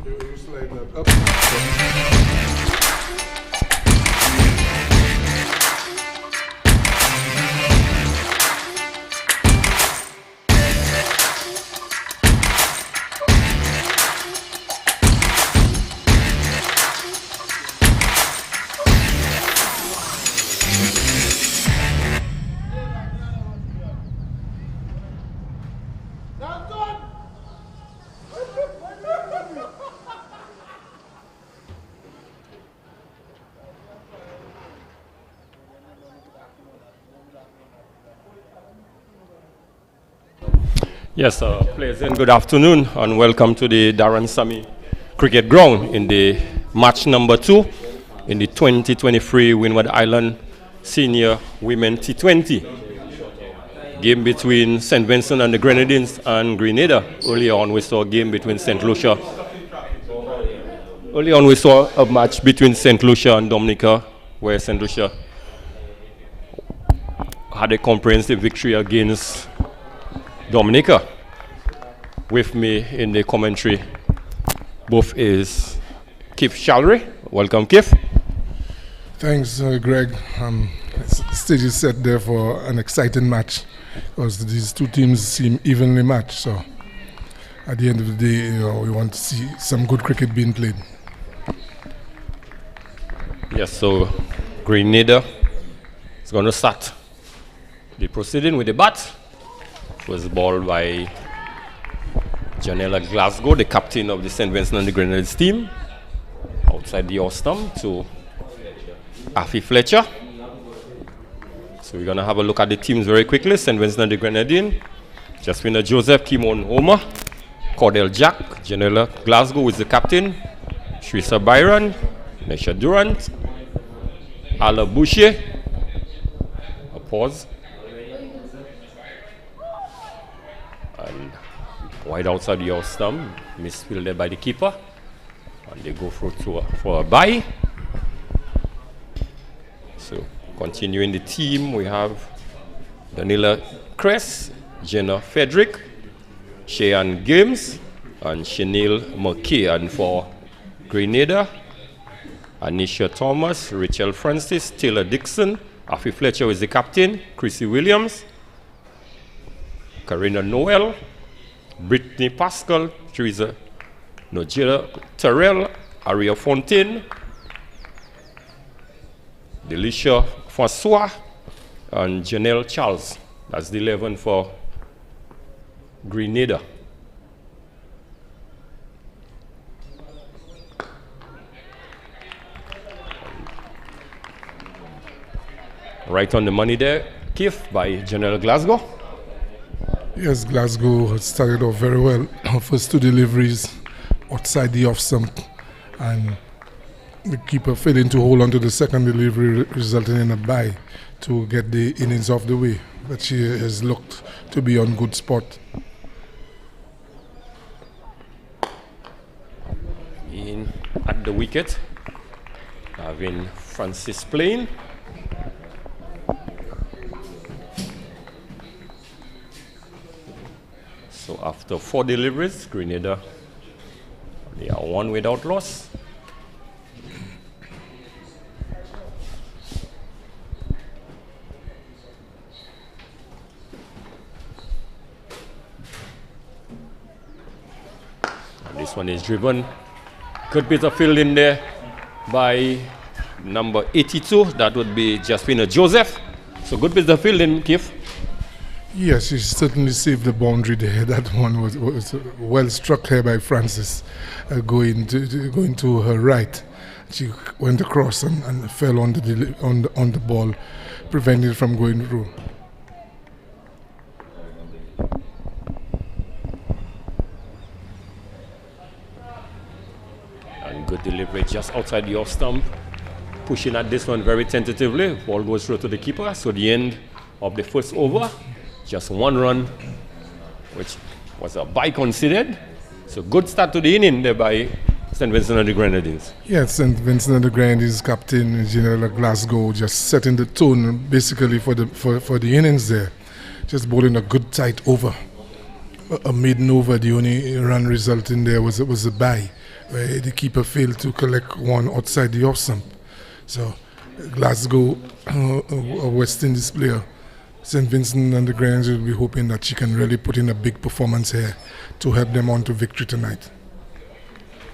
You slide that up. Yes, pleasant good afternoon and welcome to the Darren Sammy Cricket Ground in the match number 2 in the 2023 Windward Island Senior Women T20. Game between St. Vincent and the Grenadines and Grenada. Earlier on we saw a game between St. Lucia. Earlier on we saw a match between St. Lucia and Dominica where St. Lucia had a comprehensive victory against Dominica. With me in the commentary both is Keith Shalry. Welcome, Keith. Thanks, Greg. Stage is set there for an exciting match because these two teams seem evenly matched. So at the end of the day, we want to see some good cricket being played. Yes, so Grenada is going to start the proceeding with the bat. Was balled by Janella Glasgow, the captain of the St. Vincent and the Grenadines team, outside the off stump to Fletcher. So we're going to have a look at the teams very quickly. St. Vincent and the Grenadines, Jasmina Joseph, Kimon Homer, Cordell Jack, Janella Glasgow is the captain, Shrisa Byron, Nesha Durant, Ala Boucher, a pause, and wide outside the off stump, misfielded by the keeper, and they go for a bye. So continuing the team, we have Danila Kress, Jenna Frederick, Cheyenne Games, and Chanel McKay. And for Grenada, Anisha Thomas, Rachel Francis, Taylor Dixon, Afi Fletcher is the captain, Chrissy Williams, Karina Noel, Brittany Pascal, Teresa Nojela Terrell, Aria Fontaine, Delicia Francois, and Janelle Charles. That's the 11 for Grenada. Right on the money there, Keith, by Janelle Glasgow. Yes, Glasgow had started off very well. First two deliveries outside the off stump, and the keeper failing to hold on to the second delivery, resulting in a bye to get the innings off the way. But she has looked to be on good spot. In at the wicket, having Francis playing. So after 4 deliveries, Grenada, they are 1 without loss. And this one is driven. Good bit of field in there by number 82. That would be Jasmina Joseph. So good bit of field in, Keith. Yes, she certainly saved the boundary there. That one was well struck here by Francis, going to her right. She went across and fell on the ball, preventing it from going through. And good delivery just outside the off stump. Pushing at this one very tentatively. Ball goes through to the keeper. So the end of the first over. Just 1 run, which was a bye considered. So good start to the inning there by St. Vincent and the Grenadines. Yes, St. Vincent and the Grenadines captain Janella Glasgow just setting the tone basically for the innings there. Just bowling a good tight over. A maiden over, the only run resulting there was a bye. where the keeper failed to collect one outside the off stump. So Glasgow, a West Indies player, St. Vincent and the Grenadians will be hoping that she can really put in a big performance here to help them on to victory tonight.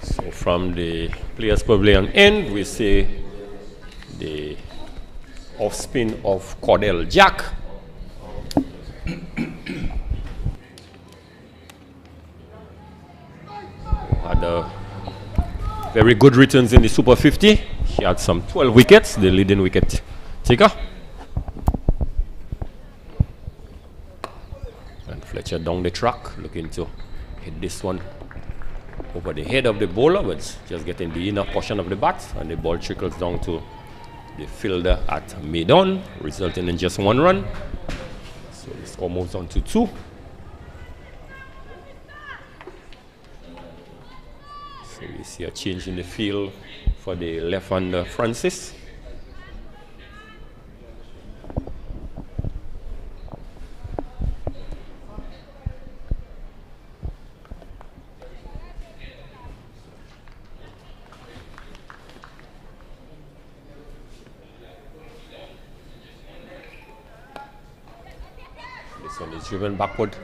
So from the players' pavilion end, we see the off spin of Cordell Jack. Had a very good returns in the Super 50. She had some 12 wickets, the leading wicket taker. And Fletcher down the track, looking to hit this one over the head of the bowler, but just getting the inner portion of the bat, and the ball trickles down to the fielder at mid-on, resulting in just 1 run. So the score moves on to 2. So we see a change in the field for the left-hander Francis. This one is driven backward,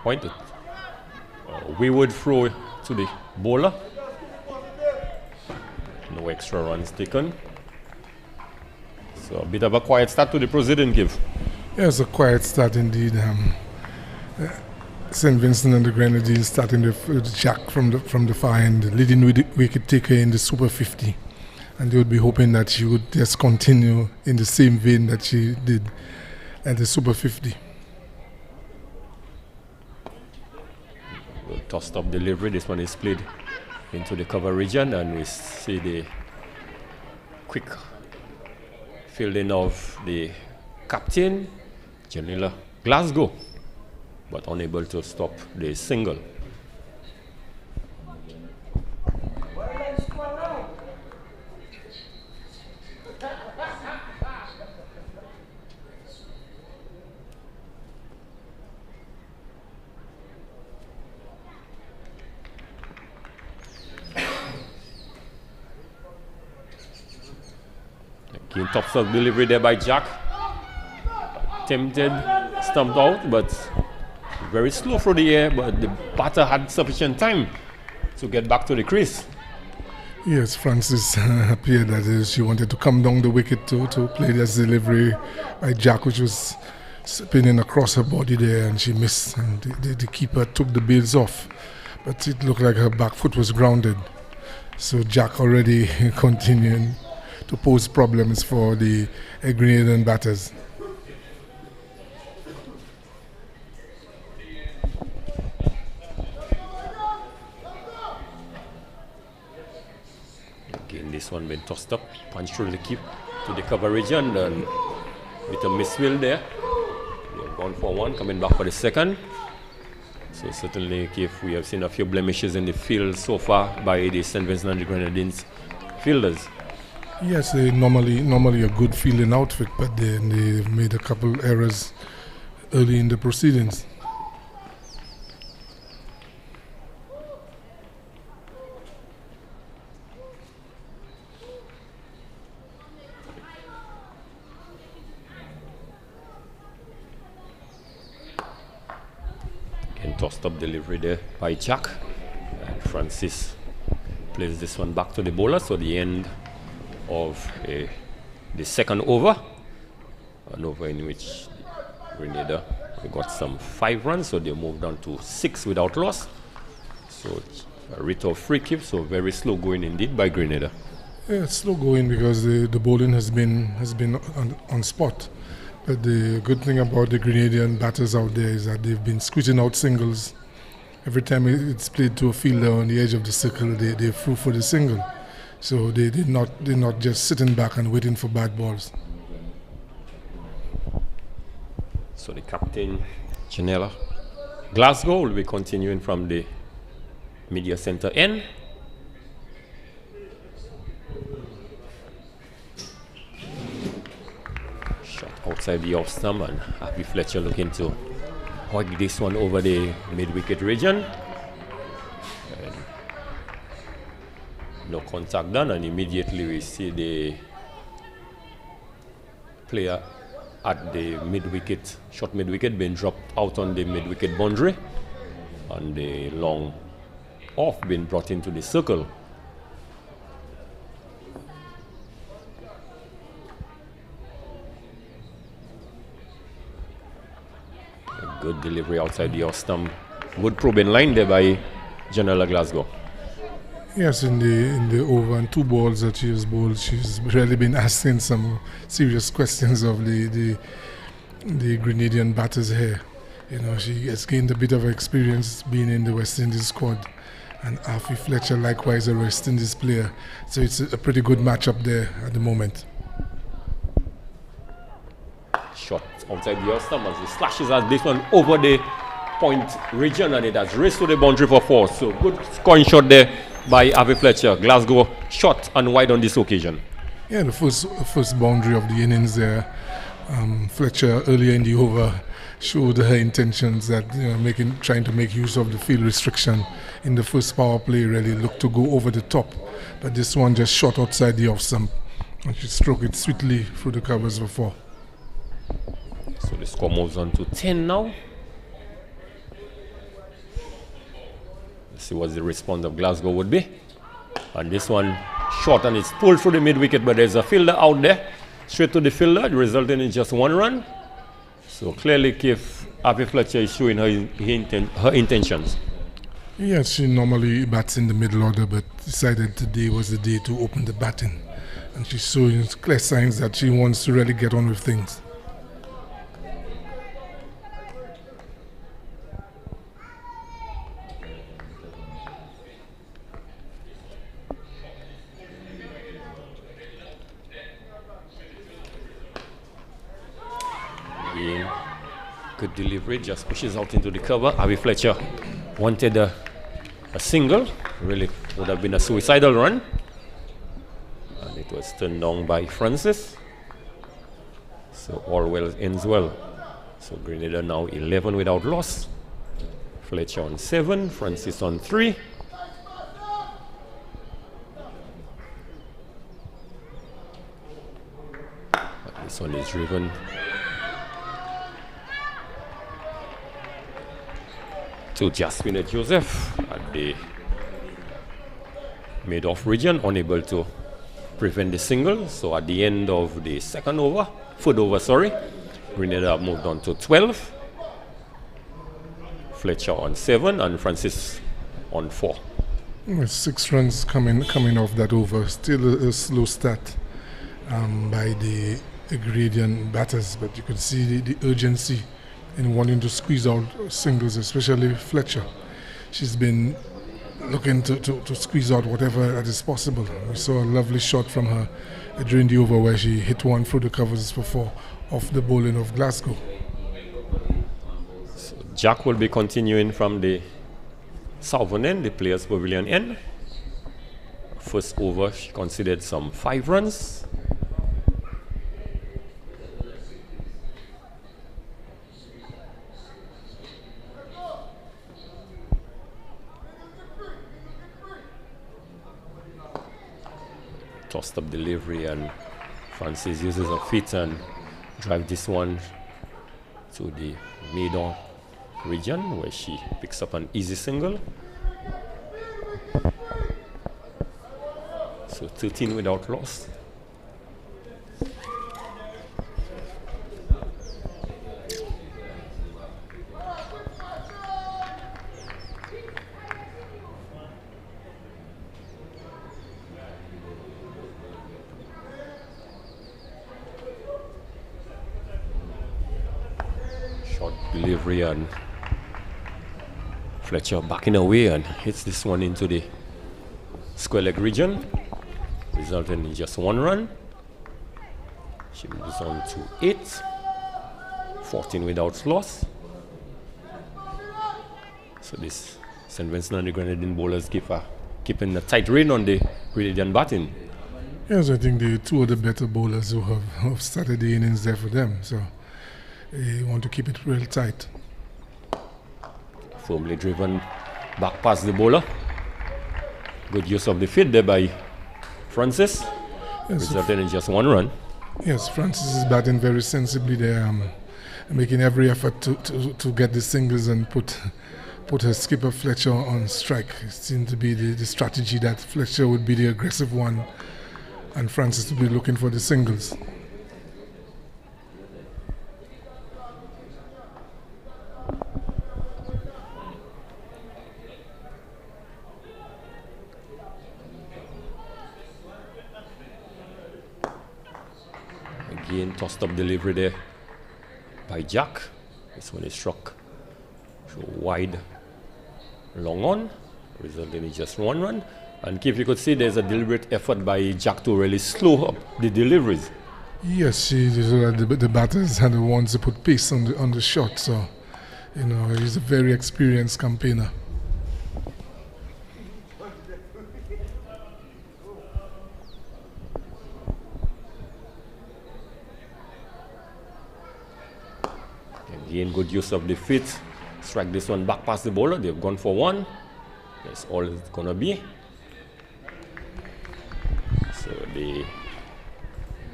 pointed. Windward throw to the bowler. No extra runs taken. So a bit of a quiet start to the proceeding, give. Yes, a quiet start indeed. St. Vincent and the Grenadians starting with Jack from the far end, leading wicket taker in the Super 50. And they would be hoping that she would just continue in the same vein that she did at the Super 50. Tossed up delivery. This one is played into the cover region, and we see the quick fielding of the captain, Janela Glasgow, but unable to stop the single. Again, top stroke delivery there by Jack. Tempted, stumped out, but very slow through the air, but the batter had sufficient time to get back to the crease. Yes, Francis appeared that she wanted to come down the wicket to play this delivery by Jack, which was spinning across her body there, and she missed, and the keeper took the bails off, but it looked like her back foot was grounded. So Jack already continuing to pose problems for the Grenadian batters. Again, this one been tossed up, punch through the keep to the cover region, and with a misfield there. They've gone for 1, coming back for the second. So certainly, if we have seen a few blemishes in the field so far by the St. Vincent and the Grenadines fielders. Yes, they normally a good fielding outfit, but they made a couple errors early in the proceedings. Again, tossed up delivery there by Jack, and Francis plays this one back to the bowler. So the end of the second over, an over in which Grenada got some 5 runs, so they moved on to 6 without loss. So a rate of free kick, so very slow going indeed by Grenada. Yeah, it's slow going because the bowling has been on spot. But the good thing about the Grenadian batters out there is that they've been squeezing out singles. Every time it's played to a fielder on the edge of the circle, they flew for the single. So they're not just sitting back and waiting for bad balls. So the captain, Janela Glasgow, will be continuing from the media center end. Shot outside the off stump, and Happy Fletcher looking to hug this one over the mid-wicket region. contact done, and immediately we see the player at the mid-wicket, short mid-wicket, being dropped out on the mid-wicket boundary, and the long off being brought into the circle. A good delivery outside the off stump. Good probing line there by Janella Glasgow. Yes, in the over and 2 balls that she has bowled, she's really been asking some serious questions of the Grenadian batters here. You know, she has gained a bit of experience being in the West Indies squad, and Fletcher likewise a West Indies player. So it's a pretty good matchup there at the moment. Shot outside the off stump as he slashes as this one over the point region, and it has raced to the boundary for 4. So good scoring shot there by Fletcher. Glasgow short and wide on this occasion. Yeah, the first boundary of the innings there. Fletcher earlier in the over showed her intentions that trying to make use of the field restriction in the first power play. Really looked to go over the top, but this one just shot outside the off stump, and she struck it sweetly through the covers for 4. So the score moves on to 10 now. See what the response of Glasgow would be. And this one short, and it's pulled through the mid-wicket, but there's a fielder out there, straight to the fielder, resulting in just 1 run. So clearly Fletcher is showing her intentions. Yes, she normally bats in the middle order, but decided today was the day to open the batting. And she's showing clear signs that she wants to really get on with things. Good delivery, just pushes out into the cover. Fletcher wanted a single, really would have been a suicidal run, and it was turned down by Francis. So all well ends well. So Grenada now 11 without loss. Fletcher on 7, Francis on 3. But this one is driven to Jasmine Joseph at the mid-off region, unable to prevent the single. So at the end of the third over, Grenada have moved on to 12. Fletcher on 7 and Francis on 4. 6 runs coming off that over. Still a slow start by the Grenadian batters, but you can see the urgency in wanting to squeeze out singles, especially Fletcher. She's been looking to squeeze out whatever that is possible. We saw a lovely shot from her during the over where she hit one through the covers for 4 off the bowling of Glasgow. So Jack will be continuing from the southern end, the players' pavilion end. First over, she considered some 5 runs. Tossed up delivery, and Francis uses her feet and drive this one to the middle region where she picks up an easy single. So 13 without loss. Delivery, and Fletcher backing away and hits this one into the square leg region, resulting in just 1 run. She moves on to 8, 14 without loss. So this St. Vincent and the Grenadian bowlers keeping a tight rein on the Grenadian batting. Yes, I think the 2 of the better bowlers who have started the innings there for them. So they want to keep it real tight. Firmly driven back past the bowler. Good use of the feet there by Francis, resulting in just 1 run. Yes, Francis is batting very sensibly there, making every effort to get the singles and put her skipper Fletcher on strike. It seemed to be the strategy that Fletcher would be the aggressive one and Francis would be looking for the singles. Again, tossed up delivery there by Jack. This one is struck wide, long on, resulting in just 1 run. And Keith, you could see there's a deliberate effort by Jack to really slow up the deliveries. Yes, the batters are the ones to put pace on the shot. So, he's a very experienced campaigner. Again, good use of the feet. Strike this one back past the bowler. They've gone for 1. That's all it's going to be. So the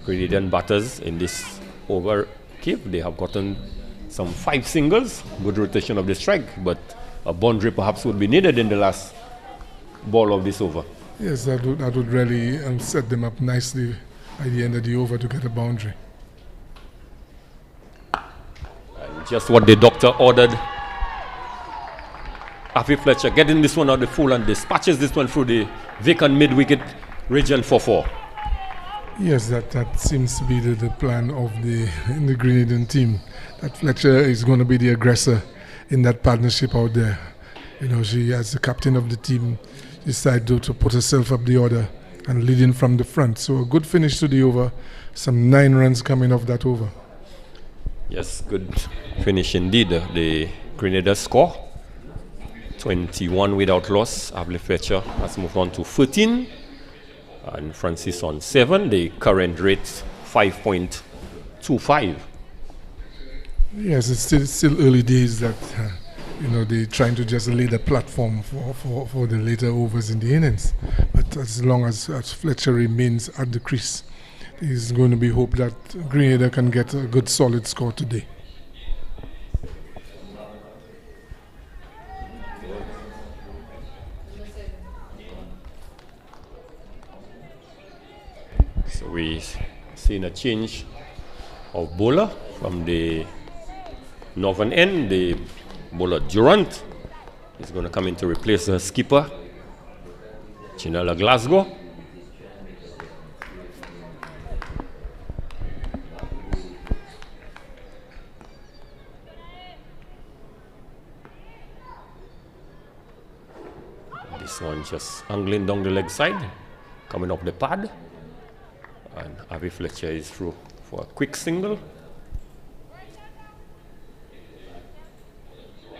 Grenadian batters in this over, they have gotten some 5 singles. Good rotation of the strike, but a boundary perhaps would be needed in the last ball of this over. Yes, that would really set them up nicely by the end of the over to get a boundary. And just what the doctor ordered. Avi Fletcher getting this one out the full and dispatches this one through the vacant mid-wicket region for 4. Yes, that seems to be the plan of the Grenadian team. That Fletcher is going to be the aggressor in that partnership out there. She, as the captain of the team, decided to put herself up the order and leading from the front. So a good finish to the over. Some 9 runs coming off that over. Yes, good finish indeed. The Grenada score 21 without loss. Avi Fletcher has moved on to 13. And Francis on 7. The current rate 5.25. Yes, it's still early days that they're trying to just lay the platform for the later overs in the innings. But as long as Fletcher remains at the crease, there's going to be hope that Grenada can get a good solid score today. So we've seen a change of bowler from the northern end. The bowler Durant is going to come in to replace the skipper, Janella Glasgow. This one just angling down the leg side, coming up the pad. And Avi Fletcher is through for a quick single.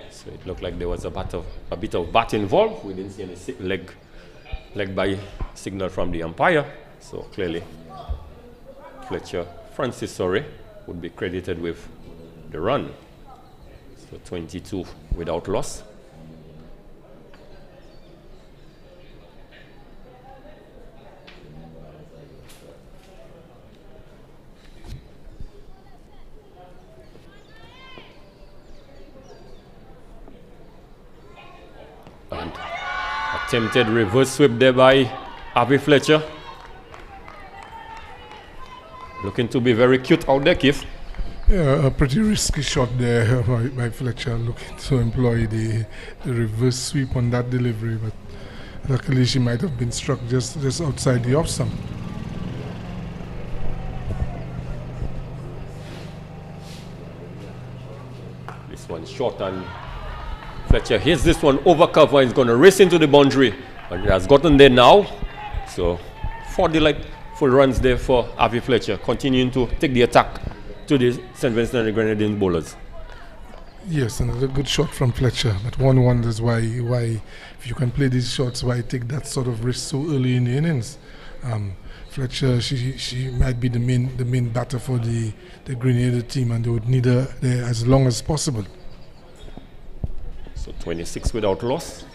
So it looked like there was a bit of bat involved. We didn't see any leg by signal from the umpire. So clearly, Francis would be credited with the run. So 22 without loss. And attempted reverse sweep there by Avi Fletcher. Looking to be very cute out there, Keith. Yeah, a pretty risky shot there by Fletcher, looking to employ the reverse sweep on that delivery, but luckily she might have been struck just outside the off stump. This one short and Fletcher hits this one over cover. He's going to race into the boundary, and it has gotten there now. So 4 delightful runs there for Avi Fletcher, continuing to take the attack to the St. Vincent and the Grenadines bowlers. Yes, another good shot from Fletcher, but one wonders why if you can play these shots, why take that sort of risk so early in the innings. Fletcher, she might be the main batter for the Grenada team, and they would need her there as long as possible. So 26 without loss.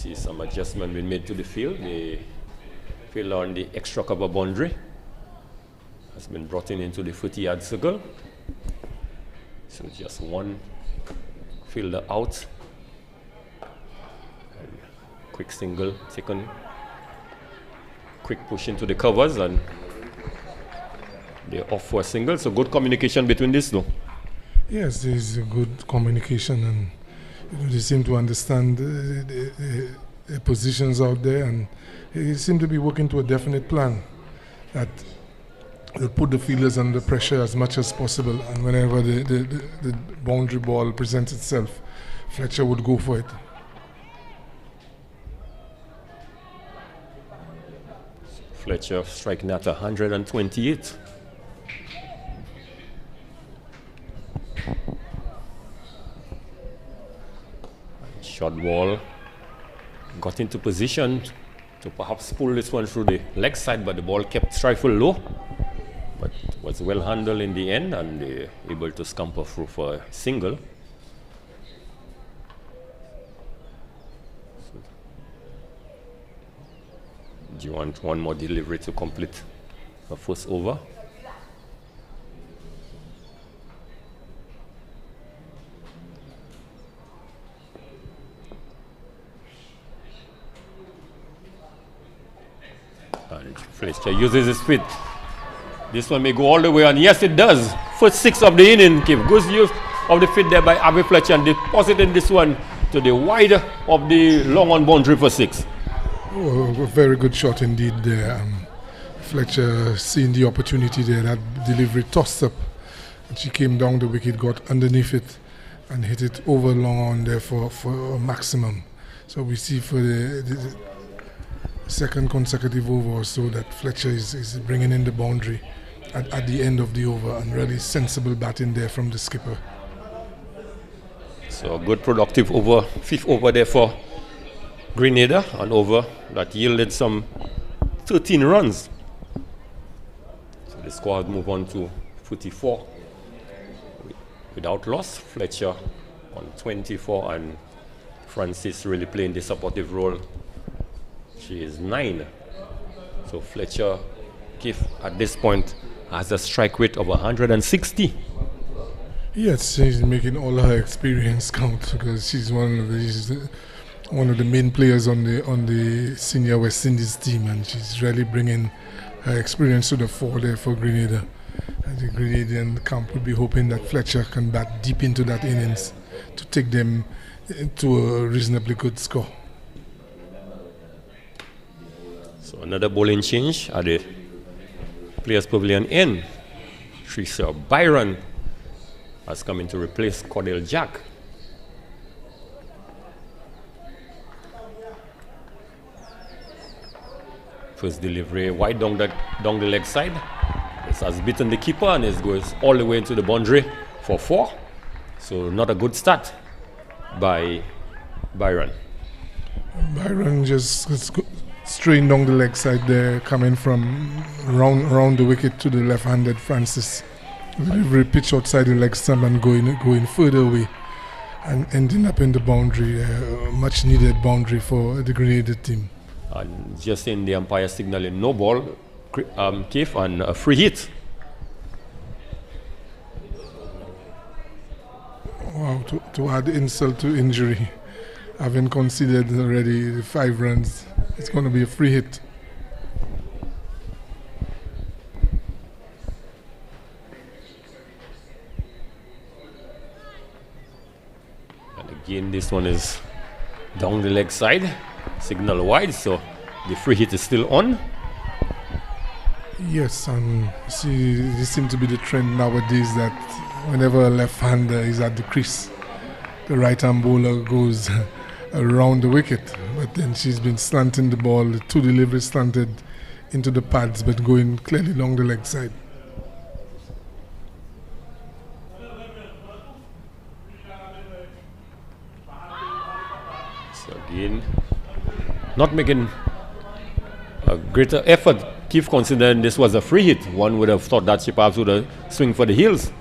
see some adjustment being made to the field. The field on the extra cover boundary has been brought into the 40-yard circle. So just one fielder out. And quick single taken. Quick push into the covers and they're off for a single. So good communication between these two. Yes, there's a good communication, and they seem to understand the positions out there, and they seem to be working to a definite plan that they'll put the fielders under pressure as much as possible, and whenever the boundary ball presents itself, Fletcher would go for it. Fletcher striking at 128. Short ball got into position to perhaps pull this one through the leg side, but the ball kept trifle low, but was well handled in the end and they able to scamper through for a single. Do you want one more delivery to complete the first over? And Fletcher uses his feet. This one may go all the way, and yes, it does. First 6 of the inning, good use of the feet there by Avi Fletcher, and depositing this one to the wide of the long on boundary for 6. Oh, a very good shot indeed there. Fletcher seeing the opportunity there, that delivery tossed up, and she came down the wicket, got underneath it, and hit it over long on there for a maximum. So we see for the second consecutive over or so that Fletcher is bringing in the boundary at the end of the over, and really sensible batting there from the skipper. So a good productive over, 5th over there for Grenada, an over that yielded some 13 runs. So the squad move on to 44 without loss. Fletcher on 24 and Francis really playing the supportive role. She is 9. So Fletcher at this point has a strike rate of 160. Yes, she's making all her experience count, because she's one of the main players on the senior West Indies team, and she's really bringing her experience to the fore there for Grenada. And the Grenadian camp would be hoping that Fletcher can bat deep into that innings to take them to a reasonably good score. So another bowling change at the Players Pavilion end. Trisha Byron has come in to replace Cordell Jack. First delivery wide down the leg side. This has beaten the keeper and it goes all the way into the boundary for 4. So not a good start by Byron. Byron just straying down the leg side there, coming from round the wicket to the left-handed Francis. Delivery pitch outside the leg stump and going further away and ending up in the boundary, much needed boundary for the Grenada team. And just in the umpire signaling no ball, Keith, and a free hit. Wow, to add insult to injury, having conceded already the 5 runs, it's going to be a free hit. And again, this one is down the leg side, signal wide, so the free hit is still on. Yes, and see, this seems to be the trend nowadays that whenever a left-hander is at the crease, the right-hand bowler goes around the wicket. But then she's been slanting the ball, the 2 deliveries slanted into the pads, but going clearly along the leg side. So again, not making a greater effort. Keith, considering this was a free hit, one would have thought that she perhaps would have swing for the heels.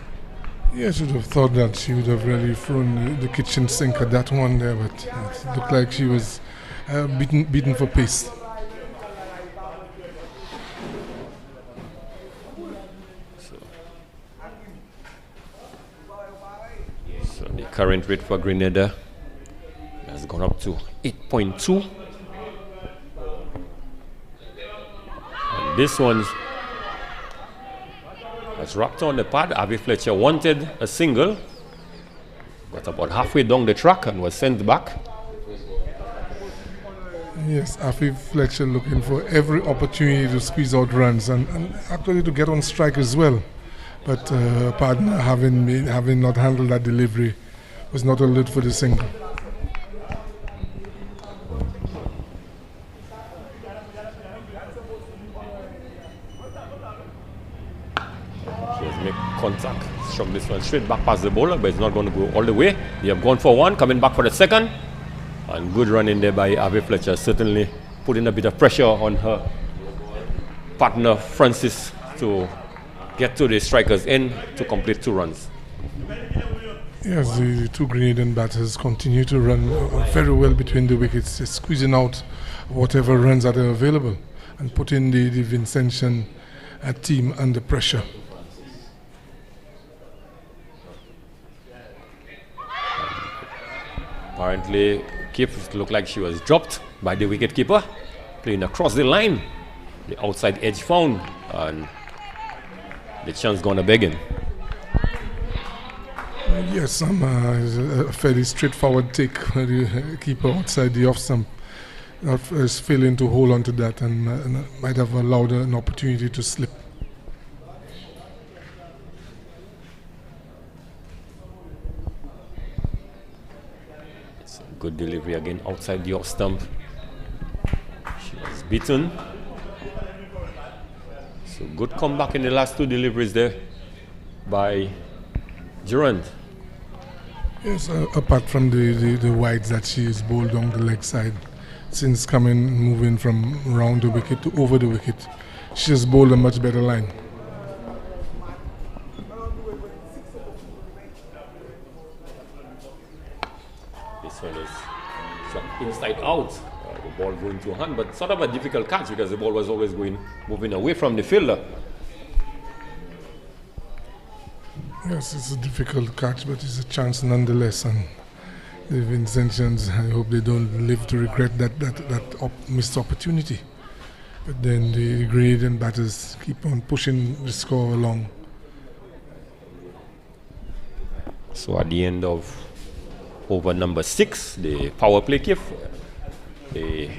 Yes, I would have thought that she would have really thrown the kitchen sink at that one there, but it looked like she was beaten for pace. So the current rate for Grenada has gone up to 8.2. And this one has wrapped on the pad. Avi Fletcher wanted a single, got about halfway down the track and was sent back. Yes, Avi Fletcher looking for every opportunity to squeeze out runs and actually to get on strike as well. But partner having not handled that delivery was not allowed for the single. She has made contact, struck this one straight back past the bowler, but it's not going to go all the way. They have gone for one, coming back for the second. And good run in there by Avi Fletcher, certainly putting a bit of pressure on her partner Francis to get to the striker's end to complete 2 runs. Yes, the two Grenadian batters continue to run very well between the wickets, squeezing out whatever runs that are available and putting the Vincentian team under pressure. Apparently, Kip looked like she was dropped by the wicketkeeper, playing across the line. The outside edge found, and the chance gone a begging. Yes, a fairly straightforward take for the keeper outside the off stump. Not failing to hold on to that and might have allowed an opportunity to slip. It's a good delivery again outside the off stump. She was beaten. So good comeback in the last 2 deliveries there by Durant. Yes, apart from the wides that she is bowled on the leg side, since moving from round the wicket to over the wicket, she has bowled a much better line. This one is inside out. The ball going to hand, but sort of a difficult catch because the ball was always moving away from the fielder. Yes, it's a difficult catch, but it's a chance nonetheless. And the Vincentians, I hope they don't live to regret that missed opportunity. But then the Grenadian batters keep on pushing the score along. So at the end of over number 6, the power play kick, the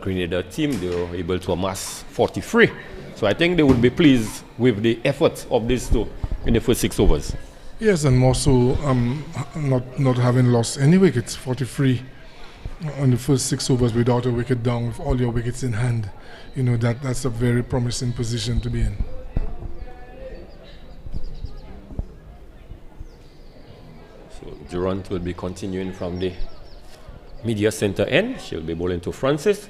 Grenada team, they were able to amass 43. So I think they would be pleased with the effort of these two in the first 6 overs. Yes, and more so not having lost any wickets, 43 on the first 6 overs without a wicket down, with all your wickets in hand. You know, that's a very promising position to be in. So Durant will be continuing from the media center end. She'll be bowling to Francis.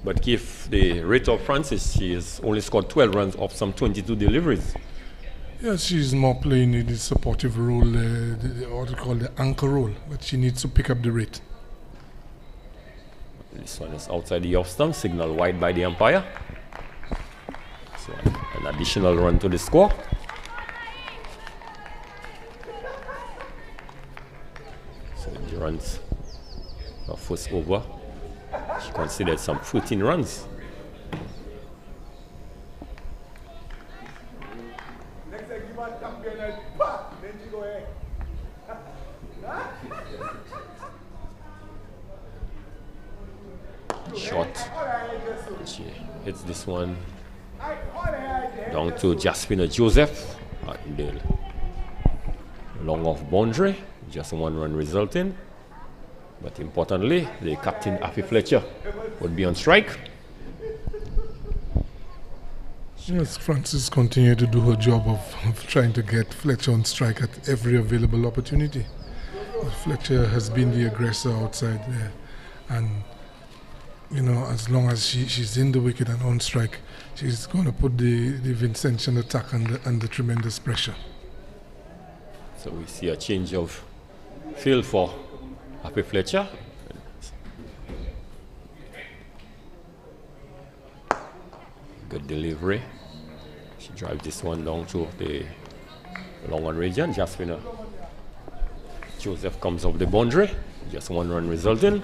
But if the rate of Francis, she has only scored 12 runs off some 22 deliveries. Yes, she's more playing the supportive role, what they call the anchor role, but she needs to pick up the rate. This one is outside the off stump, signal wide by the umpire. So an additional run to the score. So Durant's first over, she considered some 14 runs. Shot. She hits this one down to Jaspina Joseph at the long off boundary. Just 1 run resulting. But importantly, the captain Afi Fletcher would be on strike. Yes, Francis continued to do her job of trying to get Fletcher on strike at every available opportunity. Fletcher has been the aggressor outside there, and you know, as long as she's in the wicket and on strike, she's going to put the Vincentian attack under tremendous pressure. So we see a change of field for Afi Fletcher. Good delivery. She drives this one down to the long one region. Jasmine Joseph comes off the boundary. Just 1 run resulting.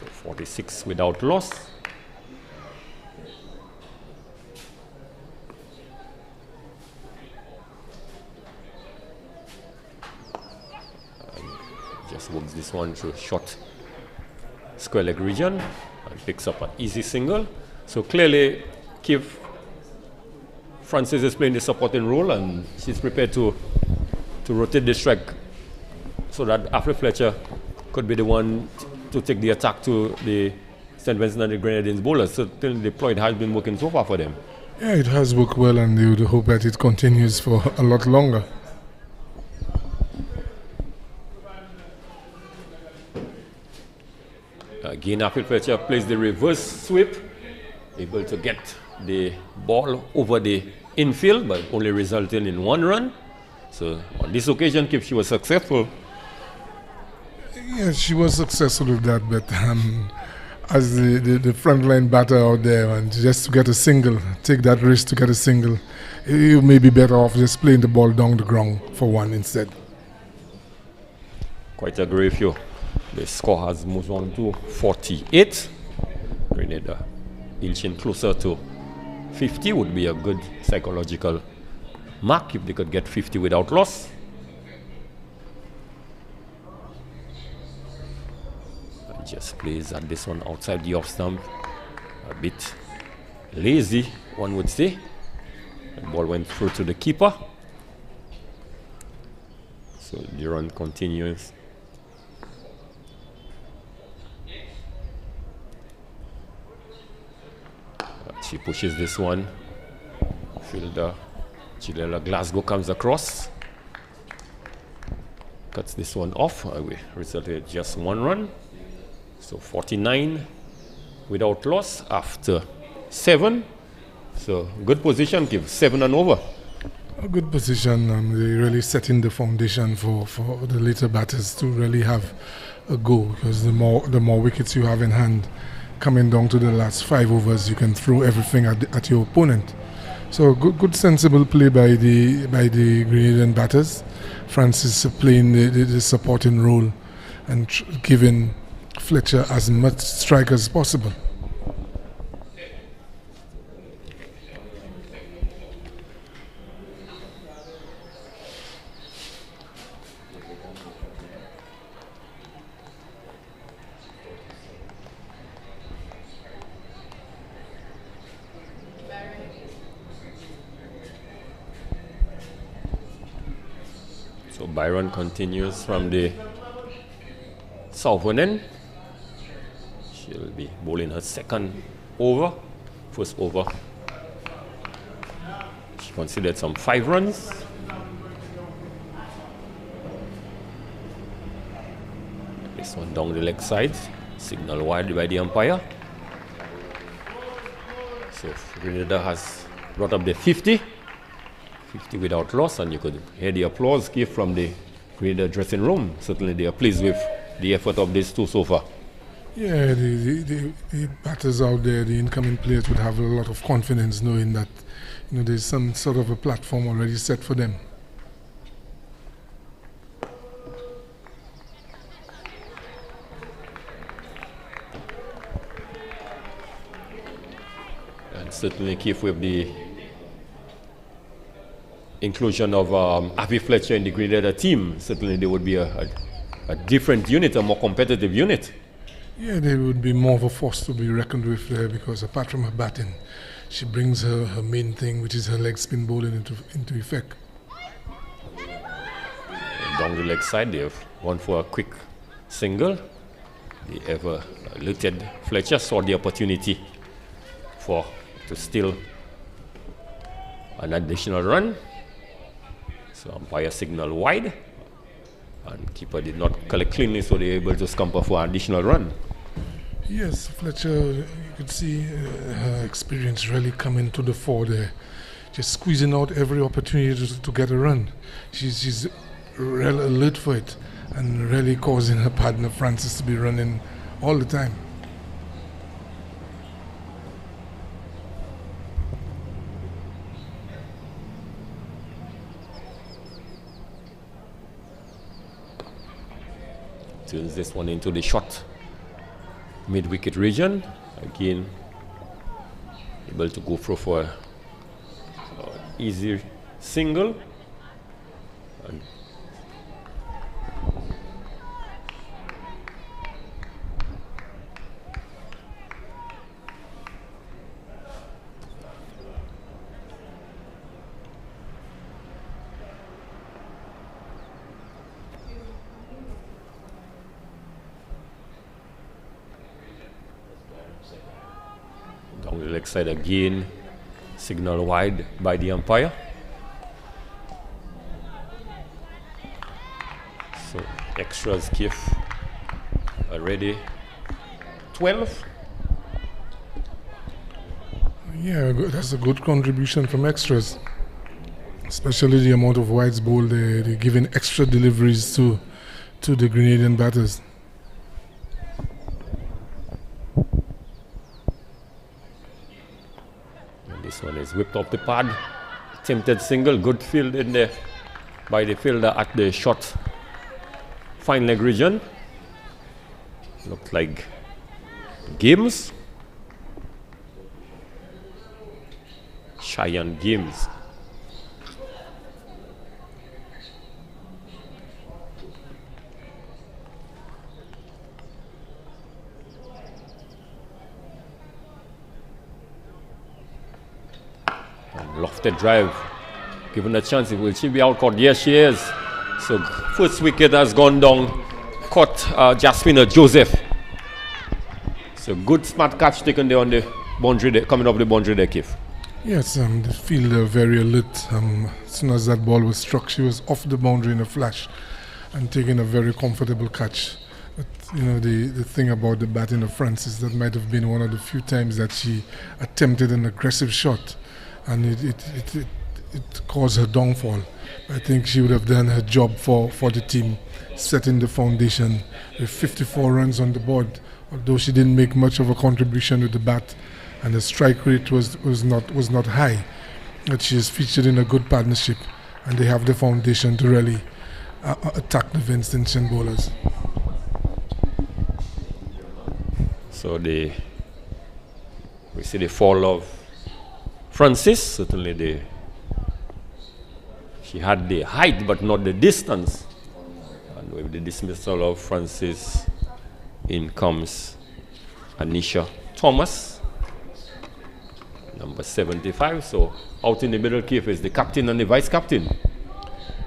So 46 without loss. Just works this one to short square leg region and picks up an easy single. So clearly, Francis is playing the supporting role and she's prepared to rotate the strike so that after Fletcher could be the one to take the attack to the St. Vincent and the Grenadines bowlers. So deployed has been working so far for them. Yeah, it has worked well, and they would hope that it continues for a lot longer. Again, after Fletcher plays the reverse sweep, able to get the ball over the infield, but only resulting in 1 run. So on this occasion, she was successful. Yeah, she was successful with that, but as the frontline batter out there, and just to get a single, take that risk to get a single, you may be better off just playing the ball down the ground for 1 instead. Quite agree with you. The score has moved on to 48. Grenada inching closer to 50 would be a good psychological mark if they could get 50 without loss. And just plays at this one outside the off stump. A bit lazy, one would say. The ball went through to the keeper. So the run continues. She pushes this one. Fielder Chilela Glasgow comes across. Cuts this one off. We resulted just 1 run. So 49 without loss after 7. So good position, give 7 and over. A good position. They really setting the foundation for the later batters to really have a go, because the more wickets you have in hand, coming down to the last 5 overs, you can throw everything at your opponent. So good sensible play by the Grenadian batters. Francis playing the supporting role and giving Fletcher as much strike as possible. So Byron continues from the southern end. She'll be bowling her second over. First over, she considered some 5 runs. This one down the leg side, signal wide by the umpire. So Grenada has brought up the 50 without loss, and you could hear the applause give from the Grenada dressing room. Certainly they are pleased with the effort of these two so far. Yeah, the batters out there, the incoming players would have a lot of confidence knowing that there's some sort of a platform already set for them. And certainly keep with the inclusion of Avi Fletcher in the Grenada team, certainly there would be a different unit, a more competitive unit. Yeah, there would be more of a force to be reckoned with there, because apart from her batting, she brings her main thing, which is her leg spin bowling, into effect. Down the leg side, they have gone for a quick single. The ever looted Fletcher saw the opportunity to steal an additional run. So umpire signal wide, and keeper did not collect cleanly, so they were able to scamper for an additional run. Yes, Fletcher, you could see her experience really coming to the fore there, just squeezing out every opportunity to get a run. She's really alert for it, and really causing her partner Francis to be running all the time. Turns this one into the short mid-wicket region. Again, able to go for a easy single. And down the leg side again, signal wide by the umpire. So extras give already 12. Yeah, that's a good contribution from extras, especially the amount of wides bowled. They're giving extra deliveries to the Grenadian batters. This one is whipped off the pad. Attempted single, good field in there by the fielder at the short fine leg region. Looked like Games. Cheyenne Games. Lofted drive, given a chance, will she be out caught? Yes, she is. So first wicket has gone down, caught Jaspina Joseph. So good smart catch taken there on the boundary there, coming up the boundary there, Keith. Yes, the fielder very alert. As soon as that ball was struck, she was off the boundary in a flash and taking a very comfortable catch. But you know, the thing about the batting of Francis, that might have been one of the few times that she attempted an aggressive shot, and it caused her downfall. I think she would have done her job for the team, setting the foundation with 54 runs on the board. Although she didn't make much of a contribution with the bat, and the strike rate was not high, but she is featured in a good partnership, and they have the foundation to really attack the Vincent bowlers. So we see the fall of Francis. Certainly she had the height but not the distance, and with the dismissal of Francis, in comes Anisha Thomas, number 75. So out in the middle, Keith, is the captain and the vice captain.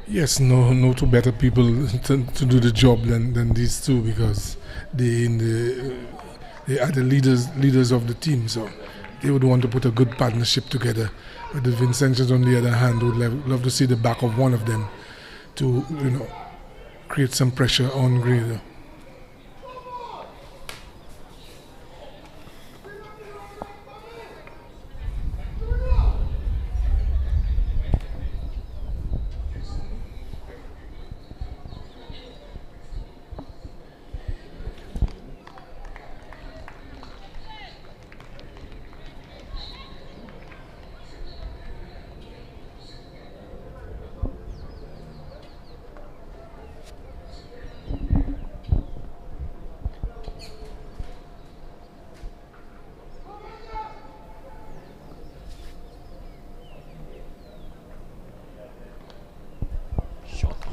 Yes, no two better people to do the job than these two, because they are the leaders of the team. So they would want to put a good partnership together. But the Vincentians, on the other hand, would love to see the back of one of them to create some pressure on Grenada.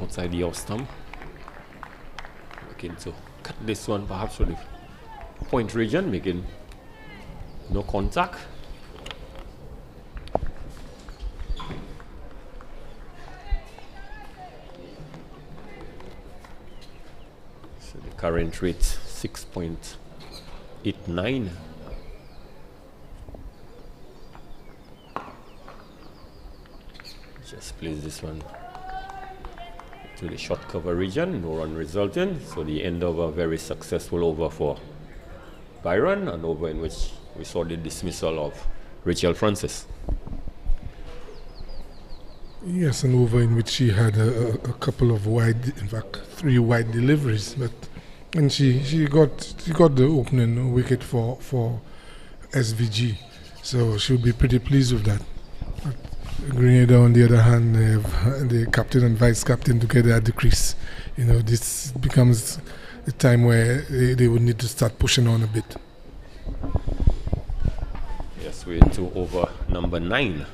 Outside the off stump, looking to cut this one perhaps for the point region, making no contact. So the current rate 6.89. Just place this one to the short cover region, no run resulting. So the end of a very successful over for Byron, an over in which we saw the dismissal of Rachel Francis. Yes, an over in which she had a couple of wide, in fact 3 wide deliveries, and she got the opening wicket for SVG, so she'll be pretty pleased with that. But Grenada, on the other hand, have the captain and vice captain together at the crease. This becomes the time where they would need to start pushing on a bit. Yes, we're into over number 9.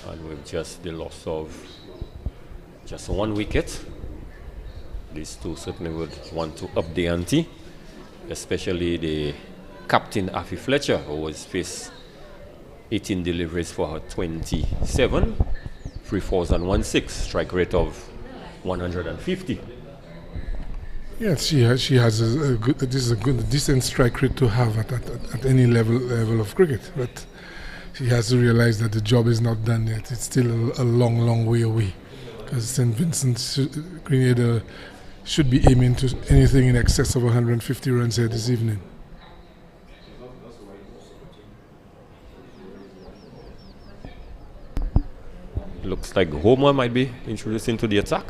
And with just the loss of just 1 wicket, these two certainly would want to up the ante, especially the captain, Fletcher, who was faced 18 deliveries for her 27, 3 fours and 1 6, strike rate of 150. Yes, she has a good. This is a good, decent strike rate to have at any level of cricket. But she has to realize that the job is not done yet. It's still a long way away. Because St. Vincent, Grenada should be aiming to anything in excess of 150 runs here this evening. Looks like Homer might be introduced into the attack.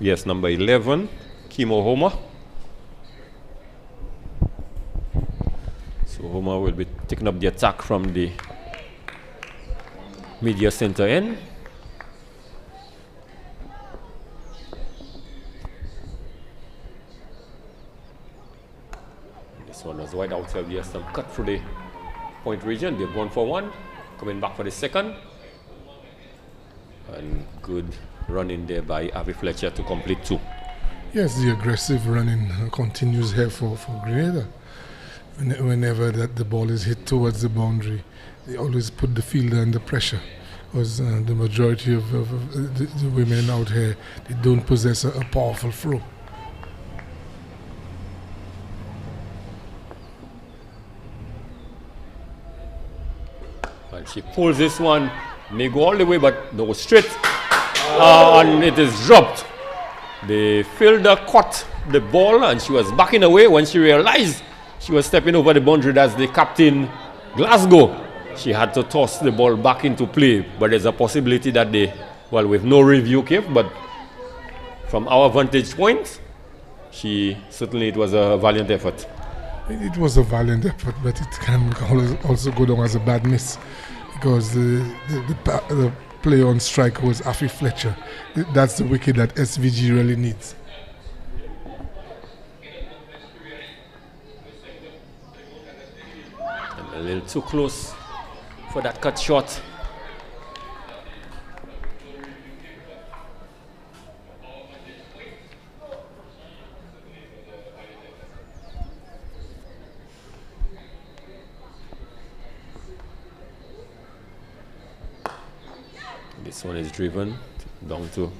Yes, number 11, Kimo Homer. So Homer will be taking up the attack from the media center end. This one was wide outside the stump, cut through the point region. They've gone for 1, coming back for the second. And good running there by Fletcher to complete 2. Yes, the aggressive running continues here for Grenada. Whenever the ball is hit towards the boundary, they always put the fielder under pressure. Because the majority of the women out here, they don't possess a powerful throw. And she pulls this one, may go all the way, but no, straight. And it is dropped. The fielder caught the ball and she was backing away. When she realized she was stepping over the boundary, that's the captain, Glasgow. She had to toss the ball back into play. But there's a possibility that with no review, but from our vantage point, it was a valiant effort. It was a valiant effort, but it can also go down as a bad miss. Because the play on strike was Fletcher. That's the wicket that SVG really needs. And a little too close for that cut shot. This one is driven down to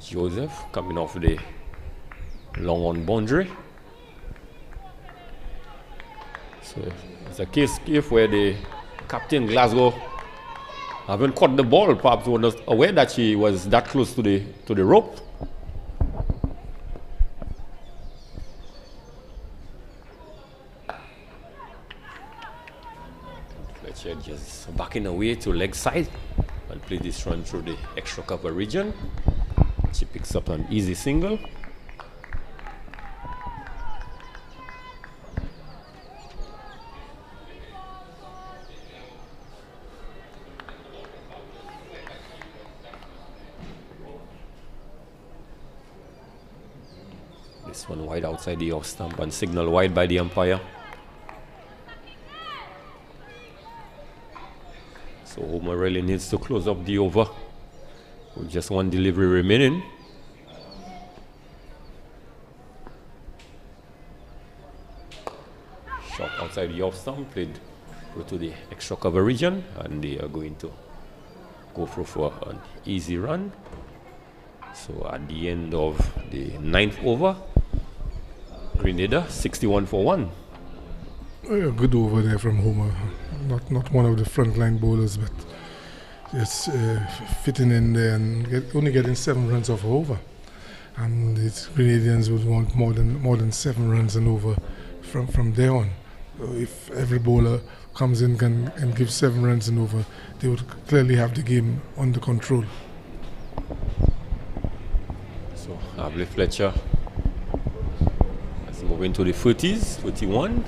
Joseph, coming off the long on boundary. So it's a case where the captain Glasgow haven't caught the ball, perhaps was not aware that she was that close to the rope. Fletcher just backing away to leg side and play this run through the extra cover region. She picks up an easy single. This one wide outside the off stump and signal wide by the umpire. So Homer really needs to close up the over with just 1 delivery remaining. Shot outside the off stump, played through to the extra cover region, and they are going to go through for an easy run. So at the end of the 9th over, Grenada 61 for 1. A good over there from Homer. Not one of the frontline bowlers, but just fitting in there and only getting 7 runs off over. And the Grenadians would want more than 7 runs and over from there on. So if every bowler comes in and gives 7 runs and over, they would clearly have the game under control. So Fletcher is moving to the 30s, 31.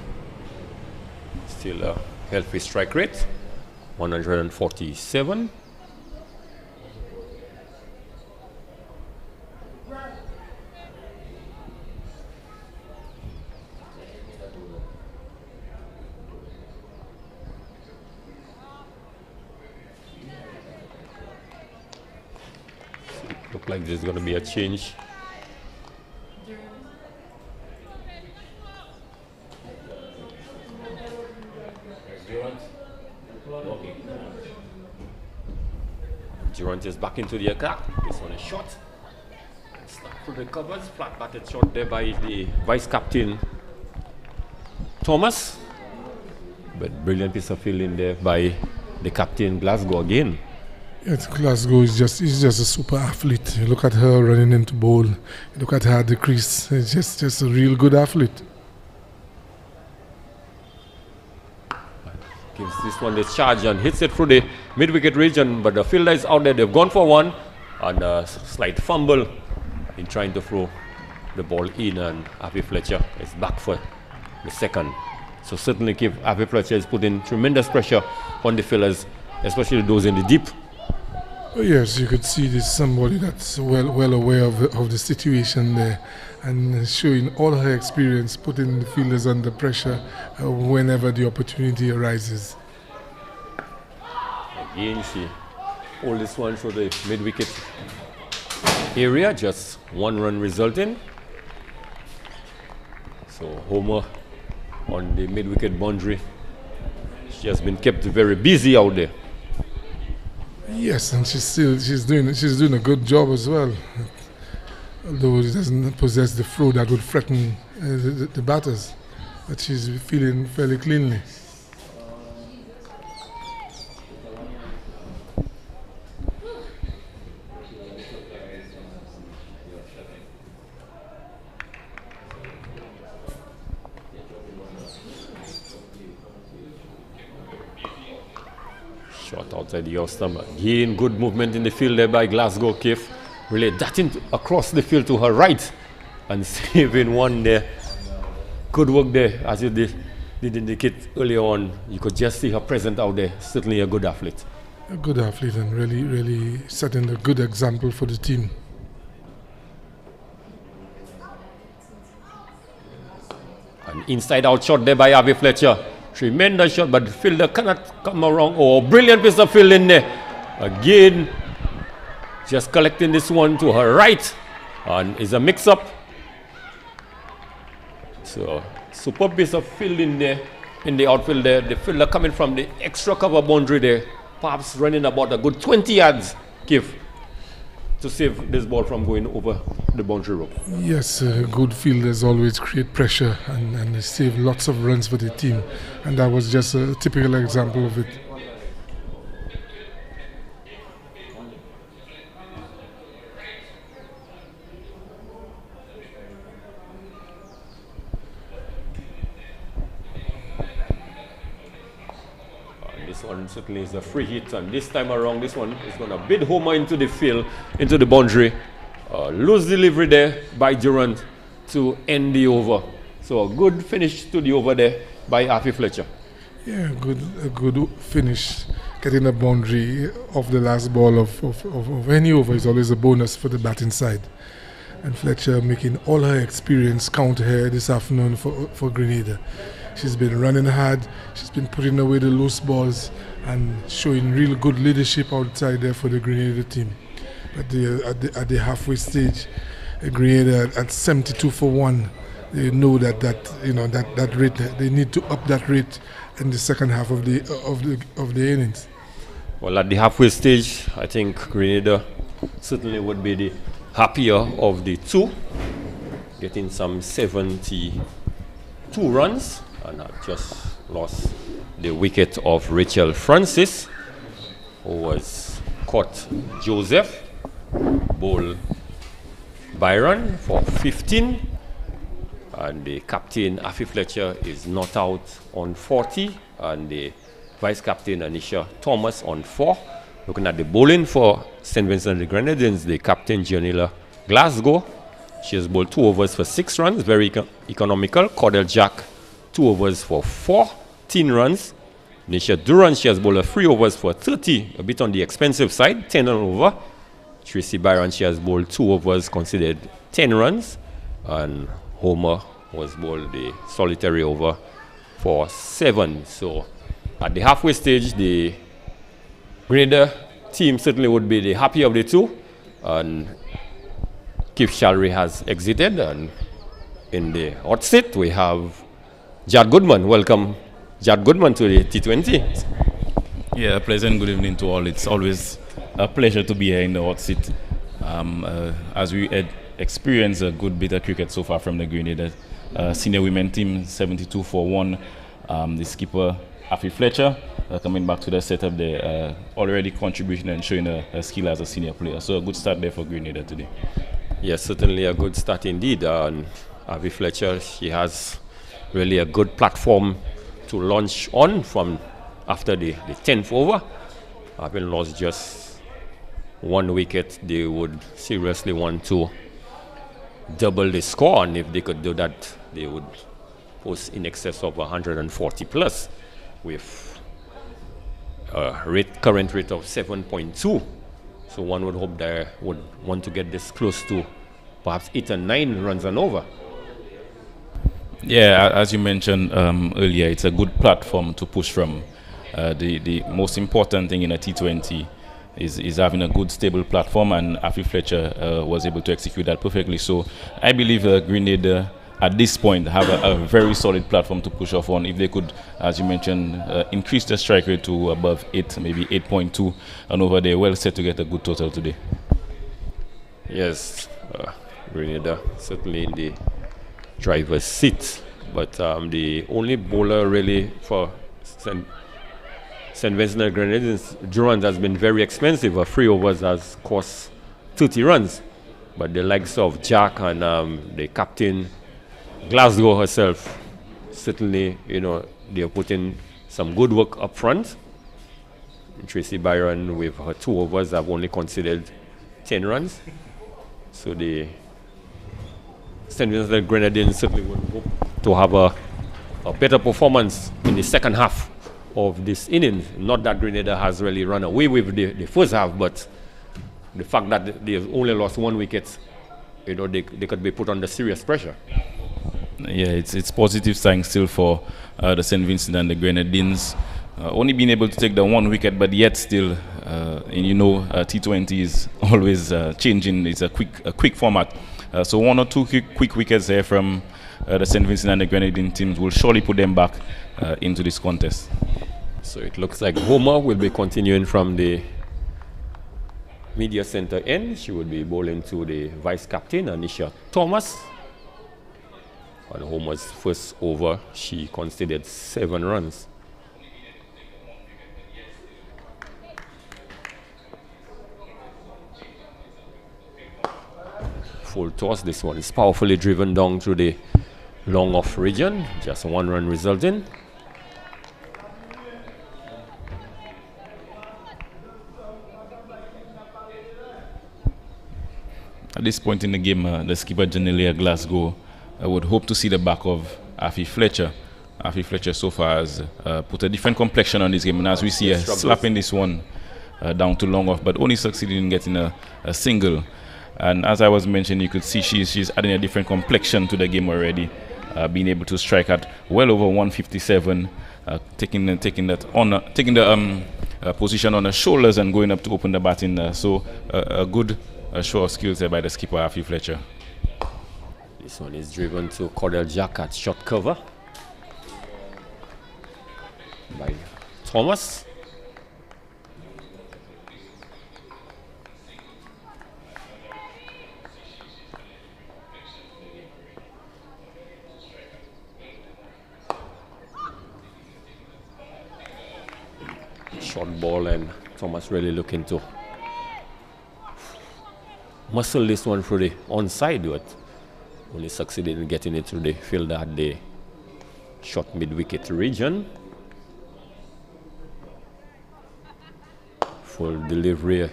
Still a healthy strike rate, 147. like there's going to be a change. Durant is back into the attack. This one is short. Snap through the covers. Flat batted shot there by the vice captain Thomas. But brilliant piece of fielding there by the captain Glasgow again. Yes, Glasgow is just a super athlete. You look at her running into bowl. You look at her at the crease. It's just a real good athlete. Gives this one the charge and hits it through the mid-wicket region, but the fielder is out there. They've gone for one, and a slight fumble in trying to throw the ball in, and Avi Fletcher is back for the second. So certainly Avi Fletcher is putting tremendous pressure on the fielders, especially those in the deep. Oh, yes, you could see this somebody that's well aware of the situation there, and showing all her experience, putting the fielders under pressure whenever the opportunity arises. Again, she hold this one through the mid-wicket area, just 1 run resulting. So Homer on the mid-wicket boundary. She has been kept very busy out there. Yes, and she's doing a good job as well. Although she doesn't possess the throw that would threaten the batters, but she's feeling fairly cleanly. Shot outside the off stump. Again, good movement in the field there by Glasgow Keith. Really darting across the field to her right and saving one there. Good work there, as you did indicate earlier on. You could just see her present out there. Certainly a good athlete. A good athlete, and really setting a good example for the team. An inside-out shot there by Avi Fletcher. Tremendous shot, but the fielder cannot come around. Oh, brilliant piece of fielding there. Again, just collecting this one to her right. And it's a mix-up. So, superb piece of fielding there in the outfield there. The fielder coming from the extra cover boundary there. Perhaps running about a good 20 yards, Keith, to save this ball from going over the boundary rope. Yes, good fielders always create pressure and they save lots of runs for the team, and that was just a typical example of it. This one certainly is a free hit, and this time around, this one is going to bid Homer into the field, into the boundary. Loose delivery there by Durant to end the over. So a good finish to the over there by Avi Fletcher. Yeah, a good finish. Getting a boundary off the last ball of any over is always a bonus for the batting side. And Fletcher making all her experience count here this afternoon for Grenada. She's been running hard, she's been putting away the loose balls and showing real good leadership outside there for the Grenada team. At the halfway stage, Grenada at 72 for 1. They know that rate. They need to up that rate in the second half of the innings. Well, at the halfway stage, I think Grenada certainly would be the happier of the two, getting some 72 runs, and I've just lost the wicket of Rachel Francis, who was caught Joseph, bowl Byron for 15, and the captain Afi Fletcher is not out on 40, and the vice captain Anisha Thomas on 4. Looking at the bowling for St. Vincent and the Grenadines, the captain Janila Glasgow, she has bowled 2 overs for 6 runs, very economical. Cordell Jack, 2 overs for 14 runs. Nisha Duran, she has bowled 3 overs for 30, a bit on the expensive side, 10 and over. Tracy Byron, she has bowled 2 overs, considered 10 runs. And Homer was bowled the solitary over for 7. So at the halfway stage, the Grenada team certainly would be the happier of the two. And Keith Shalry has exited, and in the hot seat we have Jad Goodman. Welcome, Jad Goodman, to the T20. Yeah, a pleasant good evening to all. It's always a pleasure to be here in the hot seat. As we experienced a good bit of cricket so far from the Grenada senior women team, 72 for 1. The skipper, Fletcher, coming back to the setup there, already contributing and showing a skill as a senior player. So a good start there for Grenada today. Yes, certainly a good start indeed. Fletcher, she has really a good platform to launch on from after the 10th over. Having lost just 1 wicket, they would seriously want to double the score, and if they could do that, they would post in excess of 140 plus with a current rate of 7.2. So one would hope they would want to get this close to perhaps 8 or 9 runs and over. Yeah, as you mentioned earlier, it's a good platform to push from. The most important thing in a T20 is having a good, stable platform, and Fletcher was able to execute that perfectly. So I believe Grenada at this point have a very solid platform to push off on. If they could, as you mentioned, increase the strike rate to above 8, maybe 8.2 and over, they're well set to get a good total today. Yes, Grenada certainly in the driver's seat, but the only bowler really for St. Vincent and Grenadines, Durand, has been very expensive. 3 overs has cost 30 runs, but the likes of Jack and the captain Glasgow herself, certainly, they're putting some good work up front. Tracy Byron, with her 2 overs, have only considered 10 runs. So the St. Vincent Grenadines certainly would hope to have a better performance in the second half of this innings. Not that Grenada has really run away with the first half, but the fact that they've only lost 1 wicket, they could be put under serious pressure. Yeah, it's positive sign still for the St. Vincent and the Grenadines. Only being able to take the 1 wicket, but yet still, T20 is always changing. It's a quick format. So 1 or 2 quick wickets there from the St. Vincent and the Grenadine teams will surely put them back into this contest. So it looks like Homer will be continuing from the media center end. She will be bowling to the vice captain, Anisha Thomas. On Homer's first over, she conceded 7 runs. Full toss. This one is powerfully driven down through the long off region. Just 1 run resulting. At this point in the game, the skipper Janelia Glasgow would hope to see the back of Fletcher. Fletcher so far has put a different complexion on this game, and as we see, slapping this one down to long off, but only succeeded in getting a single. And as I was mentioning, you could see she's adding a different complexion to the game already, being able to strike at well over 157, taking the position on the shoulders and going up to open the batting. So a good show of skills there by the skipper Fletcher. This one is driven to Cordell Jack at short cover by Thomas. Short ball, and Thomas really looking to muscle this one through the onside, but only succeeded in getting it through the fielder at the short mid-wicket region. Full delivery,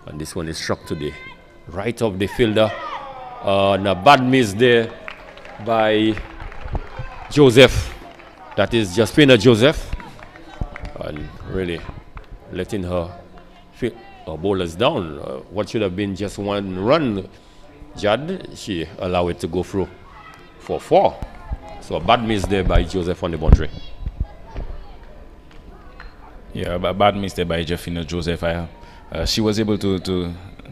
and this one is struck to the right of the fielder. And a bad miss there by Joseph. That is Jaspina Joseph, and really letting her bowlers down. What should have been just 1 run, Judd, she allowed it to go through for 4. So a bad miss there by Joseph on the boundary. Yeah, a bad miss there by Jeffina Joseph. She was able to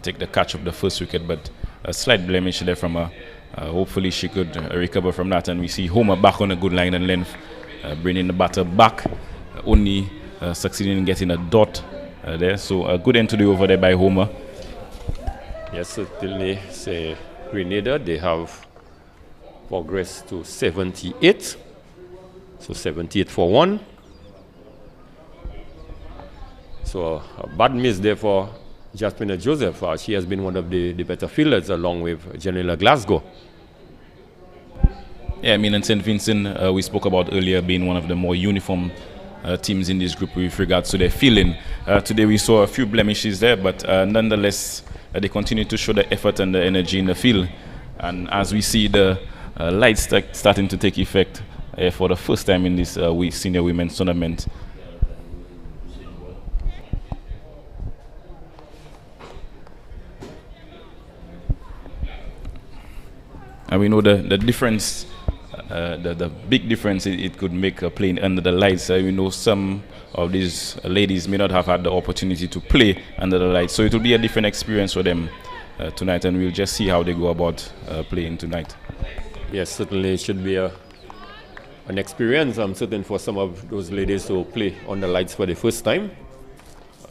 take the catch of the first wicket, but a slight blemish there from her. Hopefully she could recover from that, and we see Homer back on a good line and length, bringing the batter back, only succeeding in getting a dot there. So a good end to the over there by Homer. Yes, certainly. Say Grenada, they have progressed to 78. So 78 for 1. So a bad miss there for Jasmine Joseph. She has been one of the better fielders along with Janela Glasgow. Yeah, I mean, and St. Vincent, we spoke about earlier being one of the more uniform teams in this group with regards to their fielding. Today we saw a few blemishes there, but nonetheless, they continue to show the effort and the energy in the field. And as we see the lights starting to take effect for the first time in this senior women's tournament. And we know the difference, the big difference it could make playing under the lights. We know some of these ladies may not have had the opportunity to play under the lights, so it will be a different experience for them tonight, and we'll just see how they go about playing tonight. Yes, certainly it should be an experience. I'm certain for some of those ladies to play on the lights for the first time.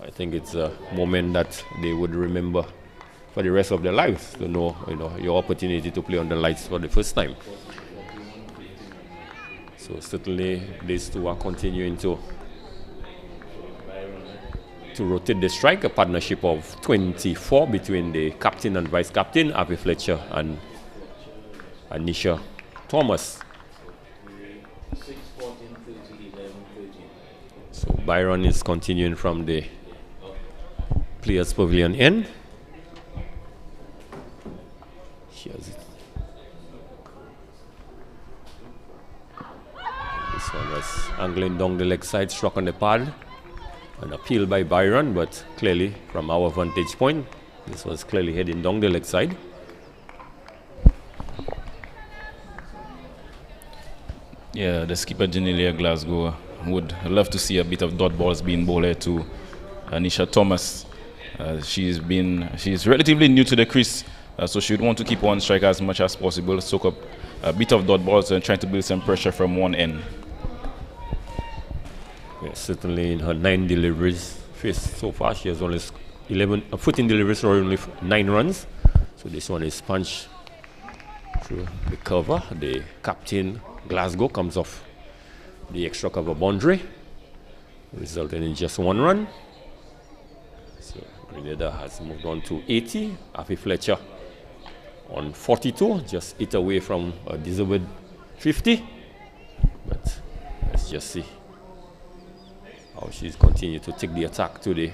I think it's a moment that they would remember for the rest of their lives, to know, your opportunity to play on the lights for the first time. So certainly these two are continuing to rotate the strike, a partnership of 24 between the captain and vice captain, Avi Fletcher and Anisha Thomas. So Byron is continuing from the players' pavilion end. This one was angling down the leg side, struck on the pad. An appeal by Byron, but clearly from our vantage point, this was clearly heading down the leg side. Yeah, the skipper Janelia Glasgow would love to see a bit of dot balls being bowled to Anisha Thomas. She's relatively new to the crease, so she would want to keep one strike as much as possible, soak up a bit of dot balls and try to build some pressure from one end. Yes, certainly in her 9 deliveries faced so far, she has only 14 deliveries for only 9 runs. So this one is punched through the cover. The captain Glasgow comes off the extra cover boundary, resulting in just 1 run. So Grenada has moved on to 80. Afi Fletcher on 42, just 8 away from a deserved 50. But let's just see how she's continued to take the attack to the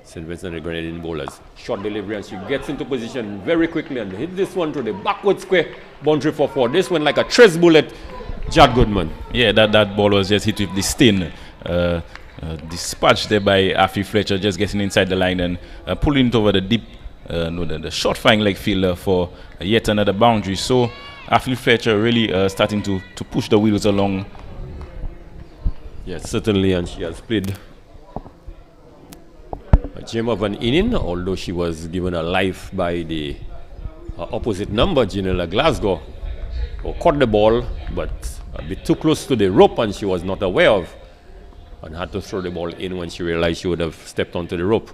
St. Vincent and the Grenadian bowlers. Short delivery, and she gets into position very quickly and hit this one to the backward square boundary for 4. This one like a trace bullet, Jad Goodman. Yeah, that ball was just hit with the stin. Dispatched there by Afi Fletcher, just getting inside the line and pulling it over the deep, the short flying leg fielder for yet another boundary. So Afi Fletcher really starting to push the wheels along. Yes, certainly, and she has played a gem of an inning, although she was given a life by the opposite number, Janela Glasgow, who caught the ball, but a bit too close to the rope, and she was not aware of, and had to throw the ball in when she realized she would have stepped onto the rope.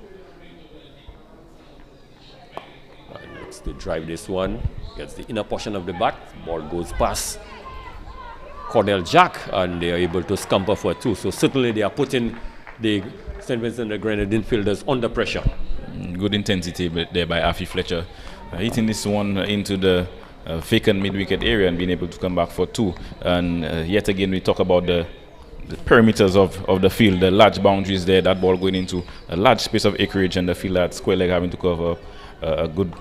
And looks to drive this one, gets the inner portion of the bat, ball goes past Cordell Jack, and they are able to scamper for 2. So certainly they are putting the St. Vincent and the Grenadian fielders under pressure. Good intensity there by Afi Fletcher, hitting this one into the vacant mid-wicket area and being able to come back for 2. And yet again we talk about the perimeters of the field, the large boundaries there, that ball going into a large space of acreage, and the fielder at square leg having to cover up a good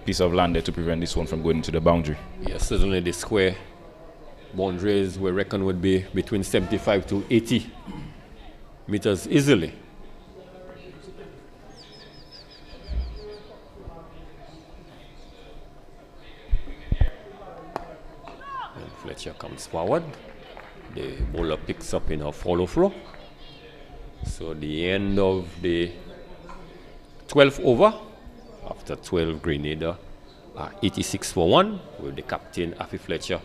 piece of land there to prevent this one from going into the boundary. Yes, certainly the square boundaries we reckon would be between 75 to 80 meters easily. And Fletcher comes forward. The bowler picks up in her follow throw. So the end of the 12th over. After 12, Grenada are 86 for 1, with the captain, Afi Fletcher,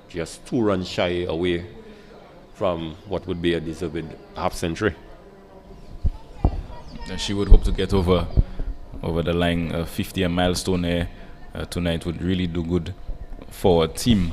just 2 runs shy away from what would be a deserved half century. She would hope to get over the line. 50, a milestone there tonight would really do good for a team.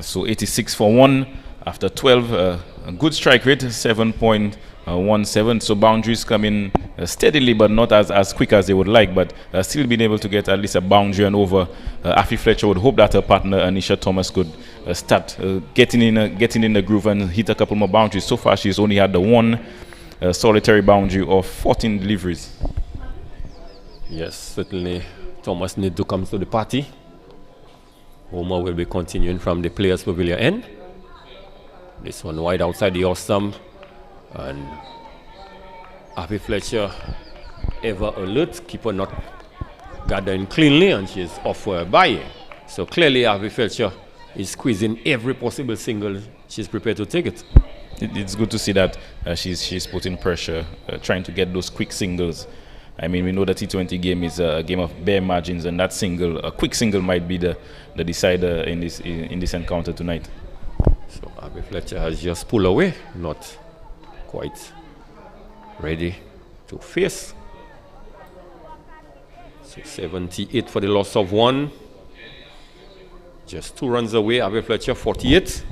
So 86 for 1 after 12. A good strike rate, 7.17. So boundaries coming steadily, but not as quick as they would like. But still being able to get at least a boundary and over. Afi Fletcher would hope that her partner Anisha Thomas could start getting in the groove and hit a couple more boundaries. So far, she's only had the one solitary boundary of 14 deliveries. Yes, certainly Thomas need to come to the party. Homer will be continuing from the players' pavilion end. This one wide outside the off stump, and Afi Fletcher ever alert, keeper not gathering cleanly, and she's off for a bye. So clearly Afi Fletcher is squeezing every possible single she's prepared to take it. It's good to see that she's putting pressure, trying to get those quick singles. I mean, we know the T20 game is a game of bare margins, and that single, a quick single, might be the decider in this encounter tonight. So Afi Fletcher has just pulled away, not quite ready to face. So 78 for the loss of 1. Just 2 runs away, Afi Fletcher 48.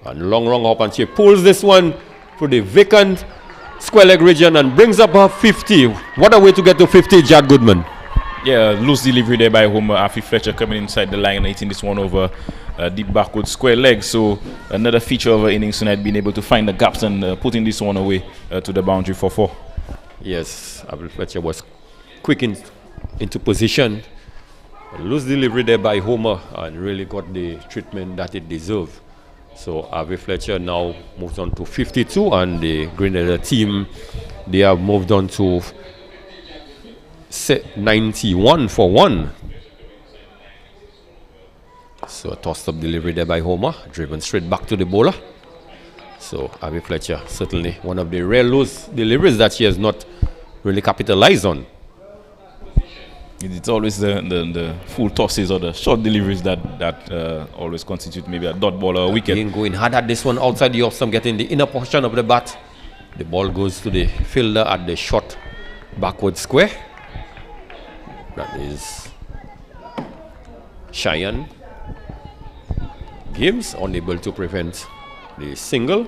And long run up, and she pulls this one to the vacant square leg region and brings up her 50. What a way to get to 50, Jad Goodman. Yeah, loose delivery there by Homer. Afi Fletcher coming inside the line and hitting this one over deep backward square leg. So another feature of her innings tonight, being able to find the gaps and putting this one away to the boundary for 4. Yes, Afi Fletcher was quick into position. A loose delivery there by Homer and really got the treatment that it deserved. So Afi Fletcher now moves on to 52, and the Grenada team, they have moved on to 91 for 1. So a tossed up delivery there by Homer, driven straight back to the bowler. So Afi Fletcher, certainly one of the rare loose deliveries that she has not really capitalized on. It's always the full tosses or the short deliveries that always constitute maybe a dot ball or a wicket. Again, going hard at this one outside the off stump, getting the inner portion of the bat. The ball goes to the fielder at the short backward square. That is Cheyenne Gibbs, unable to prevent the single.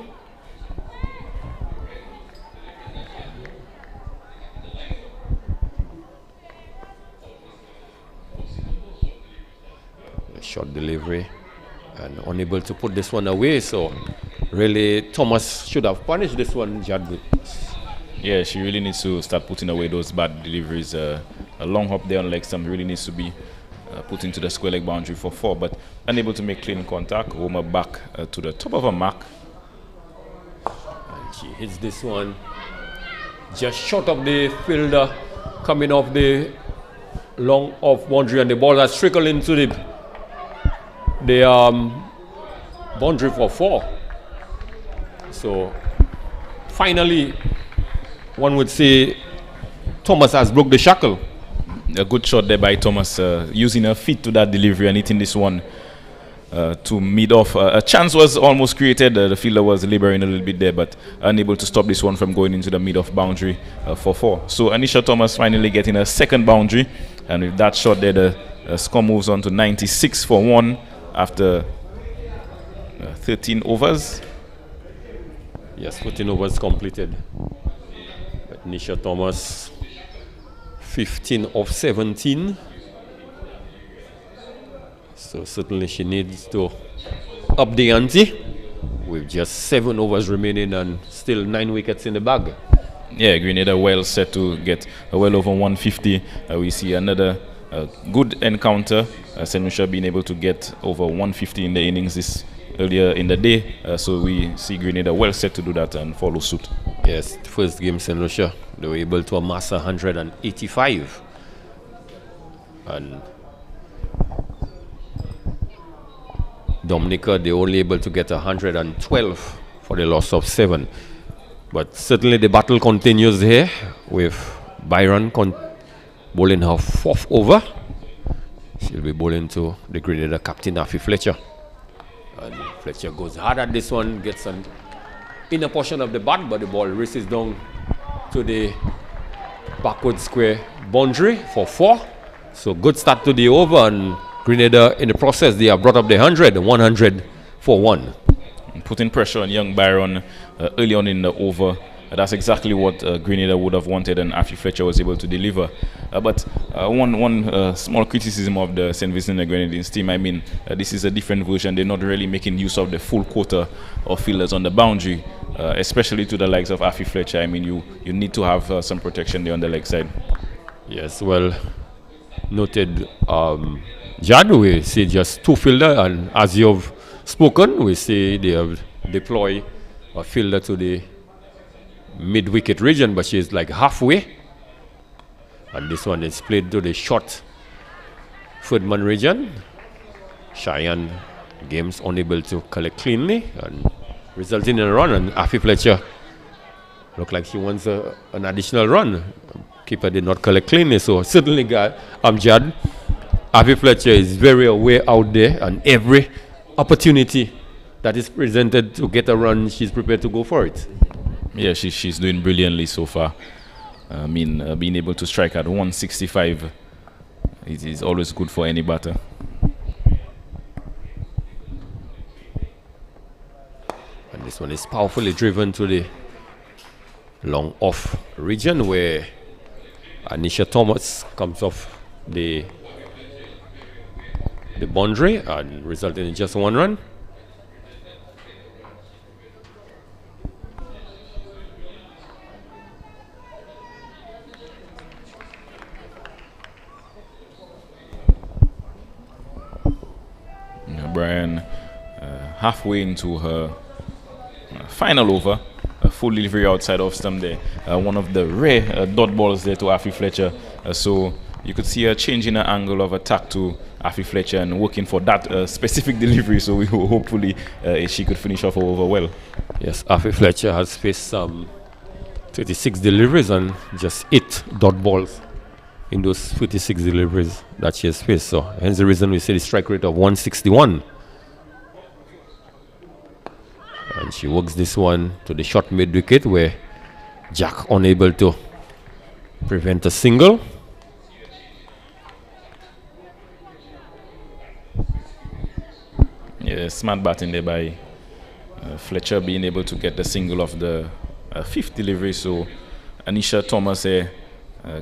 Short delivery and unable to put this one away. So really Thomas should have punished this one, Jadwood. Yeah, she really needs to start putting away those bad deliveries. A long hop there on leg stump really needs to be put into the square leg boundary for 4, but unable to make clean contact. Homer back to the top of her mark. And she hits this one just short of the fielder, coming off the long off boundary, and the ball has trickled into the boundary for 4. So finally, one would say Thomas has broke the shackle. A good shot there by Thomas, using her feet to that delivery and hitting this one to mid off. A chance was almost created. The fielder was laboring a little bit there, but unable to stop this one from going into the mid off boundary for 4. So Anisha Thomas finally getting a second boundary, and with that shot there, the score moves on to 96 for 1 after 13 overs. Yes, 14 overs completed. But Anisha Thomas, 15 of 17. So certainly she needs to up the ante with just 7 overs remaining and still 9 wickets in the bag. Yeah, Grenada well set to get well over 150. We see another good encounter. St. Lucia being able to get over 150 in the innings this earlier in the day. So we see Grenada well set to do that and follow suit. Yes, the first game St. Lucia, they were able to amass 185. And Dominica, they were only able to get 112 for the loss of 7. But certainly the battle continues here with Byron bowling her 4th over. She'll be bowling to the Grenada captain, Afi Fletcher. And Fletcher goes hard at this one, gets an inner portion of the bat, but the ball races down to the backward square boundary for 4. So good start to the over, and Grenada in the process, they have brought up the 100 for 1. Putting pressure on young Byron early on in the over. That's exactly what Grenada would have wanted, and Afi Fletcher was able to deliver. But one small criticism of the St. Vincent and Grenadines team, I mean, this is a different version. They're not really making use of the full quota of fielders on the boundary, especially to the likes of Afi Fletcher. I mean, you need to have some protection there on the leg side. Yes, well noted. Jad, we see just 2 fielder, and as you've spoken, we see they have deployed a fielder to the mid-wicket region, but she's like halfway. And this one is played to the short third-man region. Cheyenne Games unable to collect cleanly and resulting in a run. And Afi Fletcher looked like she wants an additional run. Keeper did not collect cleanly, so certainly Jad, Afi Fletcher is very aware out there, and every opportunity that is presented to get a run, she's prepared to go for it. Yeah, she's doing brilliantly so far. I mean, being able to strike at 165 is always good for any batter. And this one is powerfully driven to the long off region where Anisha Thomas comes off the boundary and resulting in just 1 run. Brian halfway into her final over, a full delivery outside off stump there. One of the rare dot balls there to Afi Fletcher. So you could see her changing her angle of attack to Afi Fletcher and working for that specific delivery. So we hopefully she could finish off her over well. Yes, Afi Fletcher has faced some 36 deliveries and just 8 dot balls in those 56 deliveries that she has faced. So hence the reason we see the strike rate of 161. And she works this one to the short mid wicket where Jack unable to prevent a single. Yeah, smart batting there by Fletcher, being able to get the single of the 5th delivery. So Anisha Thomas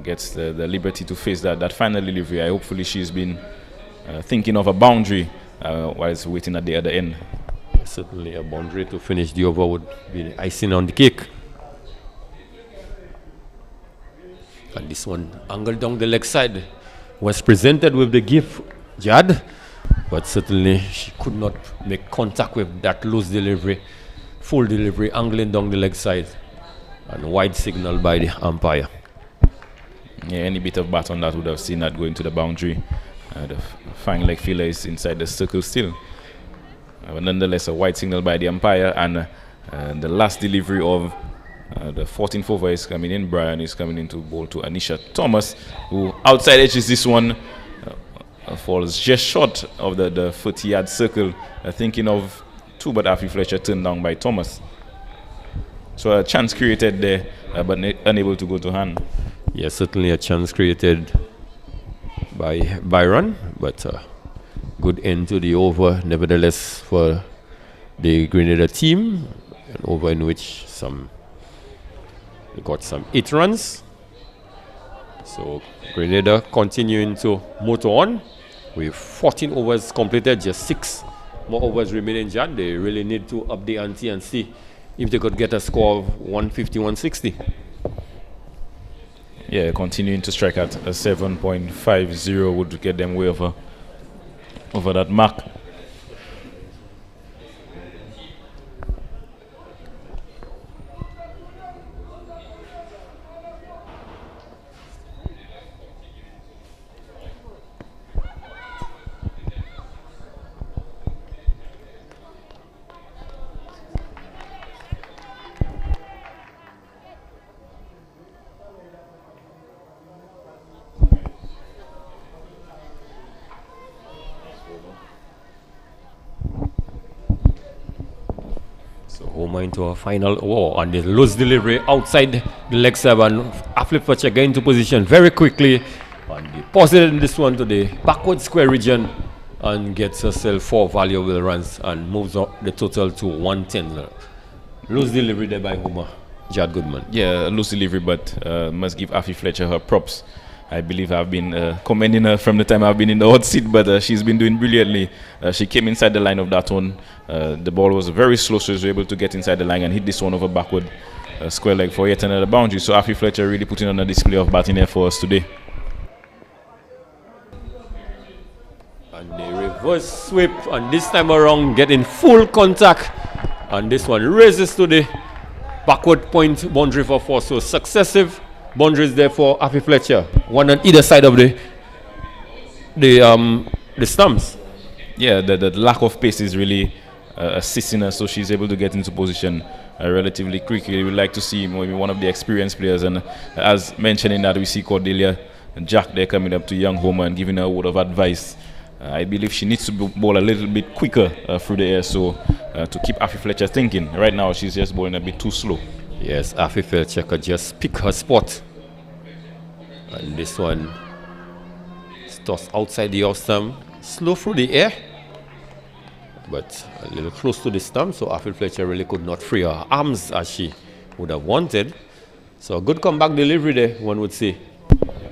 gets the liberty to face that final delivery. Hopefully she's been thinking of a boundary whilst waiting at the other end. Certainly a boundary to finish the over would be the icing on the cake. And this one angled down the leg side was presented with the gift, Jad, but certainly she could not make contact with that loose delivery, full delivery, angling down the leg side, and wide signal by the umpire. Yeah, any bit of bat on that would have seen that going to the boundary. The fine leg fielder is inside the circle still. But nonetheless, a wide signal by the umpire, and the last delivery of the 14th over is coming in. Brian is coming in to bowl to Anisha Thomas, who outside edges this one, falls just short of the 30-yard circle. Thinking of 2, but Afi Fletcher turned down by Thomas. So a chance created there, but unable to go to hand. Yes, certainly a chance created by Byron, but good end to the over nevertheless for the Grenada team, an over in which they got some 8 runs. So Grenada continuing to motor on with 14 overs completed, just 6 more overs remaining. Jad, they really need to up the ante and see if they could get a score of 150, 160. Yeah, continuing to strike at a 7.50 would get them way over that mark. Homer into a final war, and the loose delivery outside the leg serve, and Fletcher get into position very quickly, and deposited this one to the backward square region and gets herself 4 valuable runs and moves up the total to 110. Loose delivery there by Homer. Jad Goodman. Yeah, loose delivery, but must give Afi Fletcher her props. I believe I've been commending her from the time I've been in the hot seat, but she's been doing brilliantly. She came inside the line of that one. The ball was very slow, so she was able to get inside the line and hit this one over backward square leg for yet another boundary. So Afi Fletcher really putting on a display of batting there for us today. And the reverse sweep, and this time around getting full contact, and this one raises to the backward point boundary for 4. So successive boundaries there for Afi Fletcher, one on either side of the stumps. Yeah, the lack of pace is really assisting her, so she's able to get into position relatively quickly. We'd like to see maybe one of the experienced players, and as mentioned in that, we see Cordelia and Jack there coming up to young Homer and giving her a word of advice. I believe she needs to bowl a little bit quicker through the air, so to keep Afi Fletcher thinking. Right now, she's just bowling a bit too slow. Yes, Afi Fletcher could just pick her spot. And this one is tossed outside the off stump, slow through the air, but a little close to the stump, so Afi Fletcher really could not free her arms as she would have wanted. So a good comeback delivery there, one would say,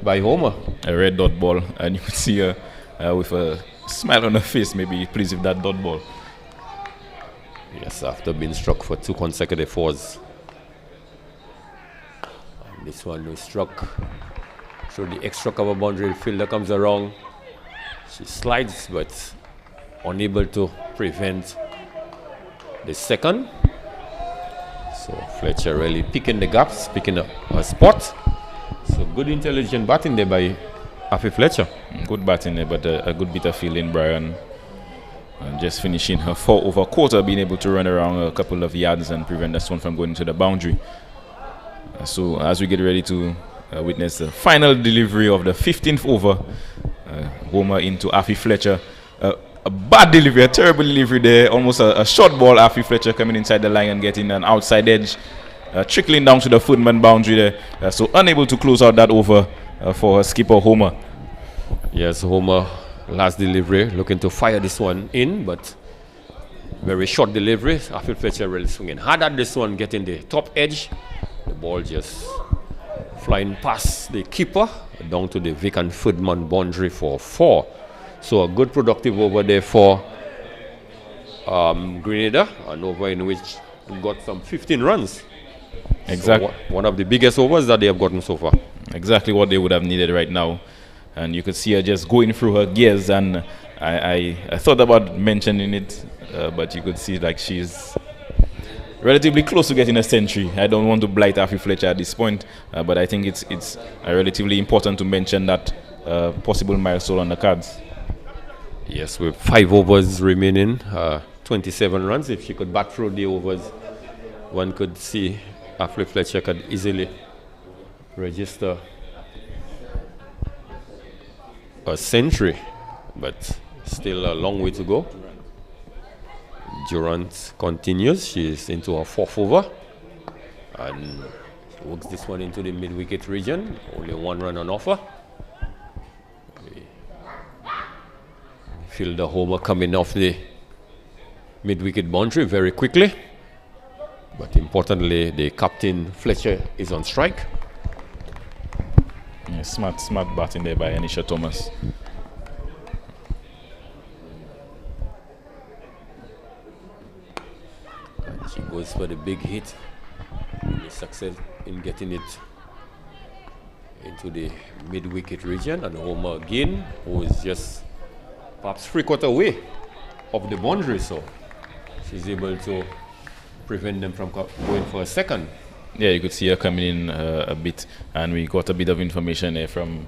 by Homer. A red dot ball, and you could see her with a smile on her face, maybe pleased with that dot ball. Yes, after being struck for 2 consecutive 4s. And this one was struck through the extra cover boundary. The fielder comes around. She slides, but unable to prevent the second. So Fletcher really picking the gaps, picking up her spot. So good intelligent batting there by Afi Fletcher. Good batting there, but a good bit of fielding, Brian. And just finishing her 4 over quarter, being able to run around a couple of yards and prevent this one from going into the boundary. So as we get ready to witness the final delivery of the 15th over, Homer into Afi Fletcher. A bad delivery, a terrible delivery there, almost a short ball. Afi Fletcher coming inside the line and getting an outside edge, trickling down to the footman boundary there. So unable to close out that over for her skipper Homer. Yes, Homer, last delivery, looking to fire this one in, but very short delivery. Afi Fletcher really swinging hard at this one, getting the top edge. The ball just flying past the keeper down to the vacant footman boundary for 4. So a good productive over there for Grenada, an over in which we got some 15 runs. Exactly. So one of the biggest overs that they have gotten so far. Exactly what they would have needed right now. And you could see her just going through her gears, and I thought about mentioning it, but you could see like she's relatively close to getting a century. I don't want to blight Afi Fletcher at this point, but I think it's relatively important to mention that possible milestone on the cards. Yes, with 5 overs remaining, 27 runs. If she could bat through the overs, one could see Afi Fletcher could easily register a century, but still a long way to go. Durant continues. She's into her 4th over and works this one into the mid-wicket region. Only 1 run on offer. Fielder Homer coming off the mid-wicket boundary very quickly, but importantly the captain Fletcher is on strike. Yeah, smart batting there by Anisha Thomas. And she goes for the big hit. The success in getting it into the mid-wicket region, and Homer again, who is just perhaps 3/4 away of the boundary, so she's able to prevent them from going for a second. Yeah, you could see her coming in a bit, and we got a bit of information there from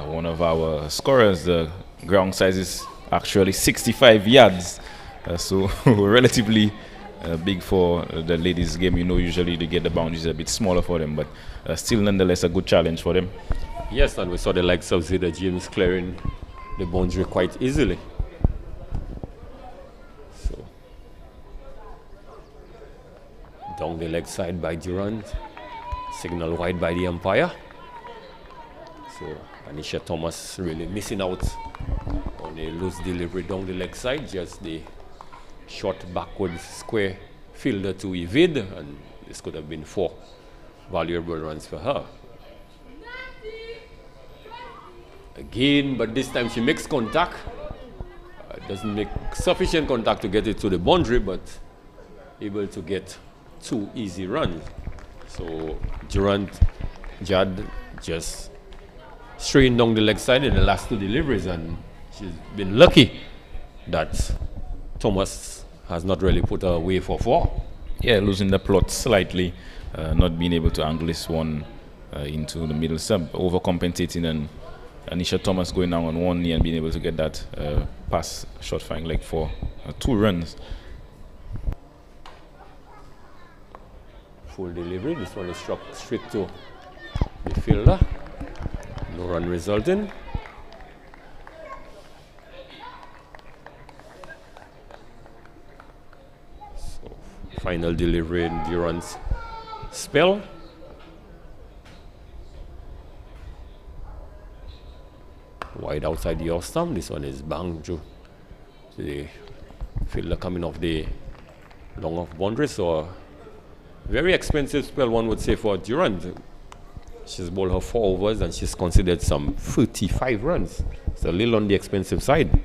one of our scorers. The ground size is actually 65 yards, so relatively big for the ladies' game. You know, usually they get the boundaries a bit smaller for them, but still nonetheless a good challenge for them. Yes, and we saw the likes of Zeta James clearing the boundary quite easily. So Down the leg side by Durant. Signal wide by the umpire. So Anisha Thomas really missing out on a loose delivery down the leg side. Just the short backwards square fielder to evade, and this could have been 4 valuable runs for her. Again, but this time she makes contact. Doesn't make sufficient contact to get it to the boundary, but able to get 2 easy runs. So Durant Judd just straight down the leg side in the last 2 deliveries, and she's been lucky that Thomas has not really put her away for 4. Yeah, losing the plot slightly, not being able to angle this one into the middle sub, overcompensating, and Anisha Thomas going down on one knee and being able to get that pass short flying leg for 2 runs. Full delivery. This one is struck straight to the fielder. No run resulting. So final delivery in Durant's spell. Wide outside the off stump. This one is banged through the fielder coming off the long off boundary. So very expensive spell, one would say, for Durant. She's bowled her 4 overs and she's considered some 35 runs. It's a little on the expensive side.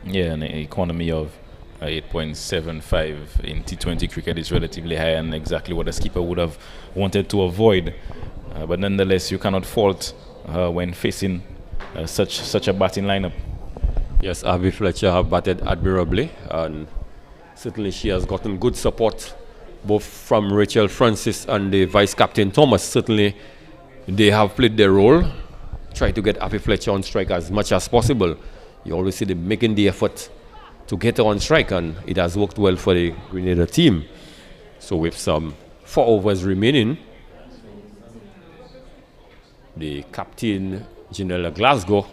Yeah, an economy of 8.75 in T20 cricket is relatively high, and exactly what a skipper would have wanted to avoid. But nonetheless, you cannot fault when facing such a batting lineup. Yes, Avi Fletcher have batted admirably, and certainly she has gotten good support both from Rachel Francis and the vice captain Thomas. Certainly they have played their role, try to get Avi Fletcher on strike as much as possible. You always see them making the effort to get her on strike, and it has worked well for the Grenada team. So with some 4 overs remaining, the captain, Janella Glasgow,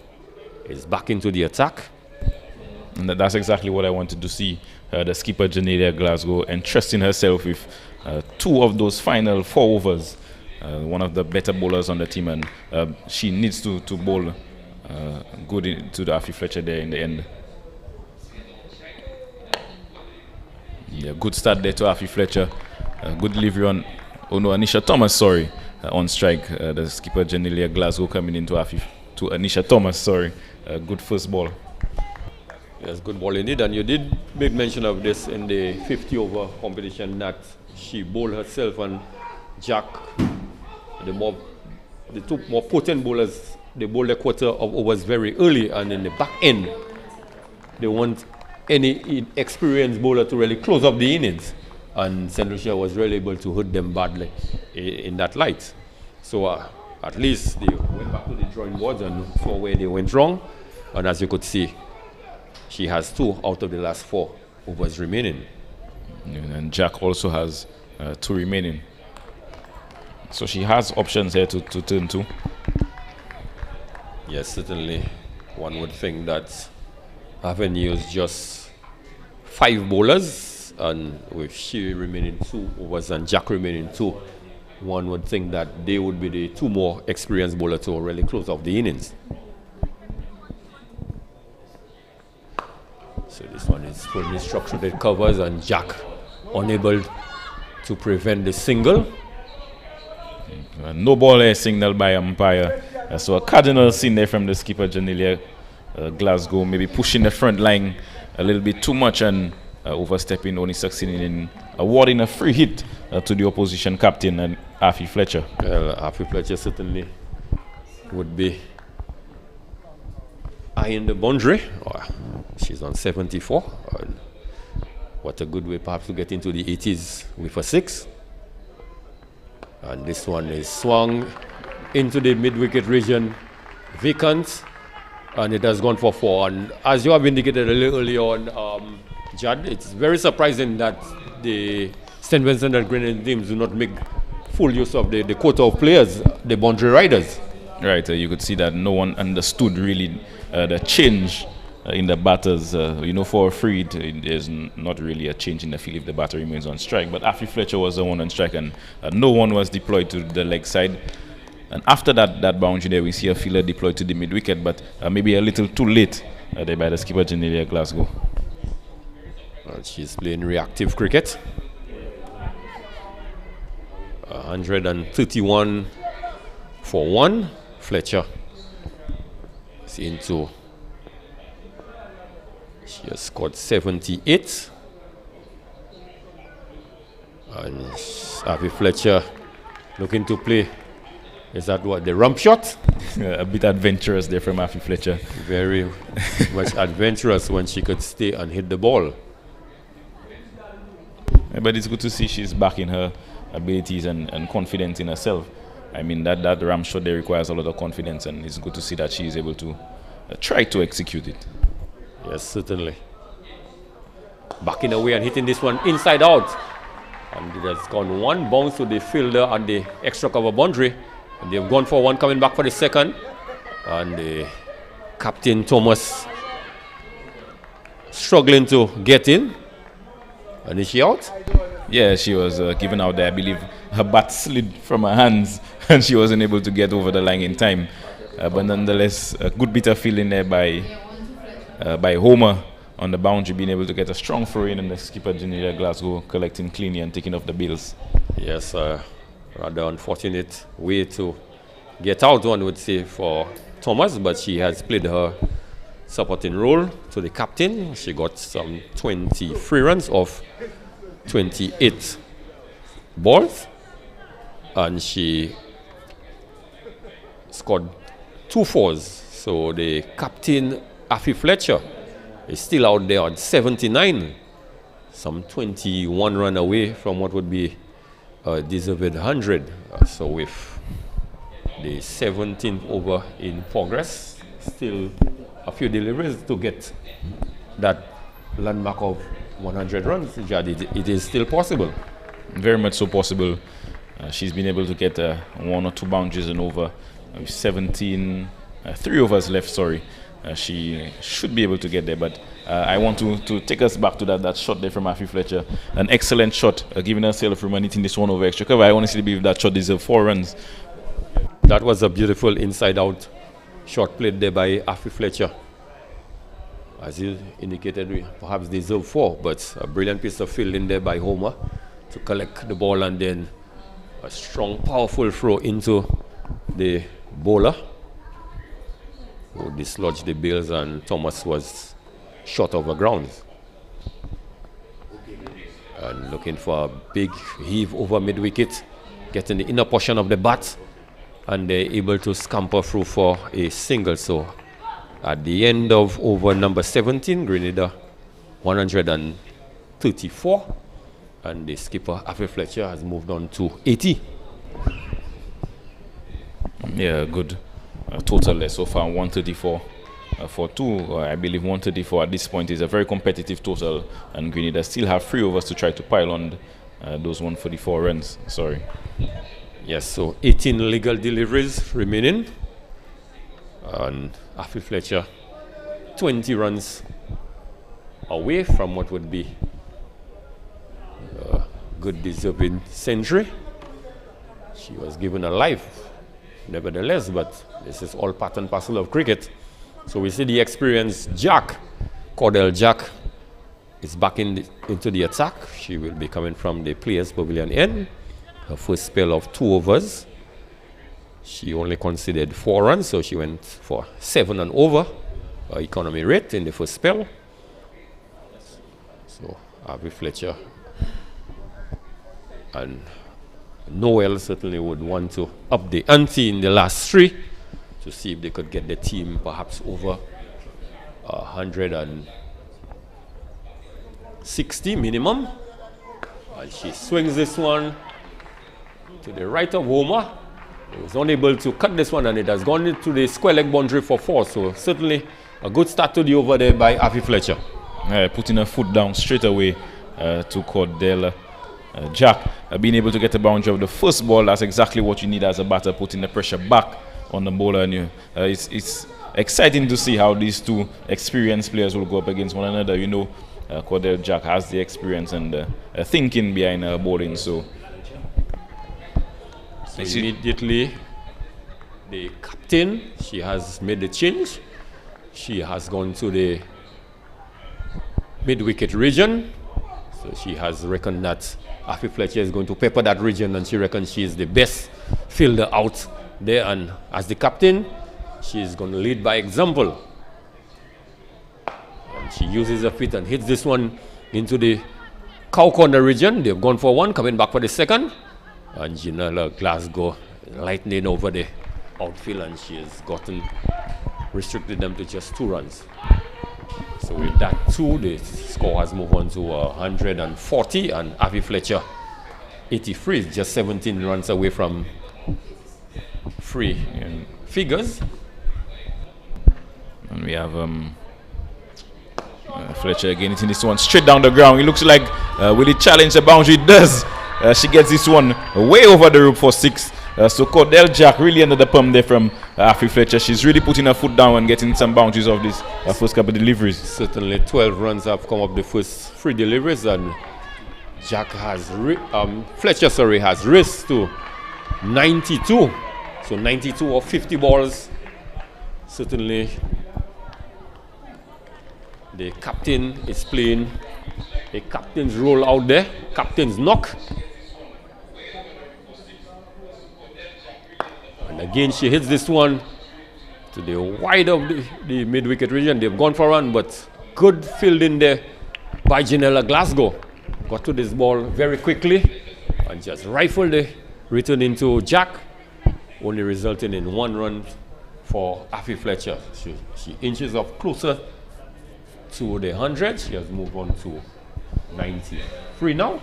is back into the attack. And that's exactly what I wanted to see. The skipper, Janella Glasgow, entrusting herself with 2 of those final 4 overs. One of the better bowlers on the team, and she needs to bowl good to the Afi Fletcher there in the end. Yeah, good start there to Afi Fletcher. Good delivery on, Anisha Thomas, on strike. The skipper, Janella Glasgow, coming into Anisha Thomas, good first ball. Yes, good ball indeed, and you did make mention of this in the 50 over competition that she bowled herself and Jack, the 2 more potent bowlers, they bowled a quarter of overs very early, and in the back end they want any experienced bowler to really close up the innings, and St. Lucia was really able to hurt them badly in that light. So at least they went back to the drawing boards and saw where they went wrong, and as you could see, she has 2 out of the last 4 overs remaining. And Jack also has 2 remaining. So she has options here to turn to. Yes, certainly. One would think that having used just 5 bowlers, and with she remaining 2 overs and Jack remaining 2, one would think that they would be the 2 more experienced bowlers to really close off the innings. So this one is fully structured covers, and Jack unable to prevent the single. No ball signal by umpire. So a cardinal scene there from the skipper, Janella Glasgow, maybe pushing the front line a little bit too much and overstepping, only succeeding in awarding a free hit to the opposition captain, and Afi Fletcher. Well, Afi Fletcher certainly would be eyeing the boundary. She's on 74. What a good way perhaps to get into the 80s with a 6. And this one is swung into the mid-wicket region, vacant, and it has gone for 4. And as you have indicated a little earlier on, Judd, it's very surprising that the St. Vincent and Grenada teams do not make full use of the quota of players, the boundary riders. Right, you could see that no one understood really the change in the batters. For a free, there's not really a change in the field if the batter remains on strike. But Afi Fletcher was the one on strike, and no one was deployed to the leg side. And after that boundary there, we see a fielder deployed to the mid wicket, but maybe a little too late there by the skipper Janelia Glasgow. Well, she's playing reactive cricket. 131 for 1. Fletcher is into. She has scored 78. And Afi Fletcher looking to play. Is that what, the rump shot? A bit adventurous there from Afi Fletcher. Very much adventurous when she could stay and hit the ball. But it's good to see she's back in her abilities and confidence in herself. I mean, that ram shot there requires a lot of confidence, and it's good to see that she is able to try to execute it. Yes, certainly. Backing away and hitting this one inside out. And it has gone one bounce to the fielder on the extra cover boundary. And they've gone for one, coming back for the second. And the captain Thomas struggling to get in. And is she out? Yeah, she was given out there. I believe her bat slid from her hands and she wasn't able to get over the line in time. But nonetheless, a good bit of fielding there by Homer on the boundary, being able to get a strong throw in, and the skipper Janelia Glasgow collecting cleanly and taking off the bails. Yes, rather unfortunate way to get out, one would say, for Thomas, but she has played her supporting role to the captain. She got some 23 runs off 28 balls, and she scored 2 fours. So the captain, Afi Fletcher, is still out there on 79, some 21 run away from what would be a deserved 100. So with the 17th over in progress, still a few deliveries to get that landmark of 100 runs. It is still possible. Very much so possible. She's been able to get 1 or 2 boundaries and over. 17, 3 overs left, sorry. She should be able to get there, but I want to take us back to that shot there from Afi Fletcher. An excellent shot, giving herself room and hitting this one over extra cover. I honestly believe that shot deserved 4 runs. That was a beautiful inside-out shot played there by Afi Fletcher. As you indicated, we perhaps deserved 4, but a brilliant piece of fielding there by Homer to collect the ball, and then a strong, powerful throw into the bowler, who dislodged the bails, and Thomas was shot over ground. And looking for a big heave over mid-wicket, getting the inner portion of the bat, and they're able to scamper through for a single. So at the end of over number 17, Grenada 134, and the skipper Afi Fletcher has moved on to 80. Yeah, good. Total there so far 134 for 2. I believe 134 at this point is a very competitive total, and Grenada still have 3 overs to try to pile on those 144 runs. Sorry. Yes, so 18 legal deliveries remaining, and Afi Fletcher 20 runs away from what would be a good deserving century. She was given a life nevertheless, but this is all part and parcel of cricket. So we see the experienced Jack, Cordell Jack, is back into the attack. She will be coming from the Players Pavilion end. Her first spell of 2 overs. She only conceded 4 runs, so she went for 7 and over economy rate in the first spell. So Afi Fletcher and Noel certainly would want to up the ante in the last 3 to see if they could get the team perhaps over 160 minimum. And she swings this one to the right of Homer. He was unable to cut this one, and it has gone into the square leg boundary for 4. So certainly a good start to the over there by Afi Fletcher. Putting her foot down straight away to Cordell Jack. Being able to get a boundary of the first ball, that's exactly what you need as a batter, putting the pressure back on the bowler, and it's exciting to see how these two experienced players will go up against one another. Cordell Jack has the experience and thinking behind bowling. So immediately, the captain, she has made the change. She has gone to the mid-wicket region. So she has reckoned that Afi Fletcher is going to pepper that region, and she reckons she is the best fielder out there. And as the captain, she is going to lead by example. And she uses her feet and hits this one into the cow corner region. They've gone for one, coming back for the second. And Janella Glasgow lightning over the outfield, and she has restricted them to just 2 runs. So with that 2, the score has moved on to 140, and Afi Fletcher 83 is just 17 runs away from free figures. And we have Fletcher again hitting this one straight down the ground. It looks like will he challenge the boundary? It does. She gets this one way over the rope for 6. So Cordell Jack really under the pump there from Afi Fletcher. She's really putting her foot down and getting some boundaries of this first couple of deliveries. Certainly 12 runs have come up the first 3 deliveries, and Fletcher has raced to 92. So 92 of 50 balls. Certainly the captain is playing a captain's role out there, captain's knock. And again, she hits this one to the wide of the mid-wicket region. They've gone for a run, but good fielding there by Janella Glasgow. Got to this ball very quickly and just rifled the return into Jack, only resulting in 1 run for Afi Fletcher. She inches up closer to the 100. She has moved on to 93 now.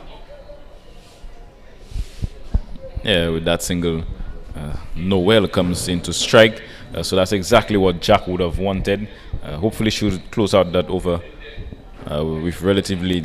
Yeah, with that single, Noel comes into strike. So that's exactly what Jack would have wanted. Hopefully she would close out that over with relatively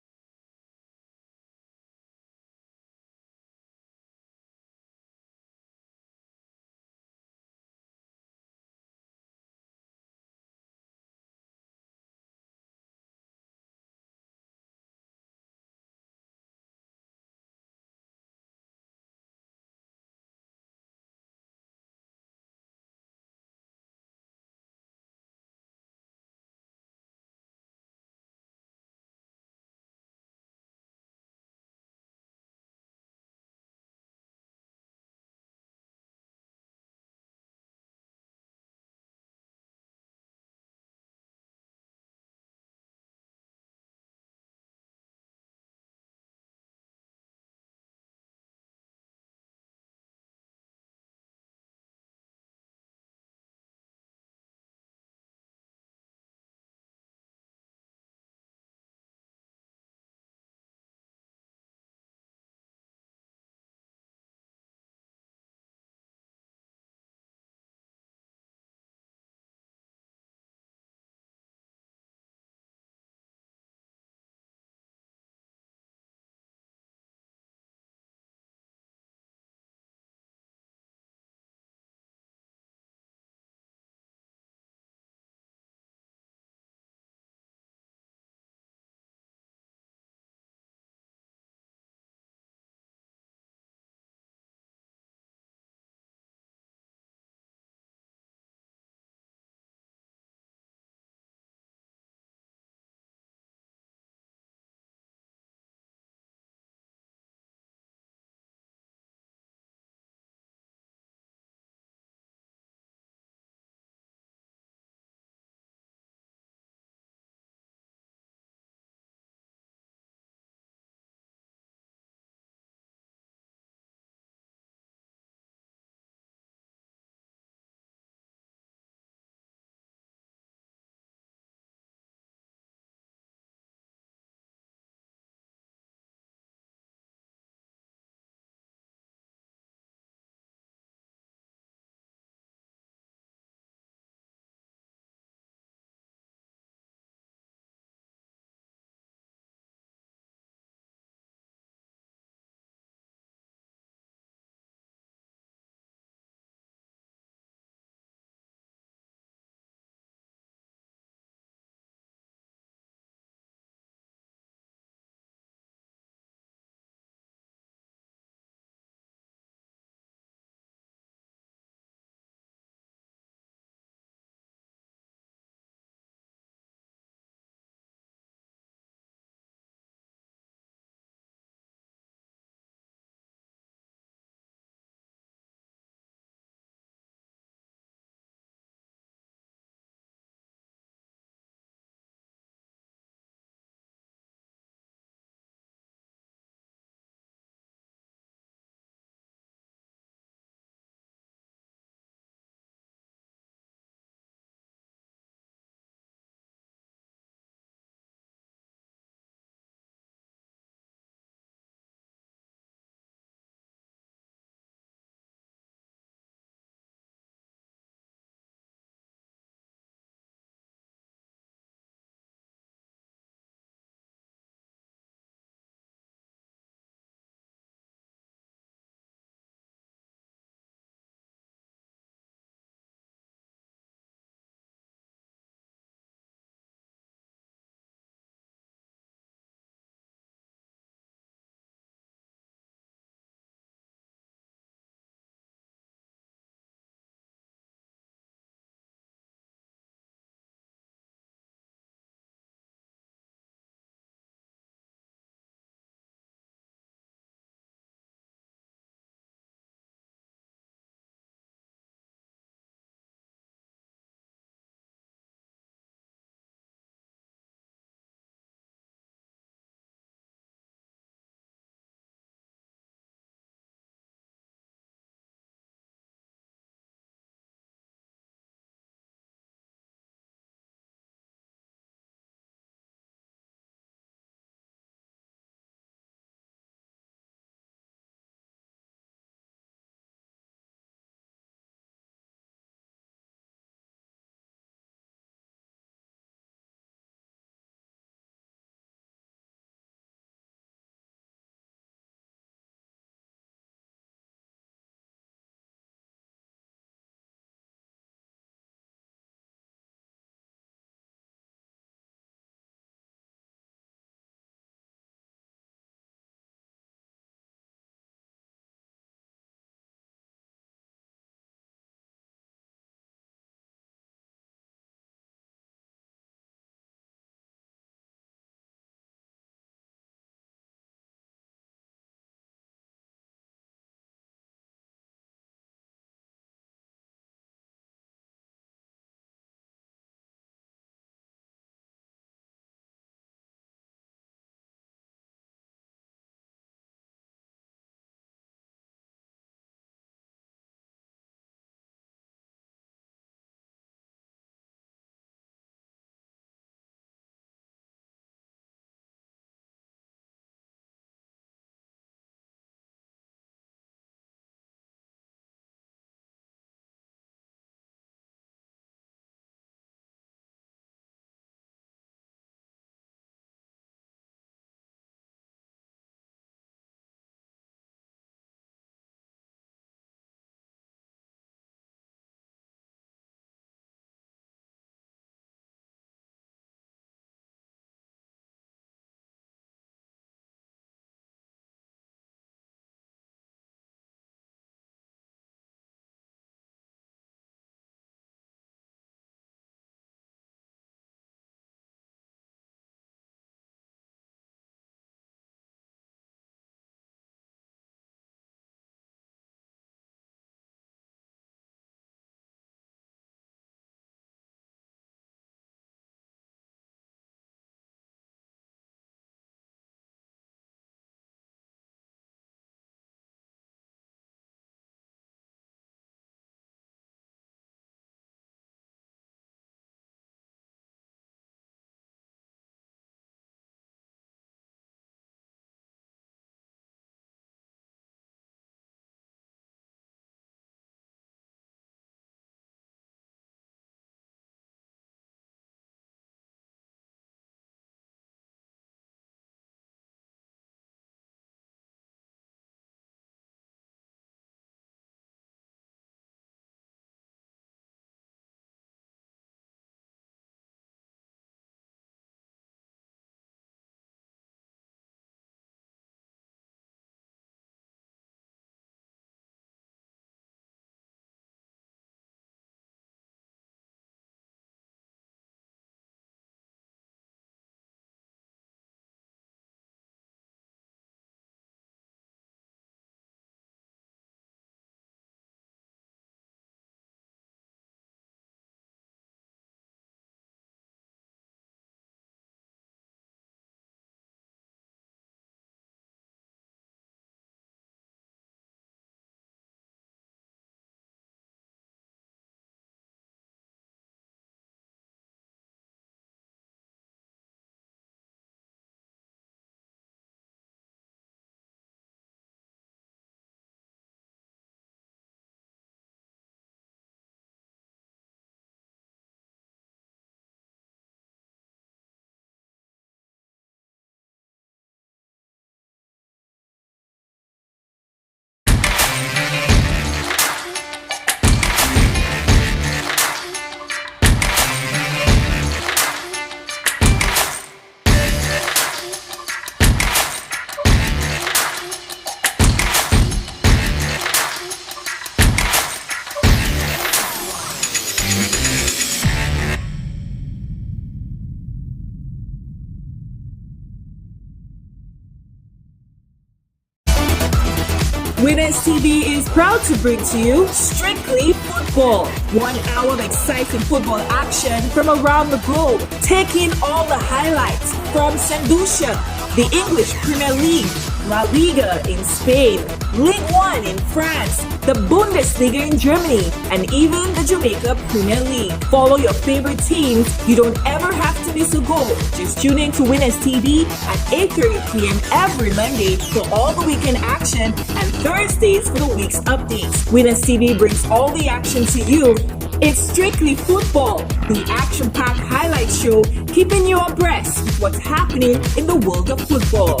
Winners TV is proud to bring to you Strictly Football. 1 hour of exciting football action from around the globe. Take in all the highlights from St. Lucia, the English Premier League, La Liga in Spain, Ligue 1 in France, the Bundesliga in Germany, and even the Jamaica Premier League. Follow your favorite teams. You don't ever have to miss a goal. Just tune in to Winners TV at 8:30 p.m. every Monday for all the weekend action and Thursdays for the week's updates. Winners TV brings all the action to you. It's Strictly Football, the action-packed highlight show keeping you abreast with what's happening in the world of football.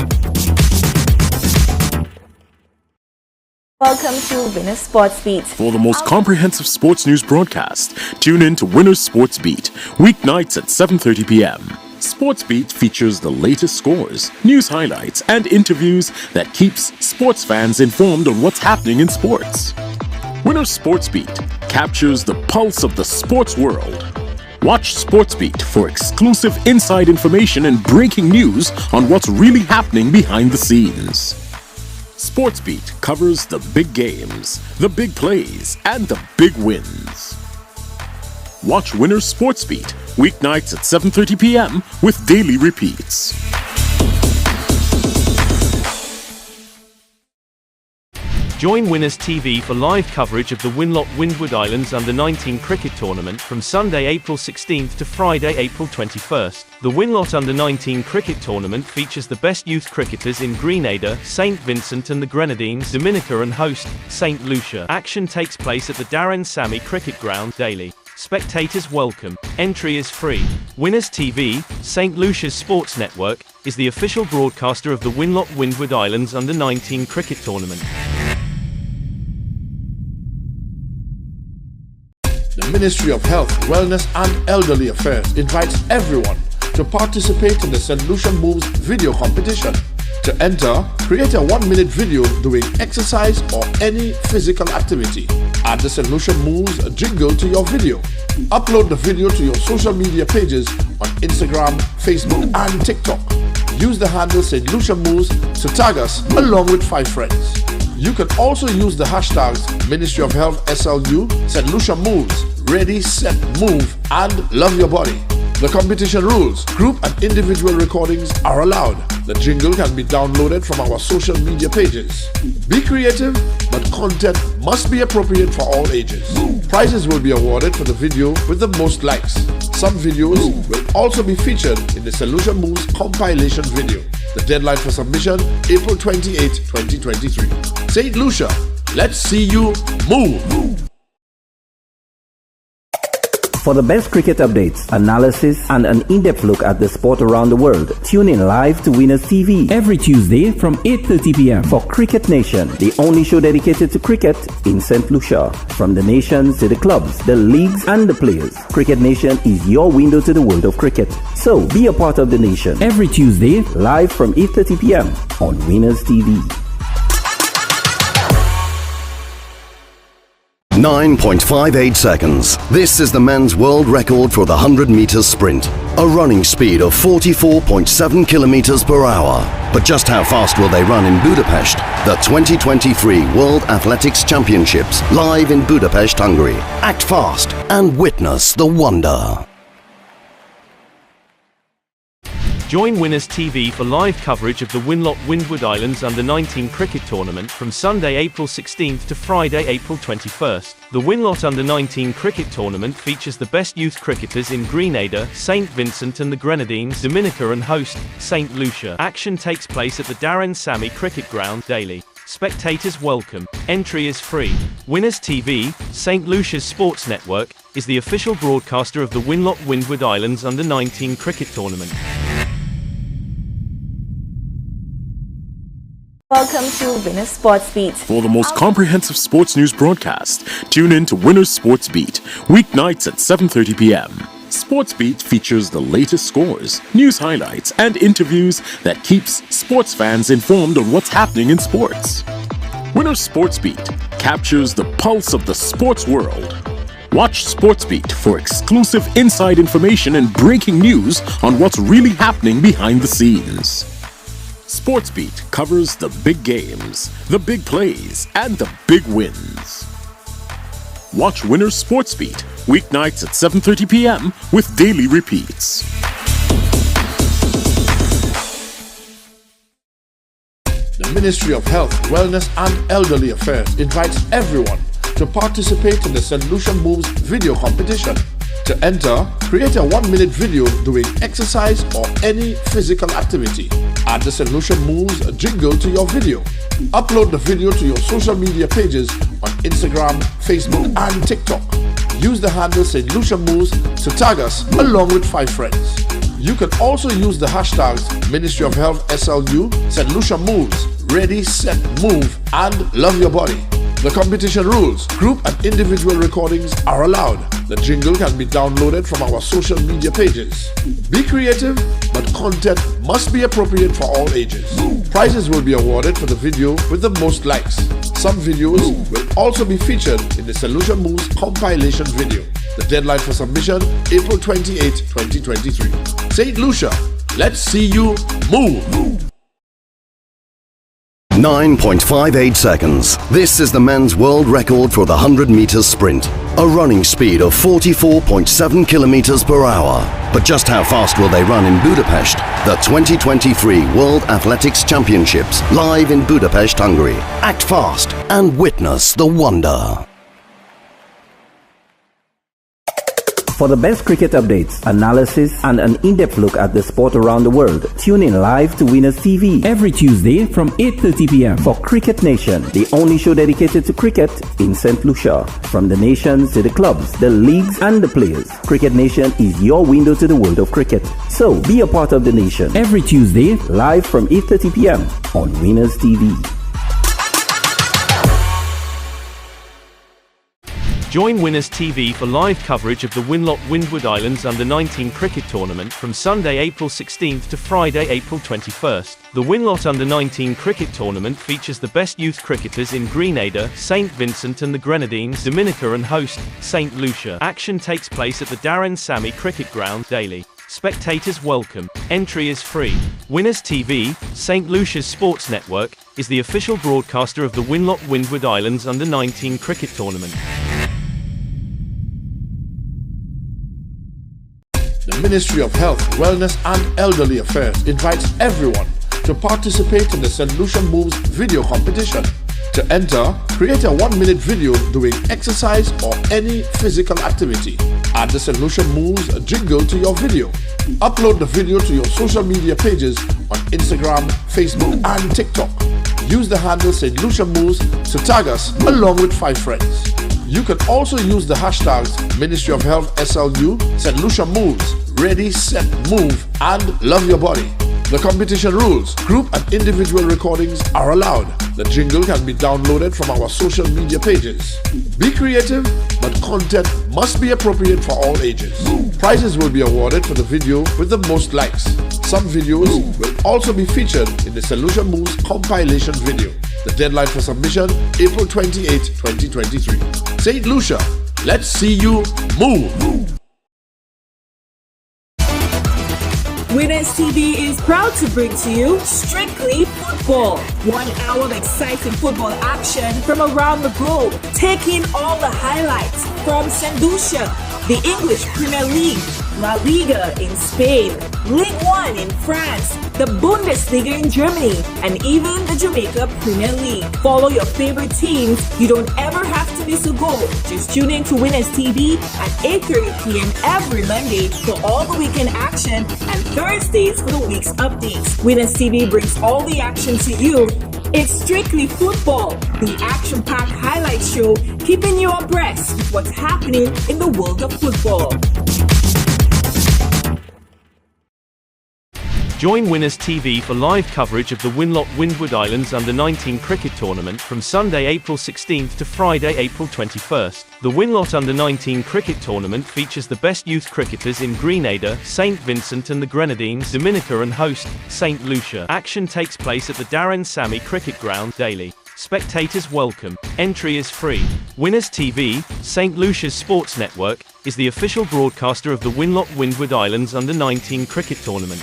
Welcome to Winners Sports Beat. For the most comprehensive sports news broadcast, tune in to Winners Sports Beat, weeknights at 7:30 p.m. Sports Beat features the latest scores, news highlights, and interviews that keeps sports fans informed on what's happening in sports. Winners Sports Beat captures the pulse of the sports world. Watch Sports Beat for exclusive inside information and breaking news on what's really happening behind the scenes. Sports Beat covers the big games, the big plays, and the big wins. Watch Winners Sports Beat weeknights at 7:30 p.m. with daily repeats. Join Winners TV for live coverage of the Windward Islands Under-19 cricket tournament from Sunday, April 16th to Friday, April 21st. The Windward Under-19 cricket tournament features the best youth cricketers in Grenada, St. Vincent and the Grenadines, Dominica and host, St. Lucia. Action takes place at the Darren Sammy Cricket Ground daily. Spectators welcome. Entry is free. Winners TV, St. Lucia's sports network, is the official broadcaster of the Windward Islands Under-19 cricket tournament. The Ministry of Health, Wellness and Elderly Affairs invites everyone to participate in the St. Lucia Moves video competition. To enter, create a 1-minute video doing exercise or any physical activity. Add the St. Lucia Moves jingle to your video. Upload the video to your social media pages on Instagram, Facebook and TikTok. Use the handle St. Lucia Moves to tag us along with 5 friends. You can also use the hashtags Ministry of Health SLU, St. Lucia Moves, Ready, Set, Move, and Love Your Body. The competition rules: group and individual recordings are allowed. The jingle can be downloaded from our social media pages. Be creative, but content must be appropriate for all ages. Prizes will be awarded for the video with the most likes. Some videos will also be featured in the St. Lucia Moves compilation video. The deadline for submission, April 28, 2023. St. Lucia, let's see you move! For the best cricket updates, analysis, and an in-depth look at the sport around the world, tune in live to Winners TV every Tuesday from 8:30 p.m. for Cricket Nation, the only show dedicated to cricket in St. Lucia. From the nations to the clubs, the leagues, and the players, Cricket Nation is your window to the world of cricket. So be a part of the nation every Tuesday live from 8:30 p.m. on Winners TV. 9.58 seconds. This is the men's world record for the 100 meters sprint. A running speed of 44.7 kilometers per hour. But just how fast will they run in Budapest? The 2023 World Athletics Championships, live in Budapest, Hungary. Act fast and witness the wonder. Join Winners TV for live coverage of the Windward Islands Under-19 cricket tournament from Sunday, April 16th to Friday, April 21st. The Windward Under-19 cricket tournament features the best youth cricketers in Grenada, St. Vincent and the Grenadines, Dominica and host, St. Lucia. Action takes place at the Darren Sammy Cricket Ground daily. Spectators welcome. Entry is free. Winners TV, St. Lucia's sports network, is the official broadcaster of the Windward Islands Under-19 cricket tournament. Welcome to Winners Sports Beat. For the most comprehensive sports news broadcast, tune in to Winners Sports Beat, weeknights at 7:30 p.m. Sports Beat features the latest scores, news highlights, and interviews that keeps sports fans informed on what's happening in sports. Winners Sports Beat captures the pulse of the sports world. Watch Sports Beat for exclusive inside information and breaking news on what's really happening behind the scenes. SportsBeat covers the big games, the big plays, and the big wins. Watch Winners SportsBeat weeknights at 7:30 p.m. with daily repeats. The Ministry of Health, Wellness and Elderly Affairs invites everyone to participate in the St. Lucia Moves video competition. To enter, create a 1-minute video doing exercise or any physical activity. Add the St. Lucia Moves jingle to your video. Upload the video to your social media pages on Instagram, Facebook and TikTok. Use the handle St. Lucia Moves to tag us along with 5 friends. You can also use the hashtags Ministry of Health SLU, St. Lucia Moves, Ready, Set, Move and Love Your Body. The competition rules: group and individual recordings are allowed. The jingle can be downloaded from our social media pages. Be creative, but content must be appropriate for all ages. Prizes will be awarded for the video with the most likes. Some videos will also be featured in the St. Lucia Moves compilation video. The deadline for submission, April 28, 2023. St. Lucia, let's see you move! 9.58 seconds. This is the men's world record for the 100 meters sprint. A running speed of 44.7 kilometers per hour. But just how fast will they run in Budapest? The 2023 World Athletics Championships, live in Budapest, Hungary. Act fast and witness the wonder. For the best cricket updates, analysis, and an in-depth look at the sport around the world, tune in live to Winners TV every Tuesday from 8:30 p.m. for Cricket Nation, the only show dedicated to cricket in St. Lucia. From the nations to the clubs, the leagues, and the players, Cricket Nation is your window to the world of cricket. So be a part of the nation every Tuesday, live from 8:30 p.m. on Winners TV. Join Winners TV for live coverage of the Windward Islands Under-19 cricket tournament from Sunday, April 16th to Friday, April 21st. The Winlot Under-19 cricket tournament features the best youth cricketers in Grenada, St. Vincent and the Grenadines, Dominica and host, St. Lucia. Action takes place at the Darren Sammy Cricket Ground daily. Spectators welcome. Entry is free. Winners TV, St. Lucia's sports network, is the official broadcaster of the Windward Islands Under-19 cricket tournament. The Ministry of Health, Wellness and Elderly Affairs invites everyone to participate in the St. Lucia Moves video competition. To enter, create a 1-minute video doing exercise or any physical activity. Add the St. Lucia Moves jingle to your video. Upload the video to your social media pages on Instagram, Facebook and TikTok. Use the handle St. Lucia Moves to tag us along with 5 friends. You can also use the hashtags Ministry of Health SLU, St. Lucia Moves, Ready, Set, Move and Love Your Body. The competition rules: group and individual recordings are allowed. The jingle can be downloaded from our social media pages. Be creative, but content must be appropriate for all ages. Prizes will be awarded for the video with the most likes. Some videos will also be featured in the St. Lucia Moves compilation video. The deadline for submission, April 28, 2023. St. Lucia, let's see you move! Winners TV is proud to bring to you Strictly Football. 1 hour of exciting football action from around the globe, taking all the highlights from St. Lucia, the English Premier League, La Liga in Spain, Ligue 1 in France, the Bundesliga in Germany, and even the Jamaica Premier League. Follow your favorite teams. You don't ever have to miss a goal. Just tune in to Winners TV at 8:30 p.m. every Monday for all the weekend action and Thursdays for the week's updates. Winners TV brings all the action to you. It's Strictly Football, the action-packed highlight show keeping you abreast with what's happening in the world of football. Join Winners TV for live coverage of the Windward Islands Under-19 cricket tournament from Sunday, April 16th to Friday, April 21st. The Winlot Under-19 cricket tournament features the best youth cricketers in Grenada, St. Vincent and the Grenadines, Dominica and host, St. Lucia. Action takes place at the Darren Sammy Cricket Ground daily. Spectators welcome. Entry is free. Winners TV, St. Lucia's sports network, is the official broadcaster of the Windward Islands Under-19 cricket tournament.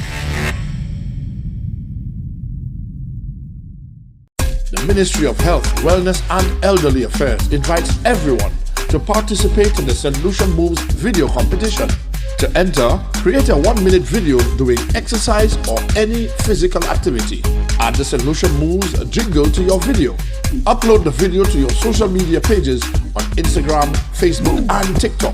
The Ministry of Health, Wellness and Elderly Affairs invites everyone to participate in the St. Lucia Moves video competition. To enter, create a 1-minute video doing exercise or any physical activity. Add the St. Lucia Moves jingle to your video. Upload the video to your social media pages on Instagram, Facebook and TikTok.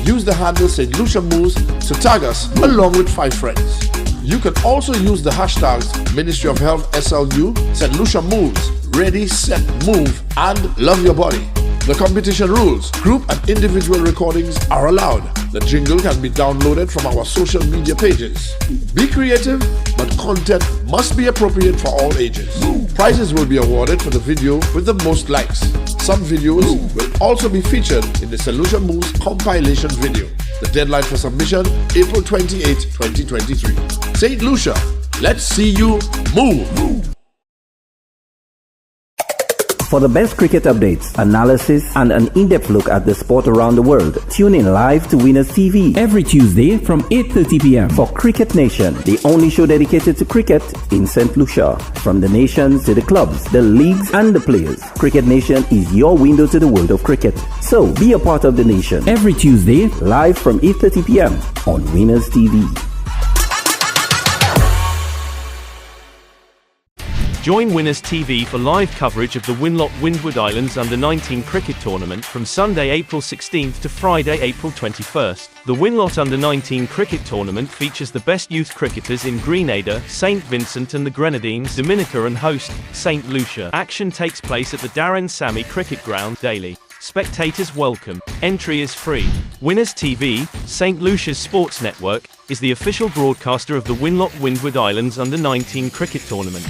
Use the handle St. Lucia Moves to tag us along with 5 friends. You can also use the hashtags Ministry of Health SLU, St. Lucia Moves, Ready, Set, Move and Love Your Body. The competition rules: group and individual recordings are allowed. The jingle can be downloaded from our social media pages. Be creative, but content must be appropriate for all ages. Prizes will be awarded for the video with the most likes. Some videos will also be featured in the St. Lucia Moves compilation video. The deadline for submission, April 28, 2023. St. Lucia, let's see you move! For the best cricket updates, analysis, and an in-depth look at the sport around the world, tune in live to Winners TV every Tuesday from 8:30 p.m. for Cricket Nation, the only show dedicated to cricket in St. Lucia. From the nations to the clubs, the leagues, and the players, Cricket Nation is your window to the world of cricket. So be a part of the nation every Tuesday, live from 8:30 p.m. on Winners TV. Join Winners TV for live coverage of the Windward Islands Under-19 cricket tournament from Sunday, April 16th to Friday, April 21st. The Windward Under-19 cricket tournament features the best youth cricketers in Grenada, St. Vincent and the Grenadines, Dominica and host, St. Lucia. Action takes place at the Darren Sammy Cricket Ground daily. Spectators welcome. Entry is free. Winners TV, St. Lucia's sports network, is the official broadcaster of the Windward Islands Under-19 cricket tournament.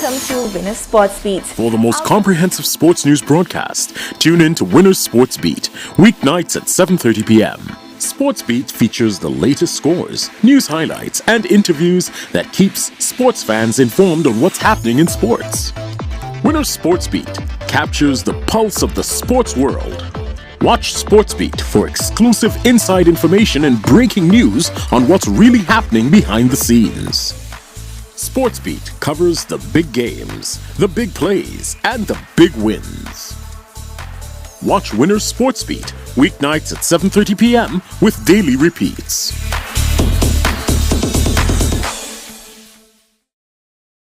Welcome to Winners Sports Beat. For the most comprehensive sports news broadcast, tune in to Winners Sports Beat, weeknights at 7:30 p.m. Sports Beat features the latest scores, news highlights, and interviews that keeps sports fans informed on what's happening in sports. Winners Sports Beat captures the pulse of the sports world. Watch Sports Beat for exclusive inside information and breaking news on what's really happening behind the scenes. Sports Beat covers the big games, the big plays, and the big wins. Watch Winners Sports Beat weeknights at 7:30 p.m. with daily repeats.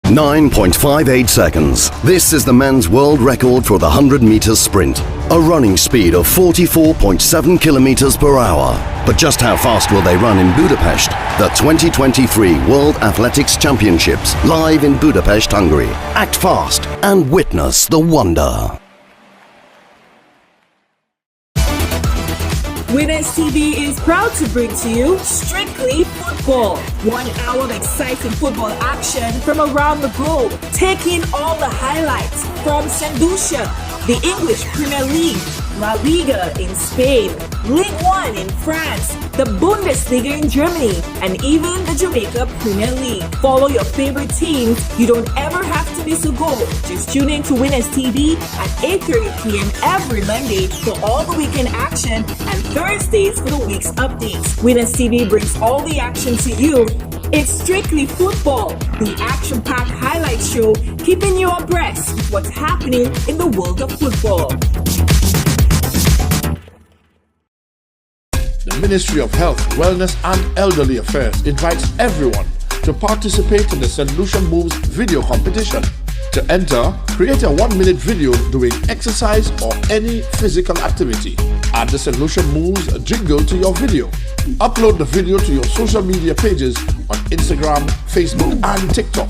9.58 seconds. This is the men's world record for the 100 meters sprint. A running speed of 44.7 kilometers per hour. But just how fast will they run in Budapest? The 2023 World Athletics Championships, live in Budapest, Hungary. Act fast and witness the wonder. Winners TV is proud to bring to you Strictly Football. 1 hour of exciting football action from around the globe. Take in all the highlights from St. Lucia, the English Premier League, La Liga in Spain, Ligue 1 in France, the Bundesliga in Germany, and even the Jamaica Premier League. Follow your favorite teams. You don't ever have to miss a goal. Just tune in to Winners TV at 8:30 p.m. every Monday for all the weekend action and Thursdays for the week's updates. Winners TV brings all the action to you. It's Strictly Football, the action-packed highlight show keeping you abreast with what's happening in the world of football. The Ministry of Health, Wellness and Elderly Affairs invites everyone to participate in the St. Lucia Moves video competition. To enter, create a 1-minute video doing exercise or any physical activity. Add the St. Lucia Moves jingle to your video. Upload the video to your social media pages on Instagram, Facebook and TikTok.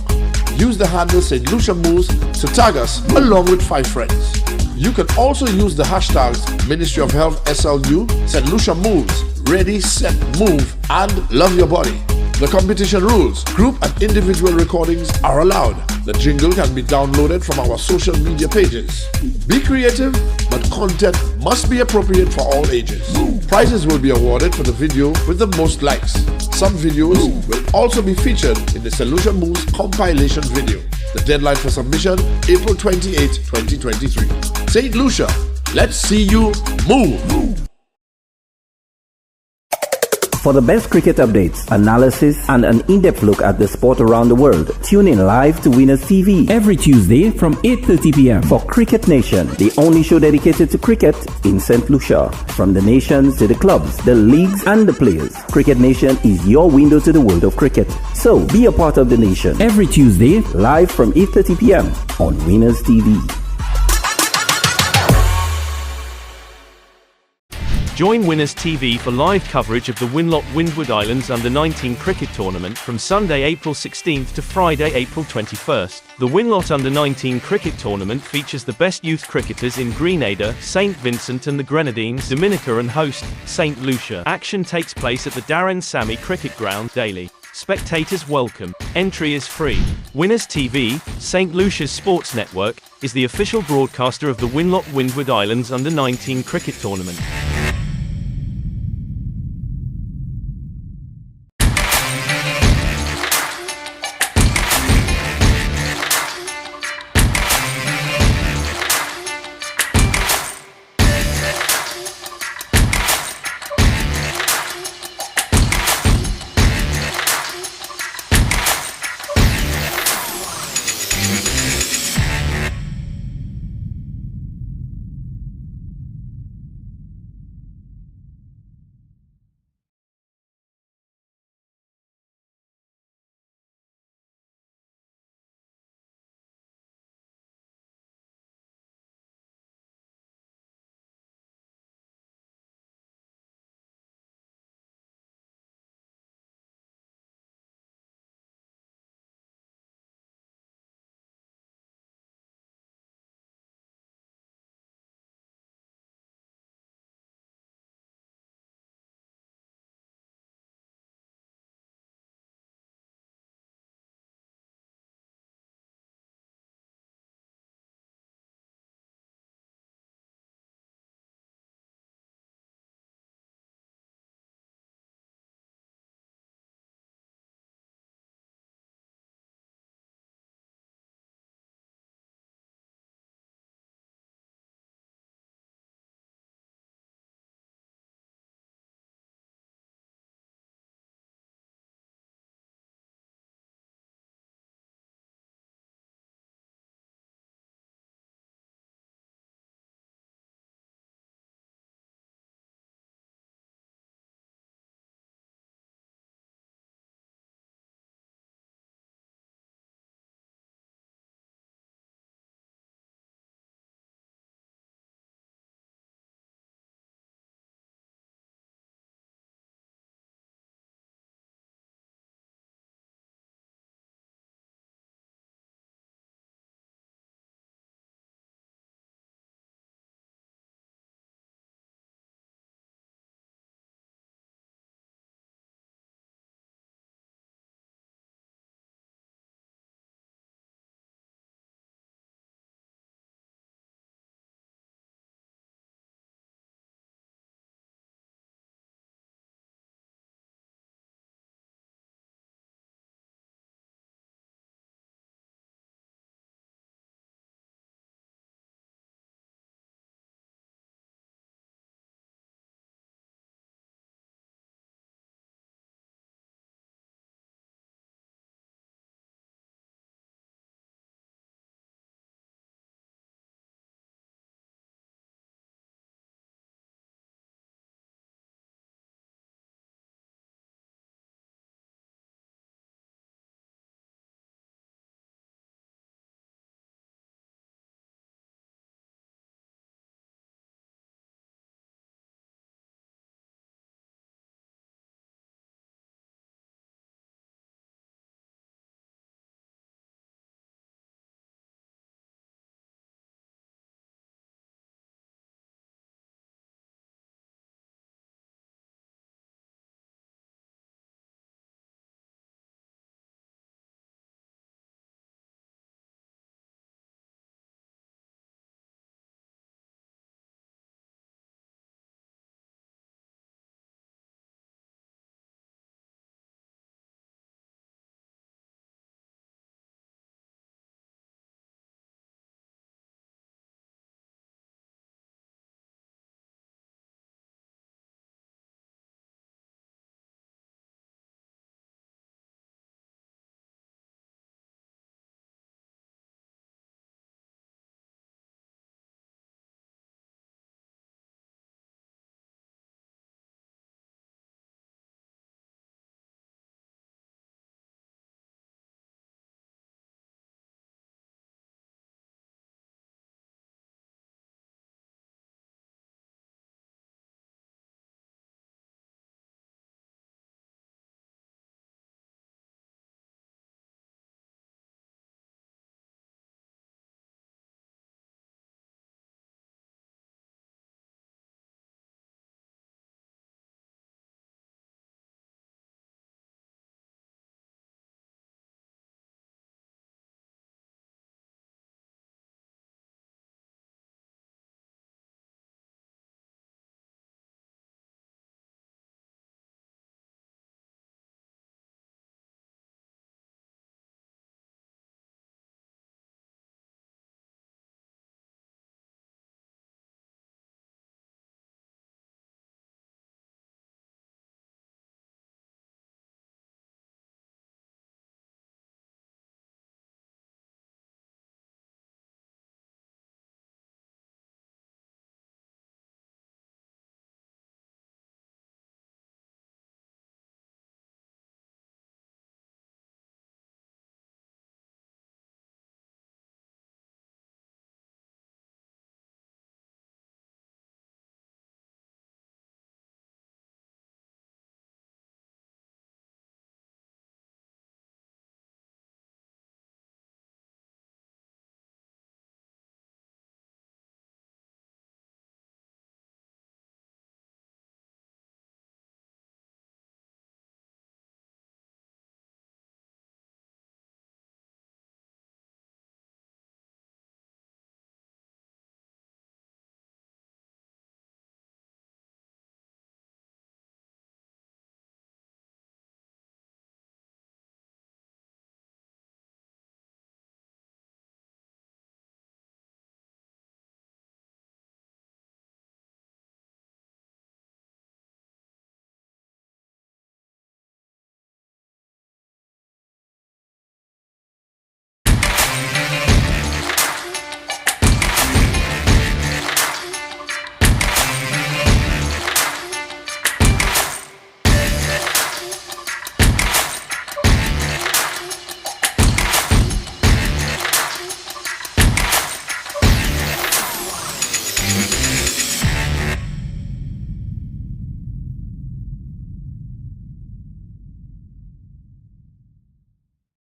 Use the handle St. Lucia Moves to tag us along with 5 friends. You can also use the hashtags Ministry of Health SLU, St. Lucia Moves, Ready, Set, Move, and Love Your Body. The competition rules: group and individual recordings are allowed. The jingle can be downloaded from our social media pages. Be creative, but content must be appropriate for all ages. Prizes will be awarded for the video with the most likes. Some videos will also be featured in the St. Lucia Moves compilation video. The deadline for submission, April 28, 2023. St. Lucia, let's see you move! For the best cricket updates, analysis, and an in-depth look at the sport around the world, tune in live to Winners TV every Tuesday from 8:30 p.m. for Cricket Nation, the only show dedicated to cricket in St. Lucia. From the nations to the clubs, the leagues, and the players, Cricket Nation is your window to the world of cricket. So be a part of the nation every Tuesday, live from 8:30 p.m. on Winners TV. Join Winners TV for live coverage of the Windward Islands Under-19 cricket tournament from Sunday, April 16th to Friday, April 21st. The Winlot Under-19 cricket tournament features the best youth cricketers in Grenada, St. Vincent and the Grenadines, Dominica and host, St. Lucia. Action takes place at the Darren Sammy Cricket Ground daily. Spectators welcome. Entry is free. Winners TV, St. Lucia's sports network, is the official broadcaster of the Winlot Windward Islands Under-19 cricket tournament.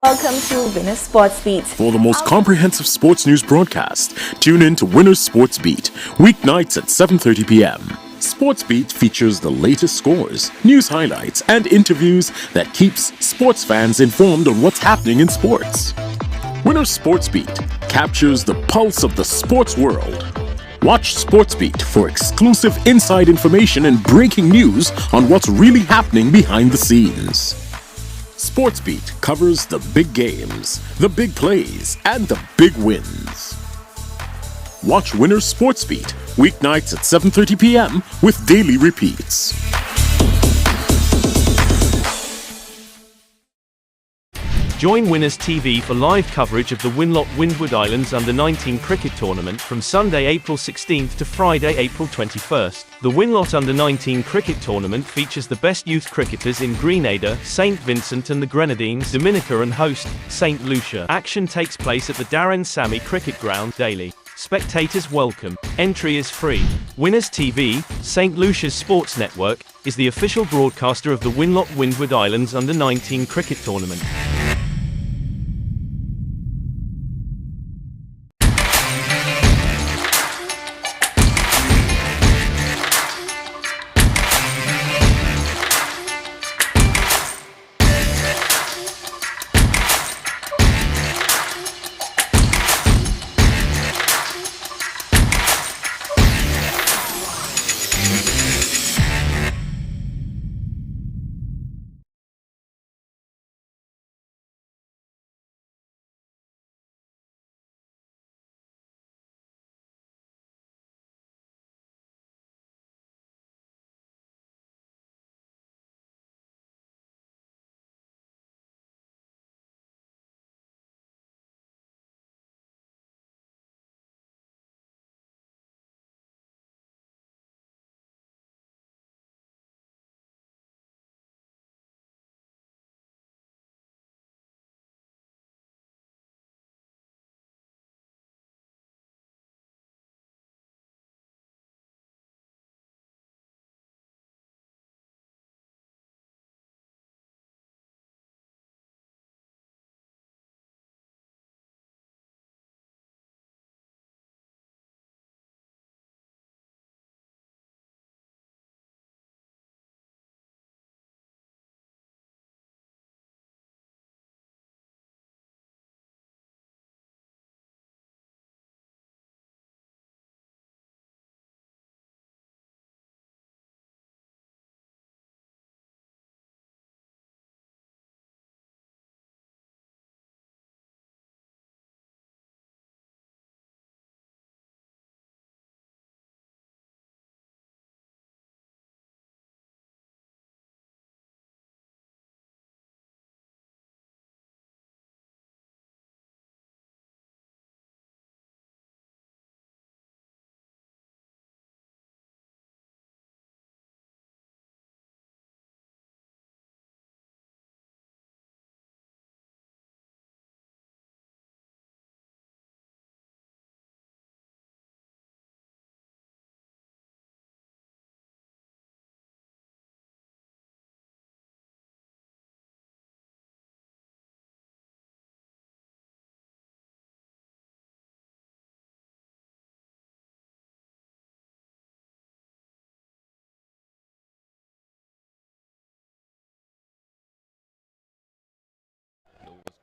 Welcome to Winners Sports Beat. For the most comprehensive sports news broadcast, tune in to Winners Sports Beat, weeknights at 7:30 p.m. Sports Beat features the latest scores, news highlights, and interviews that keeps sports fans informed on what's happening in sports. Winners Sports Beat captures the pulse of the sports world. Watch Sports Beat for exclusive inside information and breaking news on what's really happening behind the scenes. Sports Beat covers the big games, the big plays, and the big wins. Watch Winners Sports Beat weeknights at 7:30 p.m. with daily repeats. Join Winners TV for live coverage of the Windward Islands Under-19 cricket tournament from Sunday, April 16th to Friday, April 21st. The Winlot Under-19 cricket tournament features the best youth cricketers in Grenada, St. Vincent and the Grenadines, Dominica and host, St. Lucia. Action takes place at the Darren Sammy Cricket Ground daily. Spectators welcome. Entry is free. Winners TV, St. Lucia's sports network, is the official broadcaster of the Windward Islands Under-19 cricket tournament.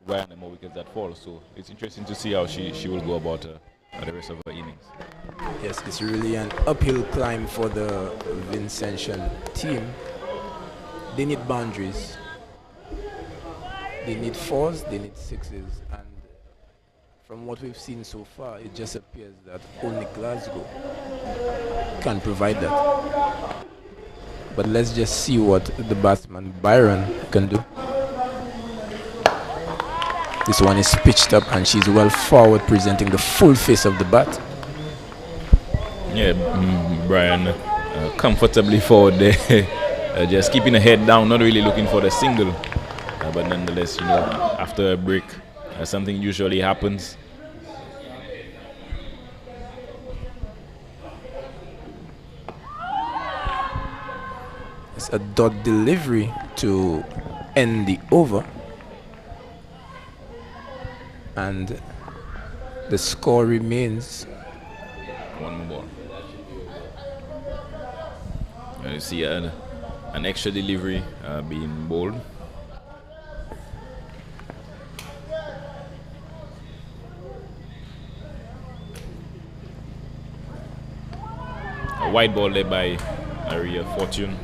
Why more wickets that fall, so it's interesting to see how she will go about the rest of her innings. Yes, it's really an uphill climb for the Vincentian team. They need boundaries. They need fours, they need sixes, and from what we've seen so far, it just appears that only Glasgow can provide that. But let's just see what the batsman Byron can do. This one is pitched up and she's well forward, presenting the full face of the bat. Yeah, Brian comfortably forward there. Just keeping the head down, not really looking for the single. But nonetheless, you know, after a break, something usually happens. It's a dot delivery to end the over. and the score remains 1 ball. You see an extra delivery being bowled. A wide ball led by Aria Fortune.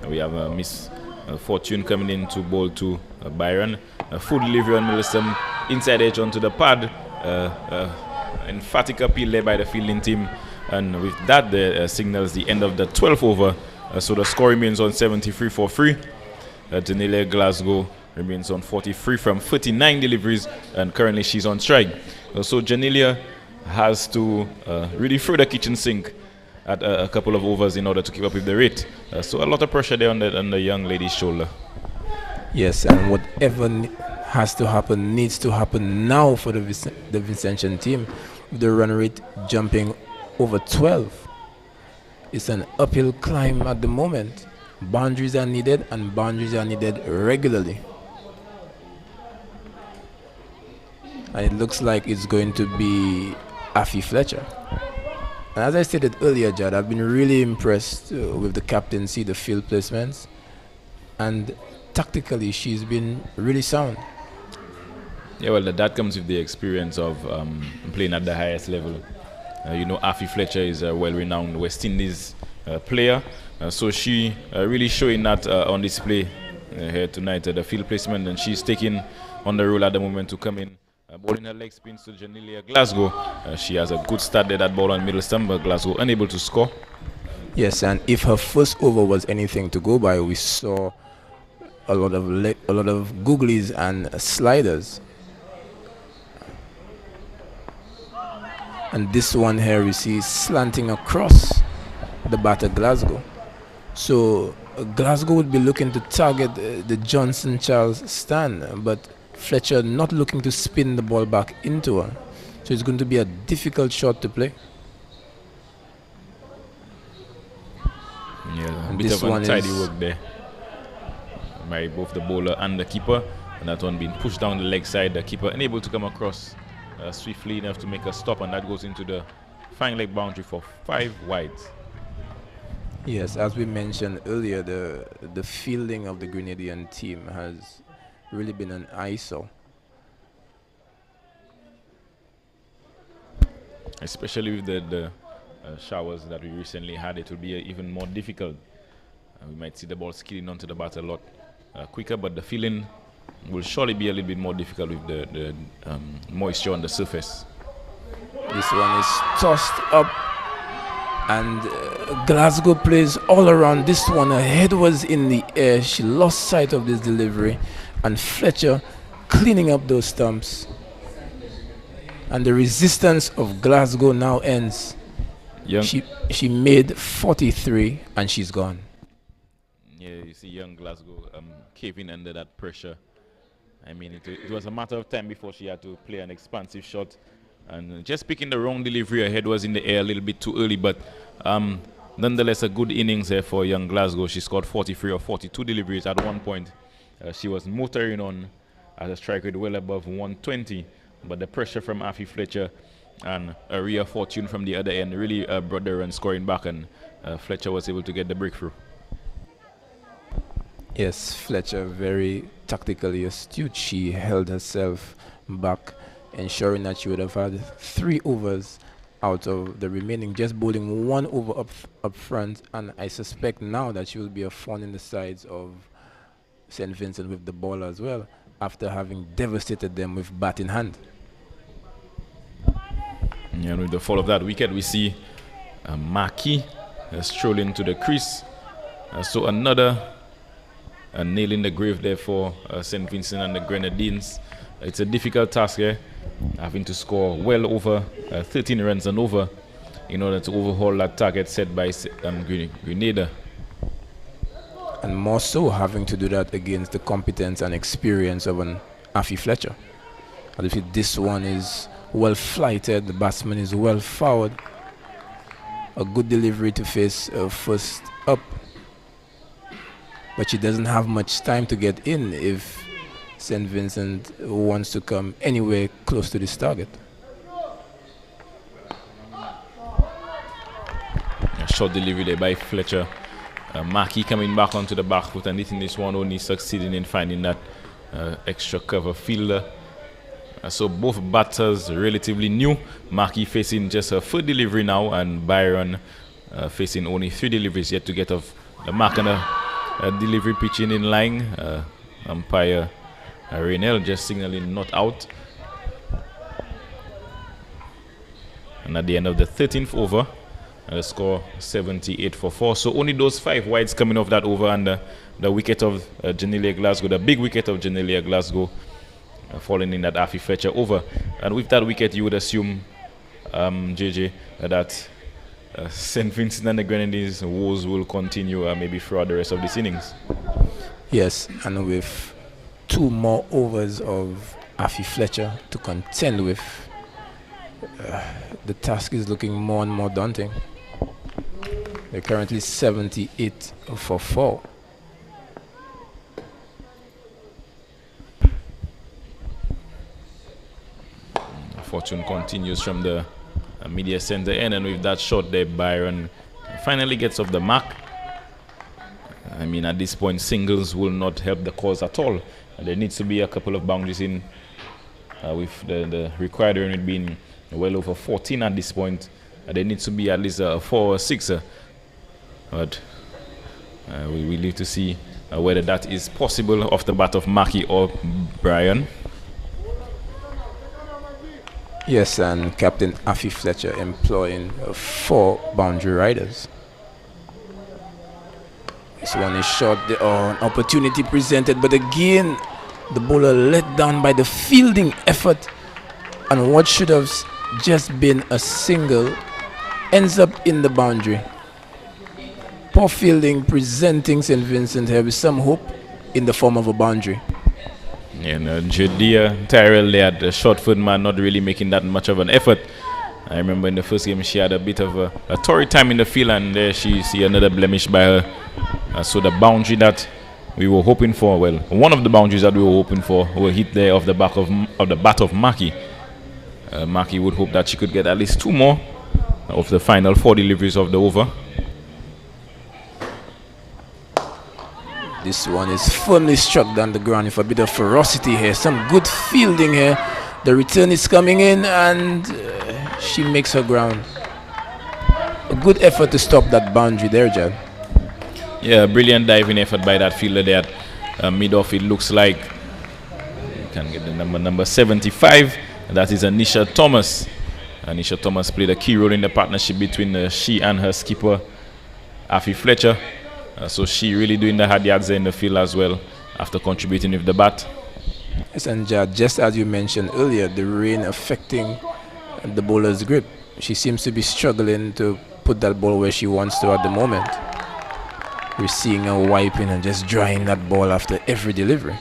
We have Miss Fortune coming in to bowl to Byron. A full delivery on Millicent, inside edge onto the pad. Emphatic appeal led by the fielding team. And with that, the signals the end of the 12th over. So the score remains on 73 for 3. Janelia Glasgow remains on 43 from 39 deliveries. And currently she's on strike. So Janelia has to really throw the kitchen sink at a couple of overs in order to keep up with the rate. So a lot of pressure there on the young lady's shoulder. Yes, and whatever has to happen needs to happen now for the Vincentian team. With the run rate jumping over 12. It's an uphill climb at the moment. Boundaries are needed, and boundaries are needed regularly. And it looks like it's going to be Afi Fletcher. And as I stated earlier, Judd, I've been really impressed with the captaincy, the field placements, and tactically she's been really sound. Yeah, well, that comes with the experience of playing at the highest level. Afi Fletcher is a well-renowned West Indies player, so she really showing that on display here tonight. The field placement, and she's taking on the role at the moment to come in. Bowling her leg spins to Janelia Glasgow. She has a good start there, that ball on middle stump, but Glasgow unable to score. Yes, and if her first over was anything to go by, we saw a lot of googlies and sliders. And this one here we see slanting across the batter Glasgow. So Glasgow would be looking to target the Johnson Charles stand, but Fletcher not looking to spin the ball back into her. So it's going to be a difficult shot to play. Yeah, a bit of untidy work there by both the bowler and the keeper. And that one being pushed down the leg side. The keeper unable to come across swiftly enough to make a stop, and that goes into the fine leg boundary for 5 wides. Yes, as we mentioned earlier, the fielding of the Grenadian team has really been an eyesore. Especially with the showers that we recently had, it will be even more difficult. We might see the ball skidding onto the bat a lot quicker, but the fielding will surely be a little bit more difficult with the moisture on the surface. This one is tossed up, and Glasgow plays all around. This one, her head was in the air. She lost sight of this delivery, and Fletcher cleaning up those stumps. And the resistance of Glasgow now ends. She made 43 and she's gone. Yeah, you see young Glasgow caving under that pressure. I mean, it was a matter of time before she had to play an expansive shot. And just picking the wrong delivery, her head was in the air a little bit too early. But nonetheless, a good innings there for young Glasgow. She scored 43 or 42 deliveries at one point. She was motoring on at a strike rate well above 120. But the pressure from Afi Fletcher and Aria Fortune from the other end really brought the run scoring back, and Fletcher was able to get the breakthrough. Yes, Fletcher very tactically astute. She held herself back, ensuring that she would have had 3 overs out of the remaining, just bowling 1 over up front. And I suspect now that she will be a thorn in the sides of St. Vincent with the ball as well, after having devastated them with bat in hand. Yeah, and with the fall of that wicket, we see Maki strolling to the crease. So another nail in the grave there for St. Vincent and the Grenadines. It's a difficult task here, having to score well over 13 runs and over in order to overhaul that target set by Grenada. and more so having to do that against the competence and experience of an Afi Fletcher. And if this one is well flighted, the batsman is well fouled, a good delivery to face first up, but she doesn't have much time to get in if St. Vincent wants to come anywhere close to this target. A short delivery there by Fletcher. Markey coming back onto the back foot, and hitting this one, only succeeding in finding that extra cover fielder. So both batters relatively new. Markey facing just a 4th delivery now, and Byron facing only 3 deliveries yet to get off the mark, and a delivery pitching in line. Umpire Raynell just signaling not out. And at the end of the 13th over, the score 78 for 4. So only those 5 wides coming off that over, and the wicket of Janelia Glasgow, the big wicket of Janelia Glasgow, falling in that Afi Fletcher over. And with that wicket, you would assume, JJ, that St. Vincent and the Grenadines' woes will continue maybe throughout the rest of this innings. Yes, and with 2 more overs of Afi Fletcher to contend with, the task is looking more and more daunting. They're currently 78 for 4. Fortune continues from the media center end, and with that shot there, Byron finally gets off the mark. I mean, at this point, singles will not help the cause at all. There needs to be a couple of boundaries in, with the required run being well over 14 at this point. There needs to be at least a 4 or 6. But we will need to see whether that is possible off the bat of Markey or Brian. Yes, and Captain Afi Fletcher employing 4 boundary riders. This one is short, an opportunity presented, but again, the bowler let down by the fielding effort, and what should have just been a single ends up in the boundary. Poor fielding presenting St. Vincent here with some hope in the form of a boundary. And Julia Tyrell there, the short foot man, not really making that much of an effort. I remember in the first game she had a bit of a torrid time in the field, and there she see another blemish by her. So the boundary that we were hoping for, well, one of the boundaries that we were hoping for were hit there off the back of the bat of Markey. Markey would hope that she could get at least 2 more of the final 4 deliveries of the over. This one is firmly struck down the ground with a bit of ferocity here. Some good fielding here. The return is coming in, and she makes her ground. A good effort to stop that boundary there, Jad. Yeah, brilliant diving effort by that fielder there. Mid-off, it looks like. You can get the number 75. And that is Anisha Thomas. Anisha Thomas played a key role in the partnership between she and her skipper, Afi Fletcher. So she really doing the hard yards there in the field as well after contributing with the bat. Yes, and just as you mentioned earlier, the rain affecting the bowler's grip. She seems to be struggling to put that ball where she wants to at the moment. We're seeing her wiping and just drying that ball after every delivery.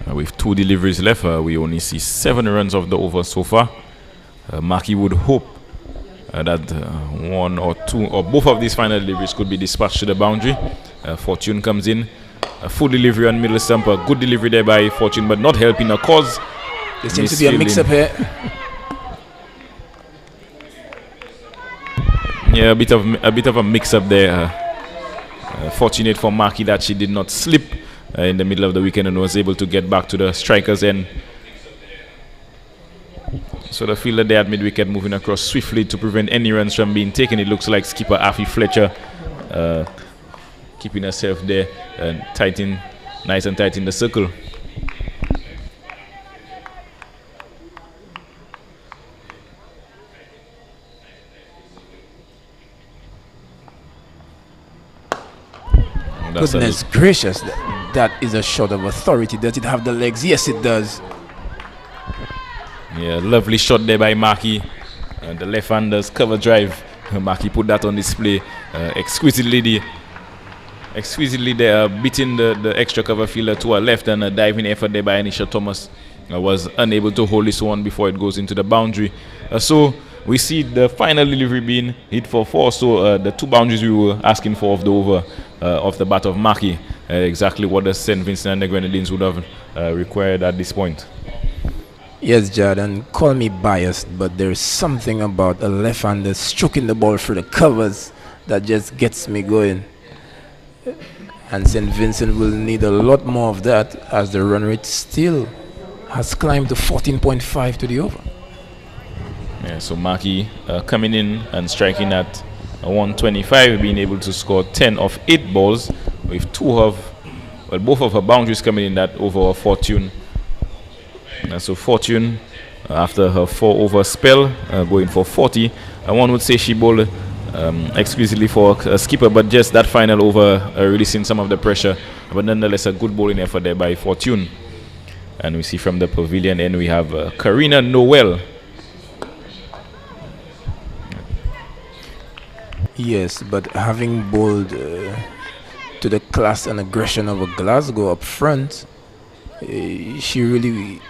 With 2 deliveries left, we only see 7 runs of the over so far. Markey would hope that 1 or 2 or both of these final deliveries could be dispatched to the boundary. Fortune comes in, a full delivery on middle stump, a good delivery there by Fortune, but not helping the cause. There seems to be a mix-up here. Yeah, a bit of a mix-up there. Fortunate for Markey that she did not slip in the middle of the weekend and was able to get back to the strikers end. So the fielder there at mid-wicket moving across swiftly to prevent any runs from being taken. It looks like skipper Afi Fletcher keeping herself there nice and tight in the circle. Goodness gracious, that is a shot of authority. Does it have the legs? Yes, it does. Yeah, lovely shot there by Markey. the left-hander's cover drive. Maki put that on display exquisitely there, beating the extra cover fielder to her left, and a diving effort there by Anisha Thomas was unable to hold this one before it goes into the boundary. So we see the final delivery being hit for 4. So the 2 boundaries we were asking for of the over of the bat of Maki, exactly what the St. Vincent and the Grenadines would have required at this point. Yes, Jordan, call me biased, but there's something about a left-hander stroking the ball through the covers that just gets me going. And St. Vincent will need a lot more of that, as the run rate still has climbed to 14.5 to the over. Yeah, so Maki coming in and striking at 125, being able to score 10 of 8 balls, with both of her boundaries coming in that over Fortune. So Fortune, after her 4 over spell, going for 40. One would say she bowled exquisitely for a skipper, but just that final over releasing some of the pressure. But nonetheless, a good bowling effort there by Fortune. And we see from the pavilion end we have Karina Noel. Yes, but having bowled to the class and aggression of a Glasgow up front, she really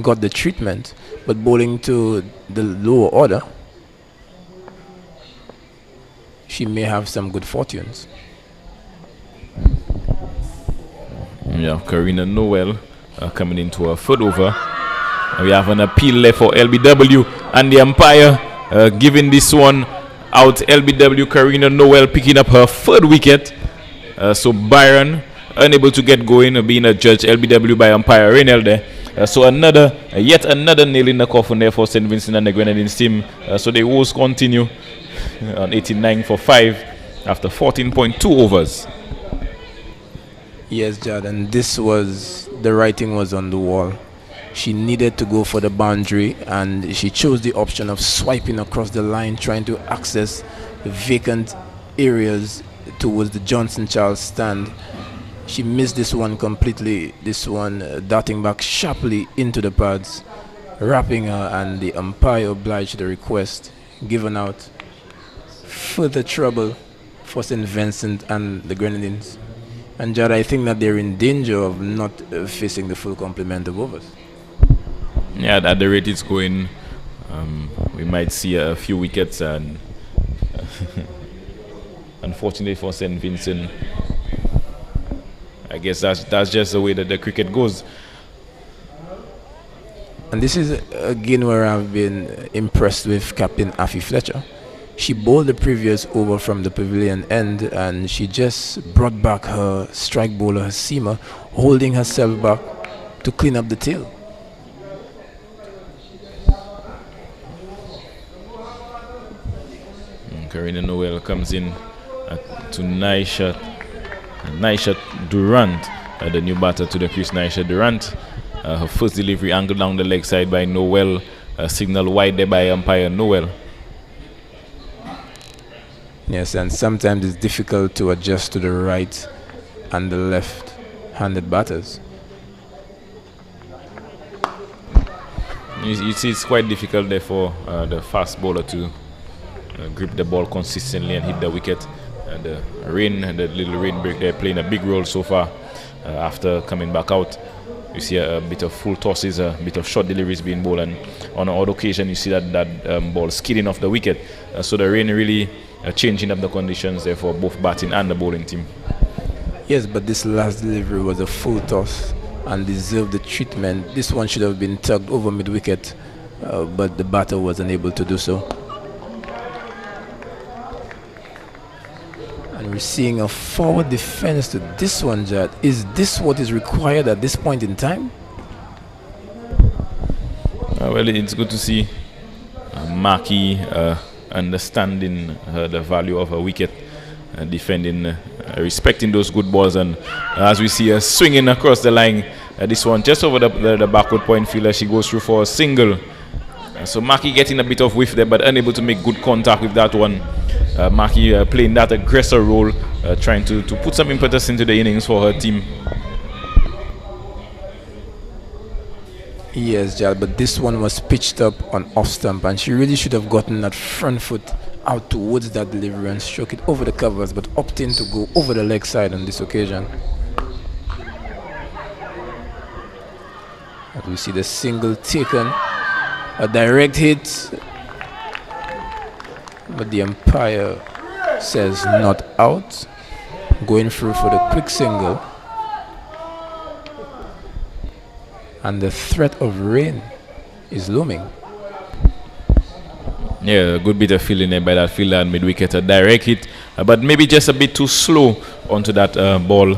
got the treatment. But bowling to the lower order, she may have some good fortunes. Yeah, Karina Noel coming into her 3rd over. We have an appeal left for LBW, and the umpire giving this one out. LBW, Karina Noel picking up her 3rd wicket. So Byron unable to get going, being adjudged LBW by umpire Raynell there. So yet another nail in the coffin there for St. Vincent and the Grenadines team. So they woes continue on 89 for 5 after 14.2 overs. Yes, Jordan, the writing was on the wall. She needed to go for the boundary, and she chose the option of swiping across the line, trying to access the vacant areas towards the Johnson Charles stand. She missed this one completely, this one darting back sharply into the pads, wrapping her, and the umpire obliged the request, given out. Further trouble for St. Vincent and the Grenadines. And Jad, I think that they're in danger of not facing the full complement of overs. Yeah, at the rate it's going, we might see a few wickets, and unfortunately for St. Vincent, I guess that's just the way that the cricket goes. And this is again where I've been impressed with Captain Afi Fletcher. She bowled the previous over from the pavilion end, and she just brought back her strike bowler, her seamer, holding herself back to clean up the tail. Karina Noel comes in to Naisha Durant, the new batter to the crease. Naisha Durant, her first delivery angled down the leg side by Noel, signal wide there by umpire Noel. Yes, and sometimes it's difficult to adjust to the right and the left-handed batters. You see, it's quite difficult there for the fast bowler to grip the ball consistently and hit the wicket. The rain, the little rain break there, playing a big role so far. After coming back out, you see a bit of full tosses, a bit of short deliveries being bowled, and on an odd occasion you see that ball skidding off the wicket. So the rain really changing up the conditions there for both batting and the bowling team. Yes, but this last delivery was a full toss and deserved the treatment. This one should have been tugged over mid-wicket, but the batter was unable to do so. And we're seeing a forward defense to this one, Jad. Is this what is required at this point in time? Well, it's good to see Maki understanding the value of a wicket, defending, respecting those good balls, and as we see her swinging across the line, this one just over the backward point fielder, she goes through for a single. So Maki getting a bit of whiff there, but unable to make good contact with that one. Maki playing that aggressor role, trying to put some impetus into the innings for her team. Yes, Jal, but this one was pitched up on off stump, and she really should have gotten that front foot out towards that delivery and struck it over the covers, but opting to go over the leg side on this occasion. As we see the single taken, a direct hit, but the umpire says not out, going through for the quick single. And the threat of rain is looming. Yeah, a good bit of feeling there by that fielder and mid-wicket. A direct hit, but maybe just a bit too slow onto that ball.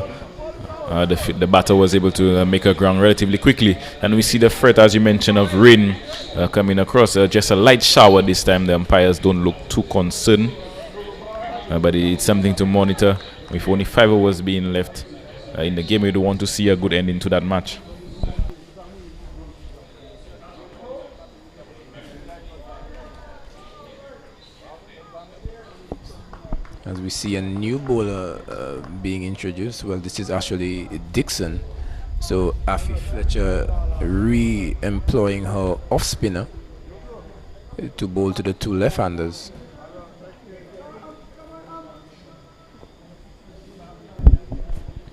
The batter was able to make a ground relatively quickly. And we see the threat, as you mentioned, of rain coming across. Just a light shower this time. The umpires don't look too concerned. But it's something to monitor. With only 5 overs being left in the game, we do want to see a good ending to that match. As we see a new bowler being introduced. Well, this is actually Dixon. So Afi Fletcher re-employing her off-spinner to bowl to the two left-handers.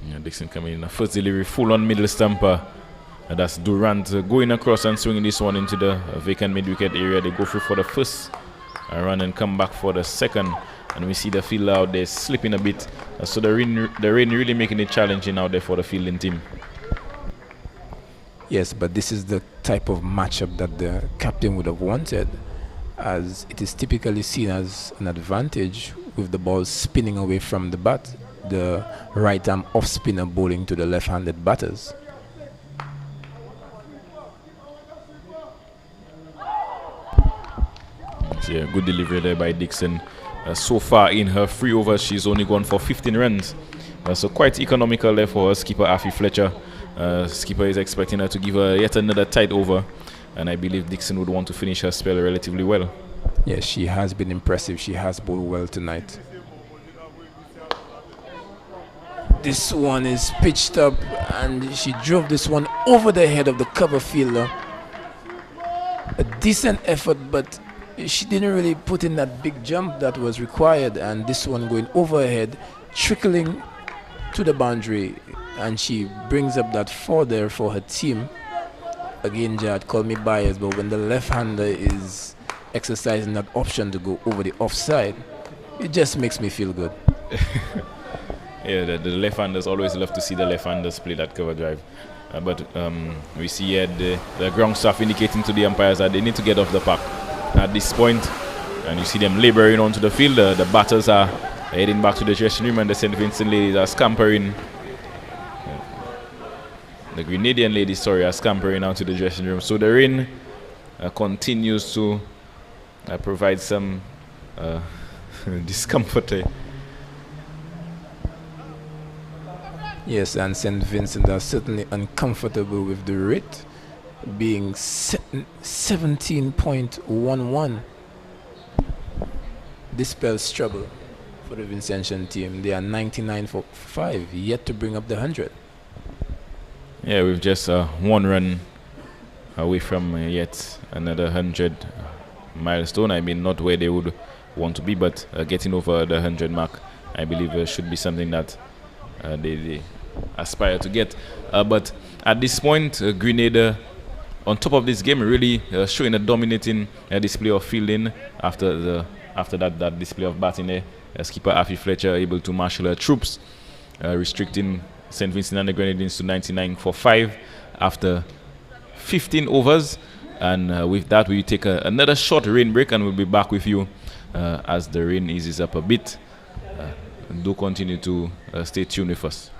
Yeah, Dixon coming in. First delivery, full-on middle stumper. That's Durant going across and swinging this one into the vacant mid-wicket area. They go through for the first run and come back for the second. And we see the fielder out there slipping a bit. So the rain really making it challenging out there for the fielding team. Yes, but this is the type of matchup that the captain would have wanted, as it is typically seen as an advantage with the ball spinning away from the bat, the right arm off spinner bowling to the left-handed batters. Yeah, good delivery there by Dixon. So far in her 3 overs, she's only gone for 15 runs. So quite economical there for her skipper, Afi Fletcher. Skipper is expecting her to give her yet another tight over. And I believe Dixon would want to finish her spell relatively well. Yes, she has been impressive. She has bowled well tonight. This one is pitched up, and she drove this one over the head of the cover fielder. A decent effort, but she didn't really put in that big jump that was required, and this one going overhead, trickling to the boundary, and she brings up that 4 there for her team. Again, Jad, call me biased, but when the left-hander is exercising that option to go over the offside, it just makes me feel good. Yeah, the left-handers always love to see the left-handers play that cover drive. But we see here the ground staff indicating to the umpires that they need to get off the park at this point, and you see them laboring onto the field. The batters are heading back to the dressing room, and the St. Vincent ladies are scampering. The Grenadian ladies, are scampering out to the dressing room. So the rain continues to provide some discomfort. Yes, and St. Vincent are certainly uncomfortable with the rate being 17.11. This spells trouble for the Vincentian team. They are 99 for 5, yet to bring up the 100. Yeah, we've just 1 run away from yet another 100 milestone. I mean, not where they would want to be, but getting over the 100 mark, I believe should be something that they aspire to get. But at this point, Grenada, on top of this game, really showing a dominating display of fielding after that display of batting there. Skipper Afi Fletcher able to marshal her troops, restricting St. Vincent and the Grenadines to 99 for 5 after 15 overs. And with that, we take another short rain break, and we'll be back with you as the rain eases up a bit. Do continue to stay tuned with us.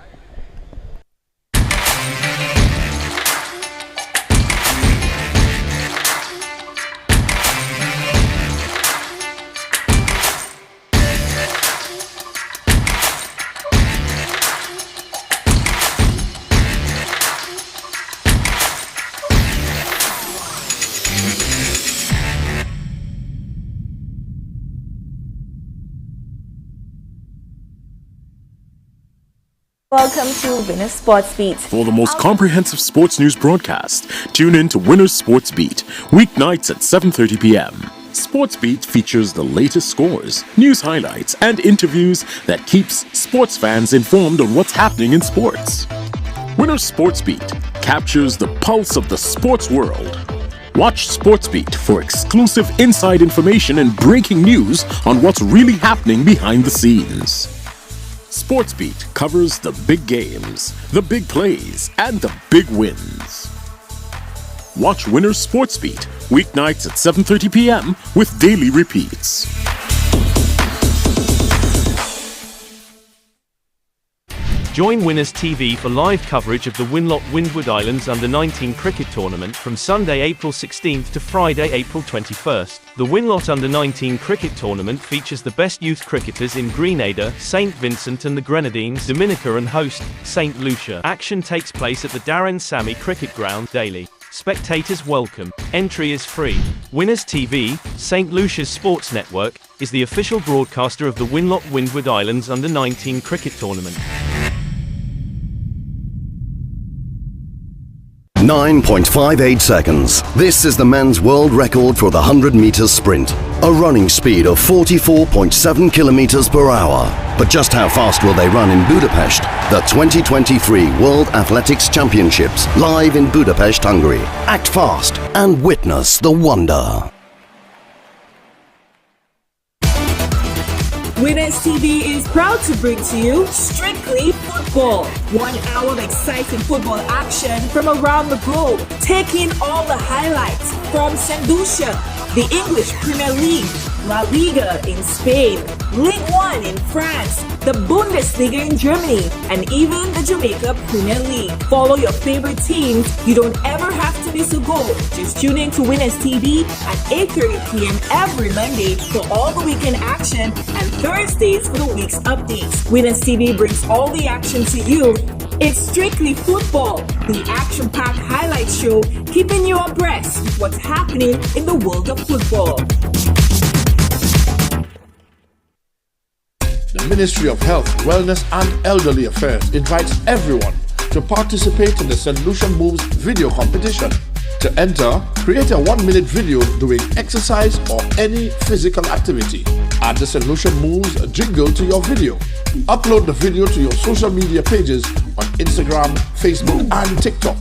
Welcome to Winners Sports Beat. For the most comprehensive sports news broadcast, tune in to Winners Sports Beat, weeknights at 7:30 p.m. Sports Beat features the latest scores, news highlights, and interviews that keeps sports fans informed on what's happening in sports. Winners Sports Beat captures the pulse of the sports world. Watch Sports Beat for exclusive inside information and breaking news on what's really happening behind the scenes. Sports Beat covers the big games, the big plays, and the big wins. Watch Winners Sports Beat weeknights at 7:30 p.m. with daily repeats. Join Winners TV for live coverage of the Windward Islands Under-19 cricket tournament from Sunday, April 16th to Friday, April 21st. The Winlot Under-19 cricket tournament features the best youth cricketers in Grenada, St. Vincent and the Grenadines, Dominica and host, St. Lucia. Action takes place at the Darren Sammy Cricket Ground daily. Spectators welcome. Entry is free. Winners TV, St. Lucia's sports network, is the official broadcaster of the Winlot Windward Islands Under-19 cricket tournament. 9.58 seconds. This is the men's world record for the 100 meters sprint. A running speed of 44.7 kilometers per hour. But just how fast will they run in Budapest? The 2023 World Athletics Championships, live in Budapest, Hungary. Act fast and witness the wonder. Winners TV is proud to bring to you Strictly Football. 1 hour of exciting football action from around the globe. Take in all the highlights from St. Lucia, the English Premier League, La Liga in Spain, Ligue 1 in France, the Bundesliga in Germany, and even the Jamaica Premier League. Follow your favorite teams. You don't ever have to miss a goal. Just tune in to Winners TV at 8:30 p.m. every Monday for all the weekend action and Thursdays for the week's updates. Winners TV brings all the action to you. It's Strictly Football, the action-packed highlight show keeping you abreast with what's happening in the world of football. The Ministry of Health, Wellness and Elderly Affairs invites everyone to participate in the St. Lucia Moves video competition. To enter, create a 1-minute video doing exercise or any physical activity. Add the St. Lucia Moves jingle to your video. Upload the video to your social media pages on Instagram, Facebook and TikTok.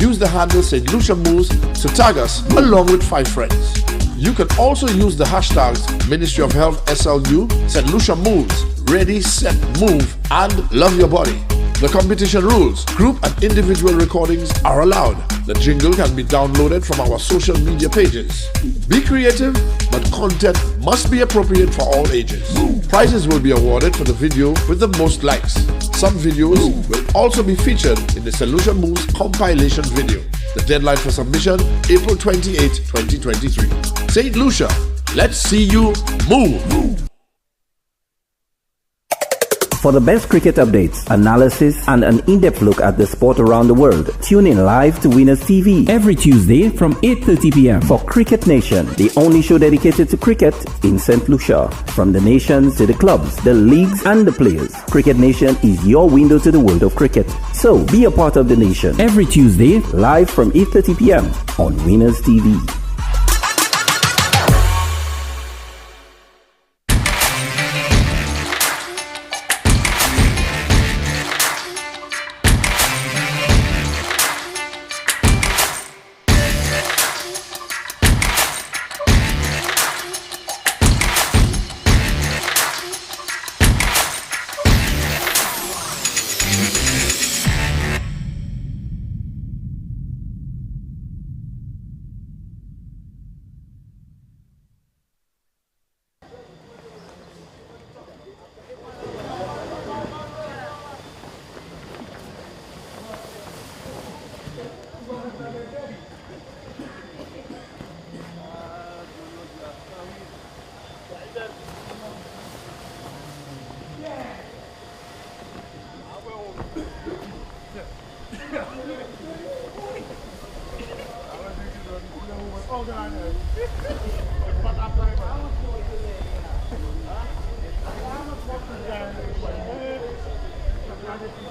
Use the handle St. Lucia Moves to tag us along with 5 friends. You can also use the hashtags Ministry of Health SLU, St. Lucia Moves, Ready, Set, Move, and Love Your Body. The competition rules: group and individual recordings are allowed. The jingle can be downloaded from our social media pages. Be creative, but content must be appropriate for all ages. Prizes will be awarded for the video with the most likes. Some videos will also be featured in the St. Lucia Moves compilation video. The deadline for submission, April 28, 2023. St. Lucia, let's see you move! For the best cricket updates, analysis, and an in-depth look at the sport around the world, tune in live to Winners TV every Tuesday from 8:30 p.m. for Cricket Nation, the only show dedicated to cricket in St. Lucia. From the nations to the clubs, the leagues, and the players, Cricket Nation is your window to the world of cricket. So be a part of the nation every Tuesday live from 8:30 p.m. on Winners TV. Thank you.